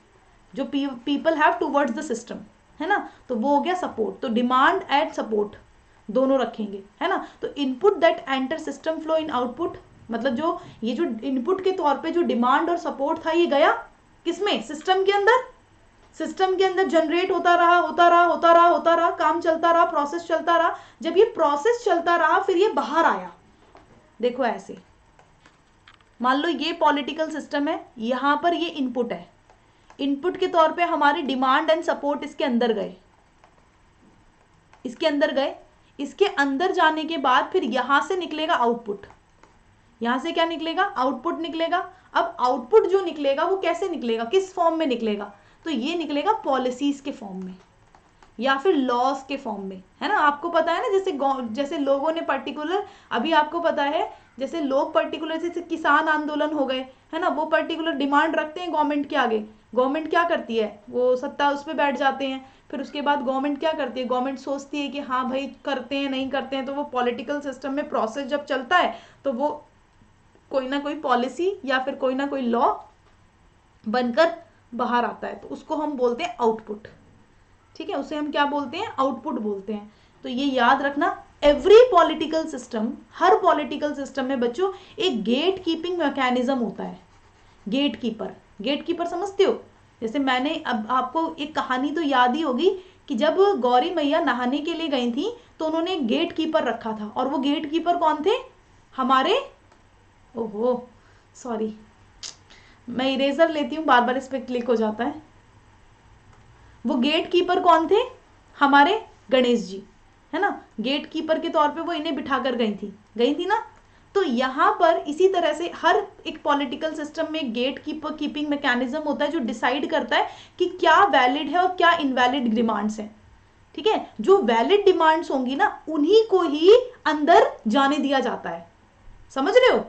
जो people have towards the system, है ना, तो वो हो गया सपोर्ट। तो डिमांड एंड सपोर्ट दोनों रखेंगे, है ना। तो input that enter system flow in output, मतलब जो ये जो इनपुट के तौर पे जो डिमांड और सपोर्ट था ये गया किसमें, सिस्टम के अंदर जनरेट होता रहा, काम चलता रहा, प्रोसेस चलता रहा। जब ये प्रोसेस चलता रहा फिर ये बाहर आया। देखो ऐसे मान लो ये पॉलिटिकल सिस्टम है, यहां पर ये इनपुट है, इनपुट के तौर पे हमारी डिमांड एंड सपोर्ट इसके अंदर गए, इसके अंदर जाने के बाद फिर यहां से निकलेगा आउटपुट। यहां से क्या निकलेगा, आउटपुट निकलेगा। अब आउटपुट जो निकलेगा वो कैसे निकलेगा, किस फॉर्म में निकलेगा, तो ये निकलेगा पॉलिसीज के फॉर्म में या फिर लॉज के फॉर्म में, है ना। आपको पता है ना, जैसे लोगों ने पर्टिकुलर, अभी आपको पता है जैसे लोग पर्टिकुलर, जैसे किसान आंदोलन हो गए, है ना, वो पर्टिकुलर डिमांड रखते हैं गवर्नमेंट के आगे। गवर्नमेंट क्या करती है, वो सत्ता उस पर बैठ जाते हैं। फिर उसके बाद गवर्नमेंट क्या करती है, गवर्नमेंट सोचती है कि हाँ भाई करते हैं नहीं करते हैं। तो वो पॉलिटिकल सिस्टम में प्रोसेस जब चलता है तो वो कोई ना कोई पॉलिसी या फिर कोई ना कोई लॉ बनकर बाहर आता है, तो उसको हम बोलते हैं आउटपुट, ठीक है, उसे हम क्या बोलते हैं, आउटपुट बोलते हैं। तो ये याद रखना, एवरी पॉलिटिकल सिस्टम, हर पॉलिटिकल सिस्टम में बच्चों एक गेट कीपिंग मैकेनिज्म होता है। गेट कीपर समझते हो, जैसे मैंने अब आपको एक कहानी तो याद ही होगी कि जब गौरी मैया नहाने के लिए गई थी तो उन्होंने एक गेट कीपर रखा था, और वो गेट कीपर कौन थे, हमारे, ओहो सॉरी मैं इरेजर लेती हूँ, बार बार इस पर क्लिक हो जाता है। वो गेट कीपर कौन थे, हमारे गणेश जी, है ना, गेट कीपर के तौर पे वो इन्हें बिठाकर गई थी ना। तो यहाँ पर इसी तरह से हर एक पॉलिटिकल सिस्टम में गेट कीपिंग मैकेनिज्म होता है जो डिसाइड करता है कि क्या वैलिड है और क्या इनवैलिड डिमांड्स हैं। ठीक है, जो वैलिड डिमांड्स होंगी ना उन्हीं को ही अंदर जाने दिया जाता है, समझ रहे हो,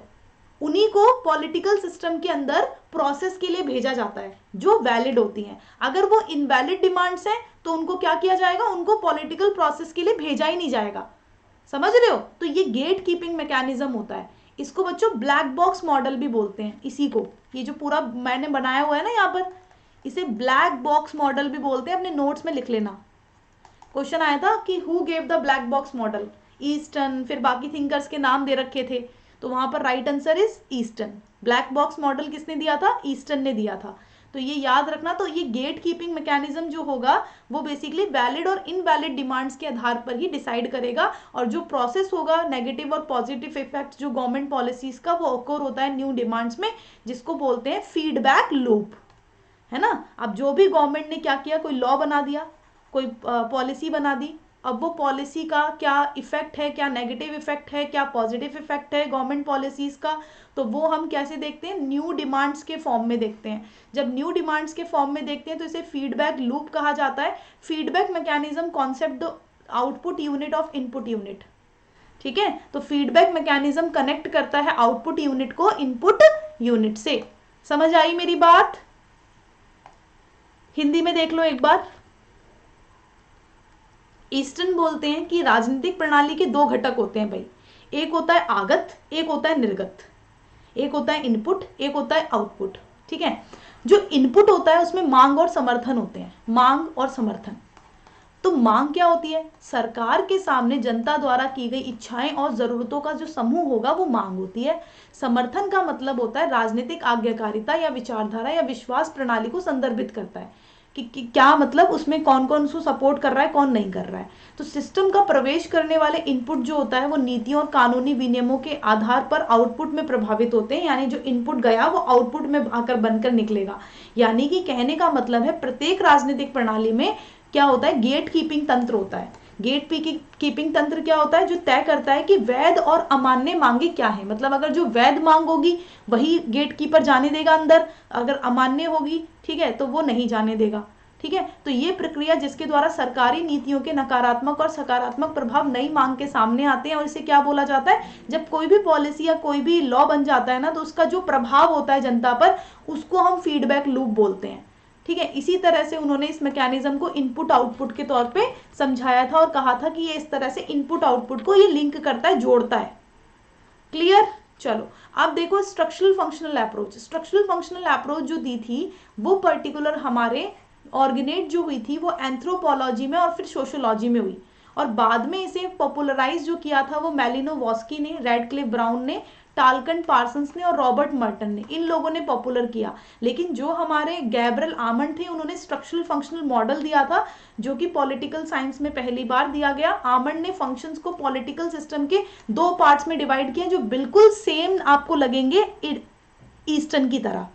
उन्हीं को पॉलिटिकल सिस्टम के अंदर प्रोसेस के लिए भेजा जाता है जो वैलिड होती हैं। अगर वो इनवैलिड डिमांड्स हैं तो उनको क्या किया जाएगा, उनको पॉलिटिकल प्रोसेस के लिए भेजा ही नहीं जाएगा, समझ रहे हो। तो ये गेट कीपिंग मैकेनिज्म होता है, इसको बच्चों ब्लैक बॉक्स मॉडल भी बोलते हैं इसी को। ये जो पूरा मैंने बनाया हुआ है ना यहाँ पर, इसे ब्लैक बॉक्स मॉडल भी बोलते हैं, अपने नोट्स में लिख लेना। क्वेश्चन आया था कि who gave the black box model, Easton, फिर बाकी थिंकर्स के नाम दे रखे थे, तो वहां पर right answer is Easton. Black box model किसने दिया था, ईस्टन ने दिया था। तो ये याद रखना। तो ये गेट कीपिंग मैकेनिज्म जो होगा वो बेसिकली वैलिड और इनवैलिड डिमांड्स के आधार पर ही डिसाइड करेगा, और जो प्रोसेस होगा नेगेटिव और पॉजिटिव इफेक्ट जो गवर्नमेंट पॉलिसीज का वो ऑकर होता है न्यू डिमांड्स में, जिसको बोलते हैं फीडबैक लूप, है ना। अब जो भी गवर्नमेंट ने क्या किया, कोई लॉ बना दिया, कोई पॉलिसी बना दी, अब वो पॉलिसी का क्या इफेक्ट है, क्या नेगेटिव इफेक्ट है, क्या पॉजिटिव इफेक्ट है गवर्नमेंट पॉलिसीज का, तो वो हम कैसे देखते हैं, न्यू डिमांड्स के फॉर्म में देखते हैं। जब न्यू डिमांड्स के फॉर्म में देखते हैं तो इसे फीडबैक लूप कहा जाता है। Feedback mechanism concept the output unit of input unit, ठीक है। तो फीडबैक मैकेनिज्म कनेक्ट करता है आउटपुट यूनिट को इनपुट यूनिट से। समझ आई मेरी बात? हिंदी में देख लो एक बार। ईस्टर्न बोलते हैं कि राजनीतिक प्रणाली के दो घटक होते हैं भाई, एक होता है आगत, एक होता है निर्गत, एक होता है इनपुट, एक होता है आउटपुट, ठीक है। जो इनपुट होता है उसमें मांग और समर्थन होते हैं, मांग और समर्थन। तो मांग क्या होती है, सरकार के सामने जनता द्वारा की गई इच्छाएं और जरूरतों का जो समूह होगा वो मांग होती है। समर्थन का मतलब होता है राजनीतिक आज्ञाकारिता या विचारधारा या विश्वास प्रणाली को संदर्भित करता है कि क्या मतलब उसमें कौन कौन उसको सपोर्ट कर रहा है, कौन नहीं कर रहा है। तो सिस्टम का प्रवेश करने वाले इनपुट जो होता है वो नीतियों और कानूनी विनियमों के आधार पर आउटपुट में प्रभावित होते हैं, यानी जो इनपुट गया वो आउटपुट में आकर बनकर निकलेगा। यानी कि कहने का मतलब है प्रत्येक राजनीतिक प्रणाली में क्या होता है, गेट कीपिंग तंत्र होता है। गेट कीपिंग तंत्र क्या होता है, जो तय करता है कि वैध और अमान्य मांगे क्या है। मतलब अगर जो वैध मांग होगी वही गेट कीपर जाने देगा अंदर, अगर अमान्य होगी, ठीक है, तो वो नहीं जाने देगा, ठीक है। तो ये प्रक्रिया जिसके द्वारा सरकारी नीतियों के नकारात्मक और सकारात्मक प्रभाव नई मांग के सामने आते हैं, और इसे क्या बोला जाता है, जब कोई भी पॉलिसी या कोई भी लॉ बन जाता है ना, तो उसका जो प्रभाव होता है जनता पर, उसको हम फीडबैक लूप बोलते हैं, ठीक है। इसी तरह से उन्होंने इस मैकेनिज्म को इनपुट आउटपुट के तौर पे समझाया था और कहा था कि ये इस तरह से इनपुट आउटपुट को ये लिंक करता है, जोड़ता है। क्लियर? चलो अब देखो structural functional approach. Structural functional approach जो दी थी वो पर्टिकुलर हमारे ऑर्गेनेट जो हुई थी वो एंथ्रोपोलॉजी में और फिर सोशियोलॉजी में हुई, और बाद में इसे पॉपुलराइज जो किया था वो मैलिनोवस्की ने, रेडक्लिफ ब्राउन ने, टालकन पार्सन्स ने और रॉबर्ट मर्टन ने, इन लोगों ने पॉपुलर किया। लेकिन जो हमारे गैब्रियल आमंड थे उन्होंने स्ट्रक्चरल फंक्शनल मॉडल दिया था, जो कि पॉलिटिकल साइंस में पहली बार दिया गया। आमंड ने फंक्शंस को पॉलिटिकल सिस्टम के दो पार्ट्स में डिवाइड किया जो बिल्कुल सेम आपको लगेंगे ईस्टर्न की तरह।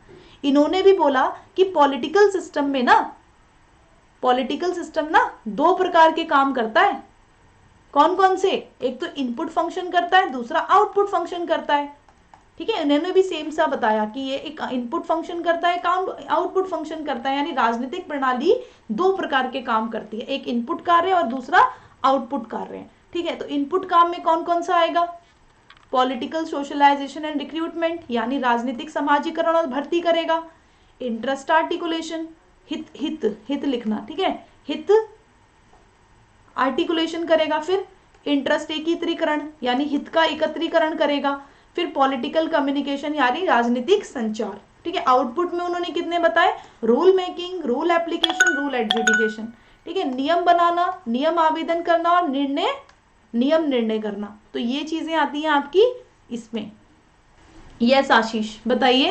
इन्होंने भी बोला कि पॉलिटिकल सिस्टम में ना, पॉलिटिकल सिस्टम ना दो प्रकार के काम करता है। कौन कौन से? एक तो इनपुट फंक्शन करता है, दूसरा आउटपुट फंक्शन करता है, ठीक है। इन्होंने भी सेम सा बताया कि ये एक इनपुट फंक्शन करता है, एक आउटपुट फंक्शन करता है, यानी राजनीतिक प्रणाली दो प्रकार के काम करती है, एक इनपुट कार्य और दूसरा आउटपुट कार्य, ठीक है। तो इनपुट काम में कौन कौन सा आएगा, पॉलिटिकल सोशलाइजेशन एंड रिक्रूटमेंट, यानी राजनीतिक समाजीकरण और भर्ती करेगा। इंटरेस्ट आर्टिकुलेशन, हित लिखना, ठीक है, हित आर्टिकुलेशन करेगा। फिर इंटरेस्ट एकत्रीकरण, यानी हित का एकत्रीकरण करेगा। फिर पॉलिटिकल कम्युनिकेशन, यानी राजनीतिक संचार, ठीक है। आउटपुट में उन्होंने कितने बताए, rule making, rule application, rule adjudication, ठीक है। नियम बनाना, नियम आवेदन करना और नियम निर्णय करना। तो ये चीजें आती हैं आपकी इसमें। यस आशीष बताइए।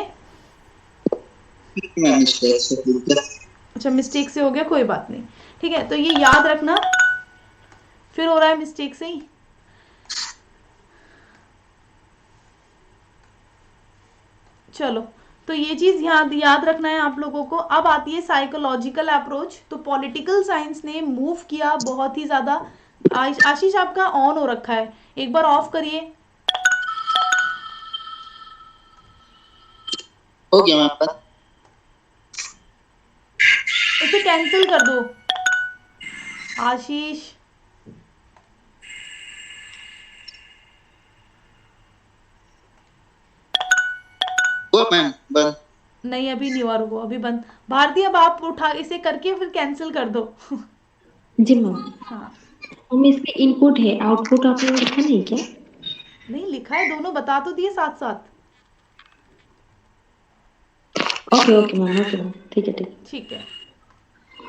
अच्छा मिस्टेक से हो गया, कोई बात नहीं, ठीक है। तो ये याद रखना, फिर हो रहा है मिस्टेक से ही। चलो तो ये चीज याद रखना है आप लोगों को। अब आती है साइकोलॉजिकल अप्रोच। तो पॉलिटिकल साइंस ने मूव किया बहुत ही ज्यादा आशीष आपका ऑन हो रखा है, एक बार ऑफ करिए। हो गया मैम बस। इसे कैंसिल कर दो आशीष। हुआ मैम बंद। नहीं अभी नहीं हुआ, रुको अभी बंद। भारती अब आप उठा इसे करके फिर कैंसिल कर दो। जी मैम। हाँ हम इसके इनपुट है, आउटपुट आपने लिखा नहीं क्या? नहीं लिखा है, दोनों बता तो दिए साथ साथ। Okay okay ma'am, okay ma'am, ठीक है ठीक है। ठीक है,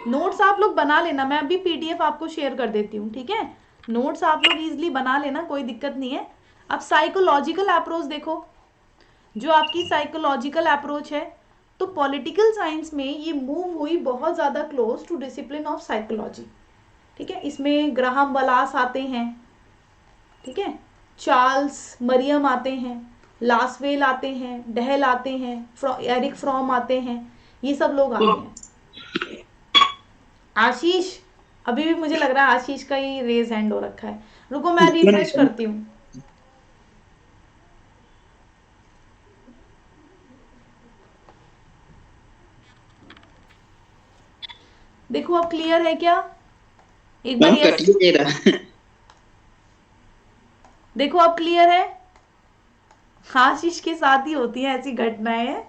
नोट्स आप लोग बना लेना, मैं अभी पीडीएफ आपको शेयर कर देती हूँ, ठीक है। नोट्स आप लोग इजीली बना लेना, कोई दिक्कत नहीं है। अब साइकोलॉजिकल अप्रोच देखो, जो आपकी साइकोलॉजिकल अप्रोच है, तो पॉलिटिकल साइंस में ये मूव हुई बहुत ज़्यादा close to discipline of psychology, ठीक है। इसमें ग्राहम वलास आते हैं, ठीक है, चार्ल्स मरियम आते हैं, लासवेल आते हैं, डहल आते हैं, एरिक फ्रॉम आते हैं, ये सब लोग आते हैं। आशीष, अभी भी मुझे लग रहा है आशीष का ही रेज हैंड हो रखा है, रुको मैं रिफ्रेश करती हूँ। देखो अब क्लियर है क्या? एक बार मैम यस, कट ही नहीं रहा। देखो अब क्लियर है। आशीष के साथ ही होती है ऐसी घटनाएं।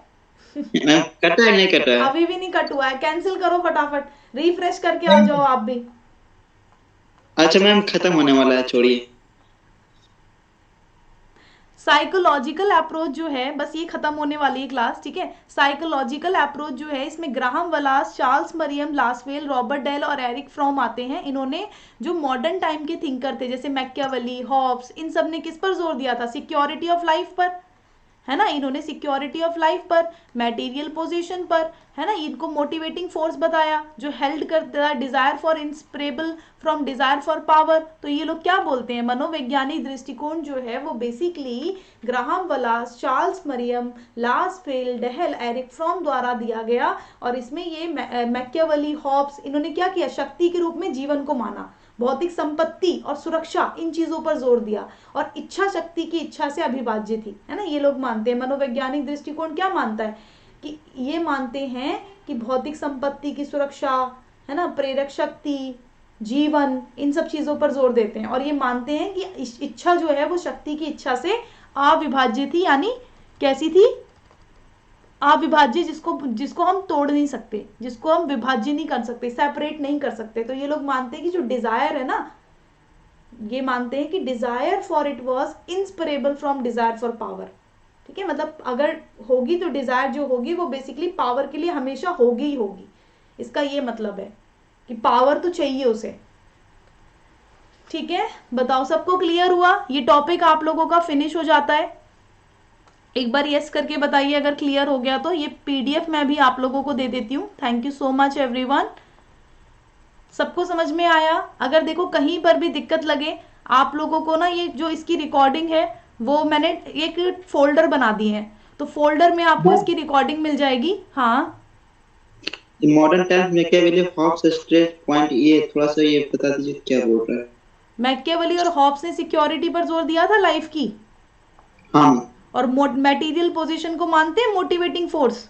मैम कटा है नहीं कटा है? अभी भी नहीं कट हुआ है, कैंसिल करो फटाफट, रिफ्रेश करके आ जाओ आप भी। अच्छा मैम खत्म होने वाला है, छोड़िए। साइकोलॉजिकल अप्रोच जो है, बस ये खत्म होने वाली है क्लास, ठीक है। साइकोलॉजिकल अप्रोच जो है, इसमें Graham Wallas, Charles Merriam, Lasswell, Robert Dahl और एरिक फ्रॉम आते हैं। इन्होंने जो मॉडर्न टाइम के थिंकर थे जैसे मैकियावेली, हॉब्स, इन सब ने किस पर जोर दिया था? सिक्योरिटी ऑफ लाइफ पर, है ना। इन्होंने सिक्योरिटी ऑफ लाइफ पर, मटेरियल पोजीशन पर, है ना, इनको मोटिवेटिंग फोर्स बताया जो हेल्ड करता है desire for inseparable from desire for power. तो ये लोग क्या बोलते हैं, मनोवैज्ञानिक दृष्टिकोण जो है वो basically Graham Wallas, Charles Merriam, Lasswell, Dahl, Eric Fromm द्वारा दिया गया। और इसमें ये मैकियावेली, हॉब्स, इन्होंने क्या किया, शक्ति के रूप में जीवन को माना, भौतिक संपत्ति और सुरक्षा, इन चीजों पर जोर दिया, और इच्छा शक्ति की इच्छा से अभिभाज्य थी, है ना। ये लोग मानते हैं, मनोवैज्ञानिक दृष्टिकोण क्या मानता है कि ये मानते हैं कि भौतिक संपत्ति की सुरक्षा, है ना, प्रेरक शक्ति, जीवन, इन सब चीजों पर जोर देते हैं। और ये मानते हैं कि इच्छा जो है वो शक्ति की इच्छा से अविभाज्य थी, यानी कैसी थी, अविभाज्य, जिसको हम तोड़ नहीं सकते, जिसको हम विभाज्य नहीं कर सकते, सेपरेट नहीं कर सकते। तो ये लोग मानते हैं कि जो डिजायर है ना, ये मानते हैं कि desire for it was inseparable from desire for power, ठीक है। मतलब अगर होगी तो डिजायर जो होगी वो बेसिकली पावर के लिए हमेशा होगी ही होगी, इसका ये मतलब है कि पावर तो चाहिए उसे, ठीक है। बताओ सबको क्लियर हुआ? ये टॉपिक आप लोगों का फिनिश हो जाता है। एक बार यस करके बताइए अगर क्लियर हो गया तो। ये पीडीएफ मैं भी आप लोगों को दे देती हूँ। Thank you so much everyone. सबको समझ में आया? अगर देखो कहीं पर भी दिक्कत लगे आप लोगों को ना, ये जो इसकी रिकॉर्डिंग है वो मैंने एक फोल्डर बना दी है, तो फोल्डर में आपको इसकी रिकॉर्डिंग मिल जाएगी। हाँ मॉडर्न टाइम्स में क्या वैल्यू हॉब्स स्ट्रेस पॉइंट, ये थोड़ा सा ये बता दीजिए क्या बोल रहा है। मैकियावेली और हॉब्स ने सिक्योरिटी पर जोर दिया था, लाइफ की, हाँ और मटेरियल पोजीशन को मानते हैं मोटिवेटिंग फोर्स,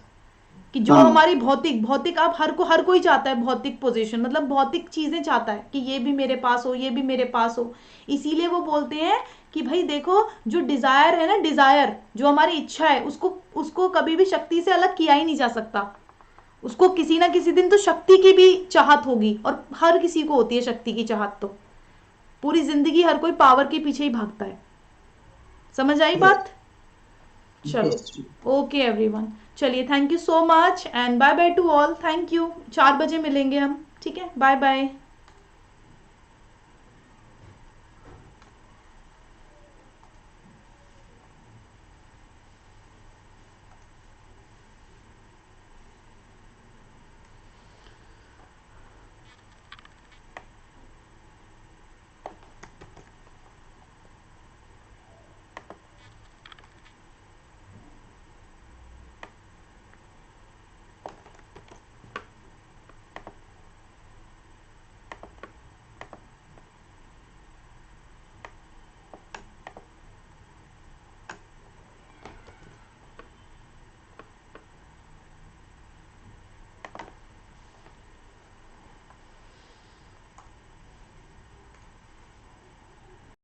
कि जो हाँ हमारी भौतिक आप हर कोई चाहता है भौतिक पोजीशन, मतलब भौतिक चीजें चाहता है कि ये भी मेरे पास हो, ये भी मेरे पास हो। इसीलिए वो बोलते हैं कि भाई देखो, जो डिजायर है ना, डिजायर जो हमारी इच्छा है, उसको कभी भी शक्ति से अलग किया ही नहीं जा सकता। उसको किसी ना किसी दिन तो शक्ति की भी चाहत होगी, और हर किसी को होती है शक्ति की चाहत, तो पूरी जिंदगी हर कोई पावर के पीछे ही भागता है। समझ आई बात? चलो ओके एवरीवन, चलिए thank you so much and bye bye to all. Thank you, 4 बजे मिलेंगे हम, ठीक है, बाय बाय।